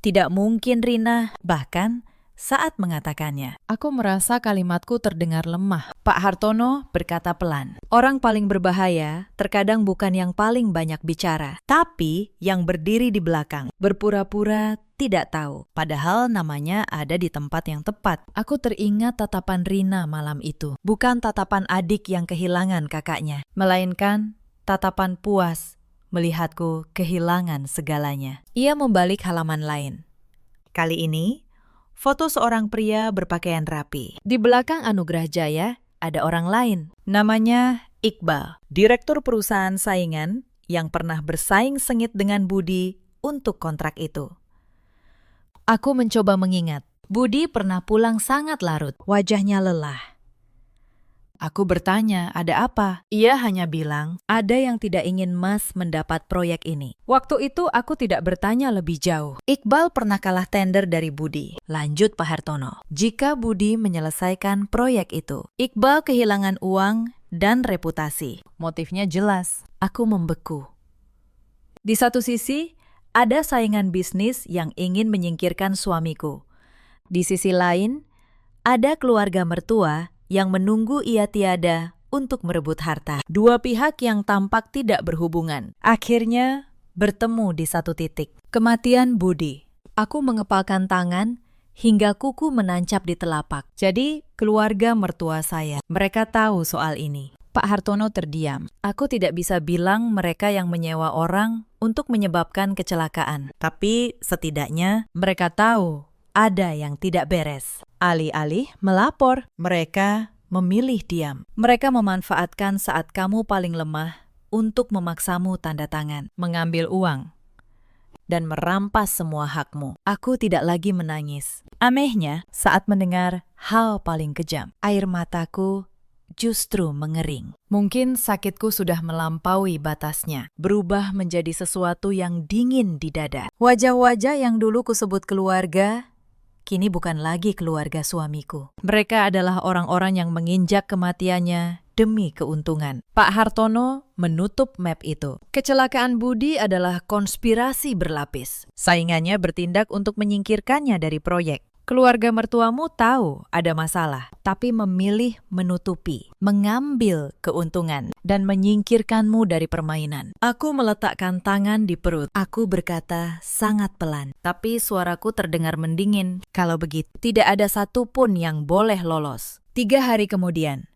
Tidak mungkin Rina, bahkan saat mengatakannya, aku merasa kalimatku terdengar lemah. Pak Hartono berkata pelan, orang paling berbahaya terkadang bukan yang paling banyak bicara, tapi yang berdiri di belakang, berpura-pura tidak tahu, padahal namanya ada di tempat yang tepat. Aku teringat tatapan Rina malam itu, bukan tatapan adik yang kehilangan kakaknya, melainkan tatapan puas melihatku kehilangan segalanya. Ia membalik halaman lain. Kali ini, foto seorang pria berpakaian rapi. Di belakang Anugrah Jaya ada orang lain. Namanya Iqbal, direktur perusahaan saingan yang pernah bersaing sengit dengan Budi untuk kontrak itu. Aku mencoba mengingat. Budi pernah pulang sangat larut, wajahnya lelah. Aku bertanya, ada apa? Ia hanya bilang, ada yang tidak ingin Mas mendapat proyek ini. Waktu itu aku tidak bertanya lebih jauh. Iqbal pernah kalah tender dari Budi. Lanjut Pak Hartono. Jika Budi menyelesaikan proyek itu, Iqbal kehilangan uang dan reputasi. Motifnya jelas. Aku membeku. Di satu sisi, Ada saingan bisnis yang ingin menyingkirkan suamiku. Di sisi lain, ada keluarga mertua yang menunggu ia tiada untuk merebut harta. Dua pihak yang tampak tidak berhubungan. Akhirnya bertemu di satu titik. Kematian Budi. Aku mengepalkan tangan hingga kuku menancap di telapak. Jadi, keluarga mertua saya. Mereka tahu soal ini. Pak Hartono terdiam. Aku tidak bisa bilang mereka yang menyewa orang untuk menyebabkan kecelakaan. Tapi setidaknya mereka tahu ada yang tidak beres. Alih-alih melapor, mereka memilih diam. Mereka memanfaatkan saat kamu paling lemah untuk memaksamu tanda tangan, mengambil uang, dan merampas semua hakmu. Aku tidak lagi menangis. Anehnya, saat mendengar hal paling kejam, air mataku justru mengering. Mungkin sakitku sudah melampaui batasnya, berubah menjadi sesuatu yang dingin di dada. Wajah-wajah yang dulu kusebut keluarga, kini bukan lagi keluarga suamiku. Mereka adalah orang-orang yang menginjak kematiannya demi keuntungan. Pak Hartono menutup map itu. Kecelakaan Budi adalah konspirasi berlapis. Saingannya bertindak untuk menyingkirkannya dari proyek. Keluarga mertuamu tahu ada masalah, tapi memilih menutupi, mengambil keuntungan, dan menyingkirkanmu dari permainan. Aku meletakkan tangan di perut. Aku berkata sangat pelan, tapi suaraku terdengar mendingin. Kalau begitu, tidak ada satupun yang boleh lolos. 3 hari kemudian,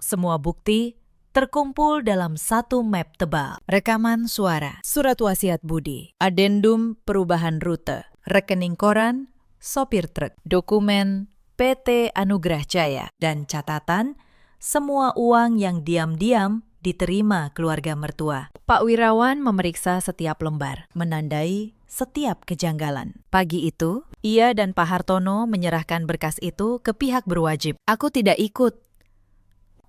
semua bukti terkumpul dalam satu map tebal. Rekaman suara, surat wasiat Budi, adendum perubahan rute, rekening koran, sopir truk, dokumen PT Anugrah Jaya, dan catatan semua uang yang diam-diam diterima keluarga mertua. Pak Wirawan memeriksa setiap lembar, menandai setiap kejanggalan. Pagi itu, ia dan Pak Hartono menyerahkan berkas itu ke pihak berwajib. Aku tidak ikut.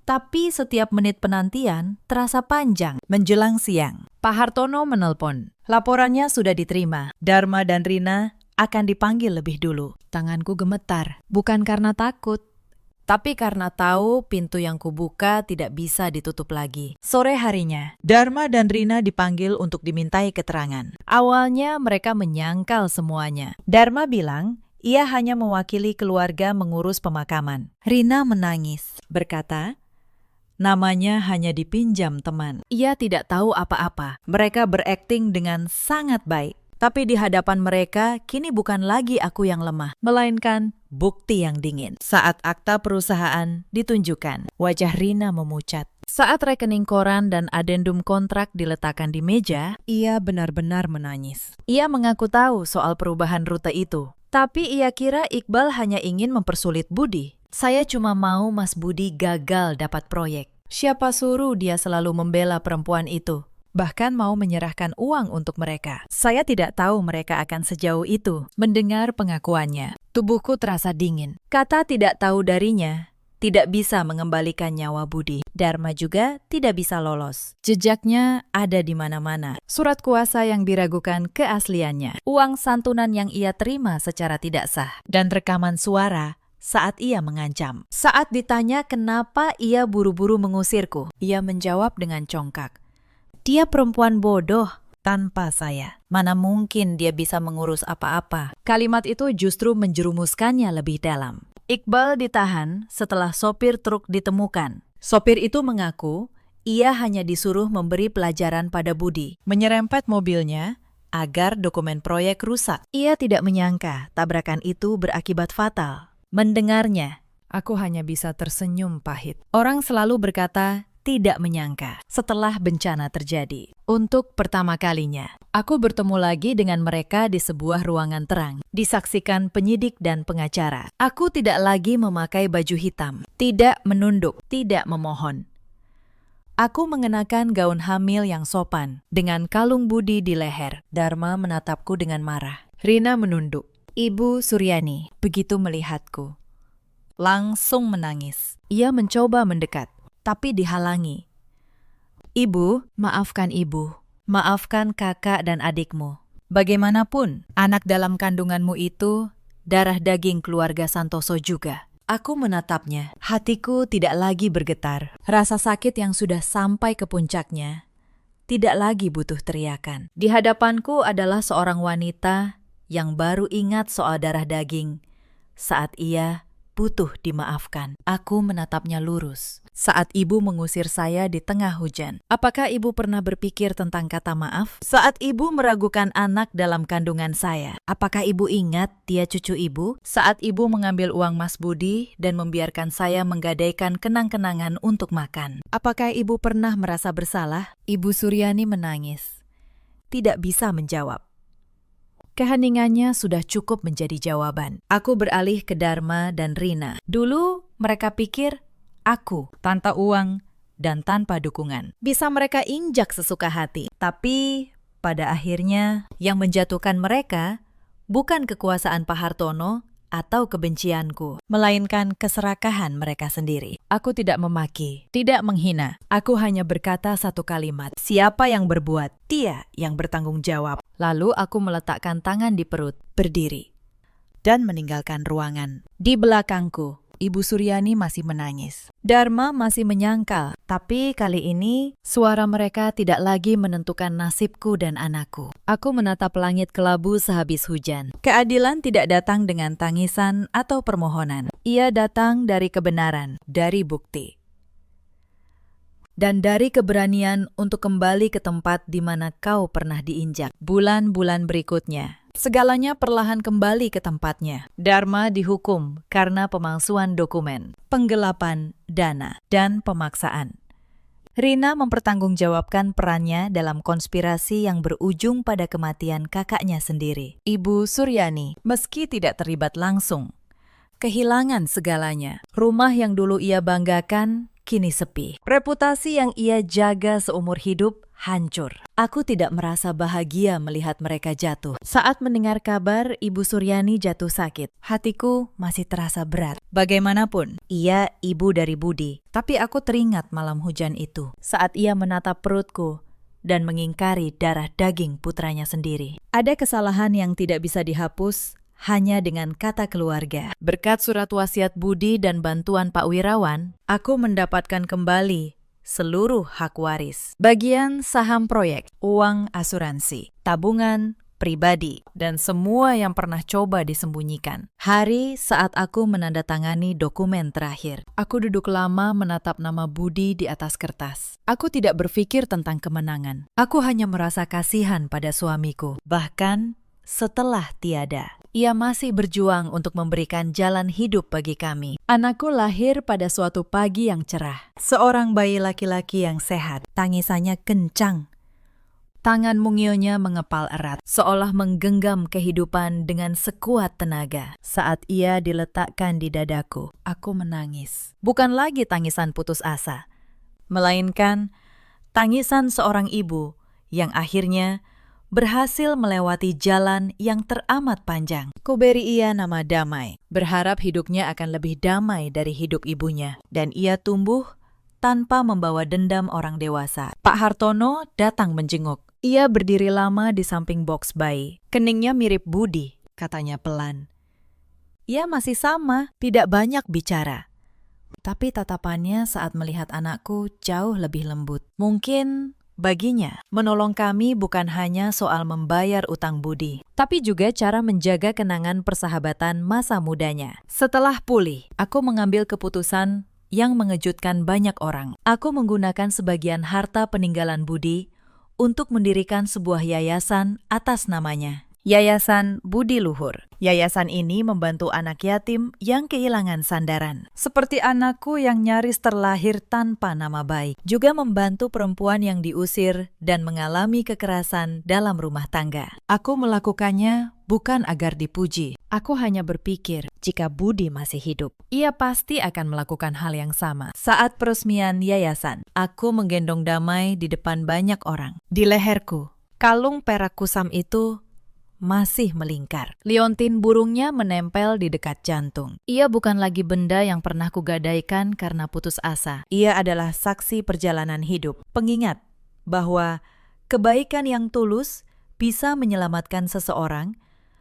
Tapi setiap menit penantian terasa panjang. Menjelang siang, Pak Hartono menelpon. Laporannya sudah diterima. Dharma dan Rina akan dipanggil lebih dulu. Tanganku gemetar, bukan karena takut, tapi karena tahu pintu yang kubuka tidak bisa ditutup lagi. Sore harinya, Dharma dan Rina dipanggil untuk dimintai keterangan. Awalnya mereka menyangkal semuanya. Dharma bilang ia hanya mewakili keluarga mengurus pemakaman. Rina menangis, berkata, namanya hanya dipinjam teman. Ia tidak tahu apa-apa. Mereka berakting dengan sangat baik. Tapi di hadapan mereka, kini bukan lagi aku yang lemah, melainkan bukti yang dingin. Saat akta perusahaan ditunjukkan, wajah Rina memucat. Saat rekening koran dan adendum kontrak diletakkan di meja, ia benar-benar menangis. Ia mengaku tahu soal perubahan rute itu, tapi ia kira Iqbal hanya ingin mempersulit Budi. Saya cuma mau Mas Budi gagal dapat proyek. Siapa suruh dia selalu membela perempuan itu? Bahkan mau menyerahkan uang untuk mereka. Saya tidak tahu mereka akan sejauh itu. Mendengar pengakuannya, tubuhku terasa dingin. Kata tidak tahu darinya tidak bisa mengembalikan nyawa Budi. Dharma juga tidak bisa lolos. Jejaknya ada di mana-mana. Surat kuasa yang diragukan keasliannya. Uang santunan yang ia terima secara tidak sah. Dan rekaman suara saat ia mengancam. Saat ditanya kenapa ia buru-buru mengusirku, ia menjawab dengan congkak. Dia perempuan bodoh tanpa saya. Mana mungkin dia bisa mengurus apa-apa. Kalimat itu justru menjerumuskannya lebih dalam. Iqbal ditahan setelah sopir truk ditemukan. Sopir itu mengaku ia hanya disuruh memberi pelajaran pada Budi, menyerempet mobilnya agar dokumen proyek rusak. Ia tidak menyangka tabrakan itu berakibat fatal. Mendengarnya, aku hanya bisa tersenyum pahit. Orang selalu berkata, tidak menyangka setelah bencana terjadi. Untuk pertama kalinya, aku bertemu lagi dengan mereka di sebuah ruangan terang, disaksikan penyidik dan pengacara. Aku tidak lagi memakai baju hitam, tidak menunduk, tidak memohon. Aku mengenakan gaun hamil yang sopan, dengan kalung Budi di leher. Dharma menatapku dengan marah. Rina menunduk. Ibu Suryani begitu melihatku, langsung menangis. Ia mencoba mendekat, tapi dihalangi. Ibu, maafkan ibu. Maafkan kakak dan adikmu. Bagaimanapun, anak dalam kandunganmu itu darah daging keluarga Santoso juga. Aku menatapnya. Hatiku tidak lagi bergetar. Rasa sakit yang sudah sampai ke puncaknya tidak lagi butuh teriakan. Di hadapanku adalah seorang wanita yang baru ingat soal darah daging saat ia butuh dimaafkan. Aku menatapnya lurus saat ibu mengusir saya di tengah hujan. Apakah ibu pernah berpikir tentang kata maaf? Saat ibu meragukan anak dalam kandungan saya, apakah ibu ingat dia cucu ibu? Saat ibu mengambil uang Mas Budi dan membiarkan saya menggadaikan kenang-kenangan untuk makan, apakah ibu pernah merasa bersalah? Ibu Suryani menangis, tidak bisa menjawab. Keheningannya sudah cukup menjadi jawaban. Aku beralih ke Dharma dan Rina. Dulu mereka pikir aku tanpa uang dan tanpa dukungan bisa mereka injak sesuka hati. Tapi pada akhirnya yang menjatuhkan mereka bukan kekuasaan Pak Hartono atau kebencianku, melainkan keserakahan mereka sendiri. Aku tidak memaki, tidak menghina. Aku hanya berkata satu kalimat, siapa yang berbuat, dia yang bertanggung jawab. Lalu aku meletakkan tangan di perut, berdiri, dan meninggalkan ruangan. Di belakangku, Ibu Suryani masih menangis. Dharma masih menyangkal, tapi kali ini suara mereka tidak lagi menentukan nasibku dan anakku. Aku menatap langit kelabu sehabis hujan. Keadilan tidak datang dengan tangisan atau permohonan. Ia datang dari kebenaran, dari bukti. Dan dari keberanian untuk kembali ke tempat di mana kau pernah diinjak. Bulan-bulan berikutnya, segalanya perlahan kembali ke tempatnya. Dharma dihukum karena pemalsuan dokumen, penggelapan dana, dan pemaksaan. Rina mempertanggungjawabkan perannya dalam konspirasi yang berujung pada kematian kakaknya sendiri. Ibu Suryani, meski tidak terlibat langsung, kehilangan segalanya. Rumah yang dulu ia banggakan kini sepi. Reputasi yang ia jaga seumur hidup hancur. Aku tidak merasa bahagia melihat mereka jatuh. Saat mendengar kabar Ibu Suryani jatuh sakit, hatiku masih terasa berat. Bagaimanapun, ia ibu dari Budi. Tapi aku teringat malam hujan itu, saat ia menatap perutku dan mengingkari darah daging putranya sendiri. Ada kesalahan yang tidak bisa dihapus hanya dengan kata keluarga. Berkat surat wasiat Budi dan bantuan Pak Wirawan, aku mendapatkan kembali seluruh hak waris, bagian saham proyek, uang asuransi, tabungan pribadi, dan semua yang pernah coba disembunyikan. Hari saat aku menandatangani dokumen terakhir, aku duduk lama menatap nama Budi di atas kertas. Aku tidak berpikir tentang kemenangan. Aku hanya merasa kasihan pada suamiku. Bahkan setelah tiada, ia masih berjuang untuk memberikan jalan hidup bagi kami. Anakku lahir pada suatu pagi yang cerah. Seorang bayi laki-laki yang sehat. Tangisannya kencang. Tangan mungilnya mengepal erat, seolah menggenggam kehidupan dengan sekuat tenaga. Saat ia diletakkan di dadaku, aku menangis. Bukan lagi tangisan putus asa, melainkan tangisan seorang ibu yang akhirnya berhasil melewati jalan yang teramat panjang. Kuberi ia nama Damai, berharap hidupnya akan lebih damai dari hidup ibunya. Dan ia tumbuh tanpa membawa dendam orang dewasa. Pak Hartono datang menjenguk. Ia berdiri lama di samping boks bayi. Keningnya mirip Budi, katanya pelan. Ia masih sama, tidak banyak bicara. Tapi tatapannya saat melihat anakku jauh lebih lembut. Mungkin baginya, menolong kami bukan hanya soal membayar utang budi, tapi juga cara menjaga kenangan persahabatan masa mudanya. Setelah pulih, aku mengambil keputusan yang mengejutkan banyak orang. Aku menggunakan sebagian harta peninggalan Budi untuk mendirikan sebuah yayasan atas namanya. Yayasan Budi Luhur. Yayasan ini membantu anak yatim yang kehilangan sandaran. Seperti anakku yang nyaris terlahir tanpa nama baik. Juga membantu perempuan yang diusir dan mengalami kekerasan dalam rumah tangga. Aku melakukannya bukan agar dipuji. Aku hanya berpikir, jika Budi masih hidup, ia pasti akan melakukan hal yang sama. Saat peresmian yayasan, aku menggendong Damai di depan banyak orang. Di leherku, kalung perak kusam itu masih melingkar. Liontin burungnya menempel di dekat jantung. Ia bukan lagi benda yang pernah kugadaikan karena putus asa. Ia adalah saksi perjalanan hidup, pengingat bahwa kebaikan yang tulus bisa menyelamatkan seseorang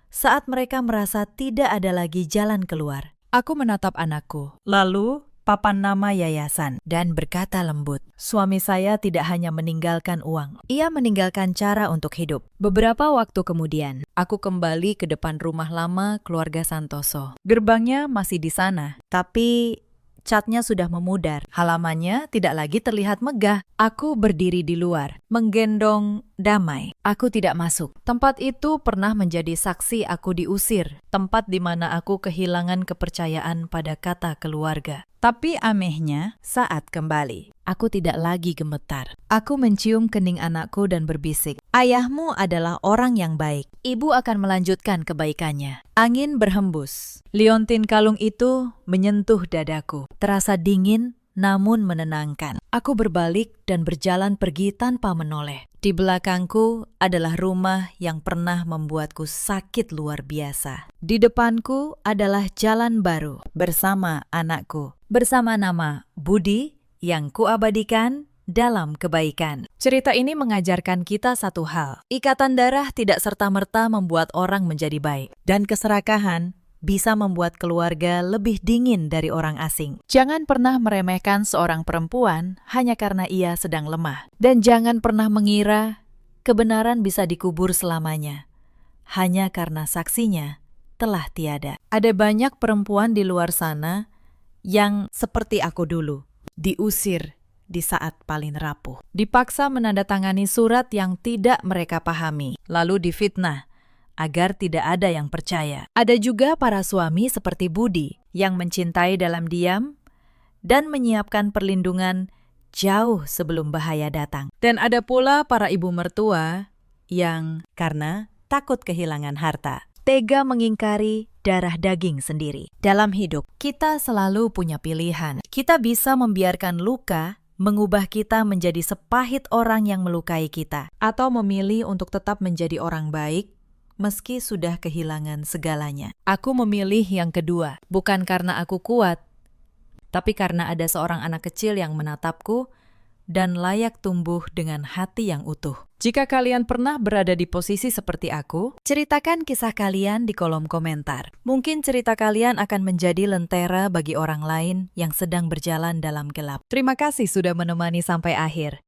saat mereka merasa tidak ada lagi jalan keluar. Aku menatap anakku, lalu papan nama yayasan, dan berkata lembut, "Suami saya tidak hanya meninggalkan uang, ia meninggalkan cara untuk hidup." Beberapa waktu kemudian, aku kembali ke depan rumah lama keluarga Santoso. Gerbangnya masih di sana, tapi catnya sudah memudar. Halamannya tidak lagi terlihat megah. Aku berdiri di luar, menggendong Damai. Aku tidak masuk. Tempat itu pernah menjadi saksi aku diusir. Tempat di mana aku kehilangan kepercayaan pada kata keluarga. Tapi anehnya, saat kembali, aku tidak lagi gemetar. Aku mencium kening anakku dan berbisik, "Ayahmu adalah orang yang baik. Ibu akan melanjutkan kebaikannya." Angin berhembus. Liontin kalung itu menyentuh dadaku. Terasa dingin, namun menenangkan. Aku berbalik dan berjalan pergi tanpa menoleh. Di belakangku adalah rumah yang pernah membuatku sakit luar biasa. Di depanku adalah jalan baru bersama anakku. Bersama nama Budi yang kuabadikan dalam kebaikan. Cerita ini mengajarkan kita satu hal. Ikatan darah tidak serta-merta membuat orang menjadi baik. Dan keserakahan bisa membuat keluarga lebih dingin dari orang asing. Jangan pernah meremehkan seorang perempuan hanya karena ia sedang lemah. Dan jangan pernah mengira kebenaran bisa dikubur selamanya hanya karena saksinya telah tiada. Ada banyak perempuan di luar sana yang seperti aku dulu, diusir di saat paling rapuh. Dipaksa menandatangani surat yang tidak mereka pahami, lalu difitnah agar tidak ada yang percaya. Ada juga para suami seperti Budi yang mencintai dalam diam dan menyiapkan perlindungan jauh sebelum bahaya datang. Dan ada pula para ibu mertua yang karena takut kehilangan harta, tega mengingkari darah daging sendiri. Dalam hidup, kita selalu punya pilihan. Kita bisa membiarkan luka mengubah kita menjadi sepahit orang yang melukai kita, atau memilih untuk tetap menjadi orang baik meski sudah kehilangan segalanya. Aku memilih yang kedua, bukan karena aku kuat, tapi karena ada seorang anak kecil yang menatapku dan layak tumbuh dengan hati yang utuh. Jika kalian pernah berada di posisi seperti aku, ceritakan kisah kalian di kolom komentar. Mungkin cerita kalian akan menjadi lentera bagi orang lain yang sedang berjalan dalam gelap. Terima kasih sudah menemani sampai akhir.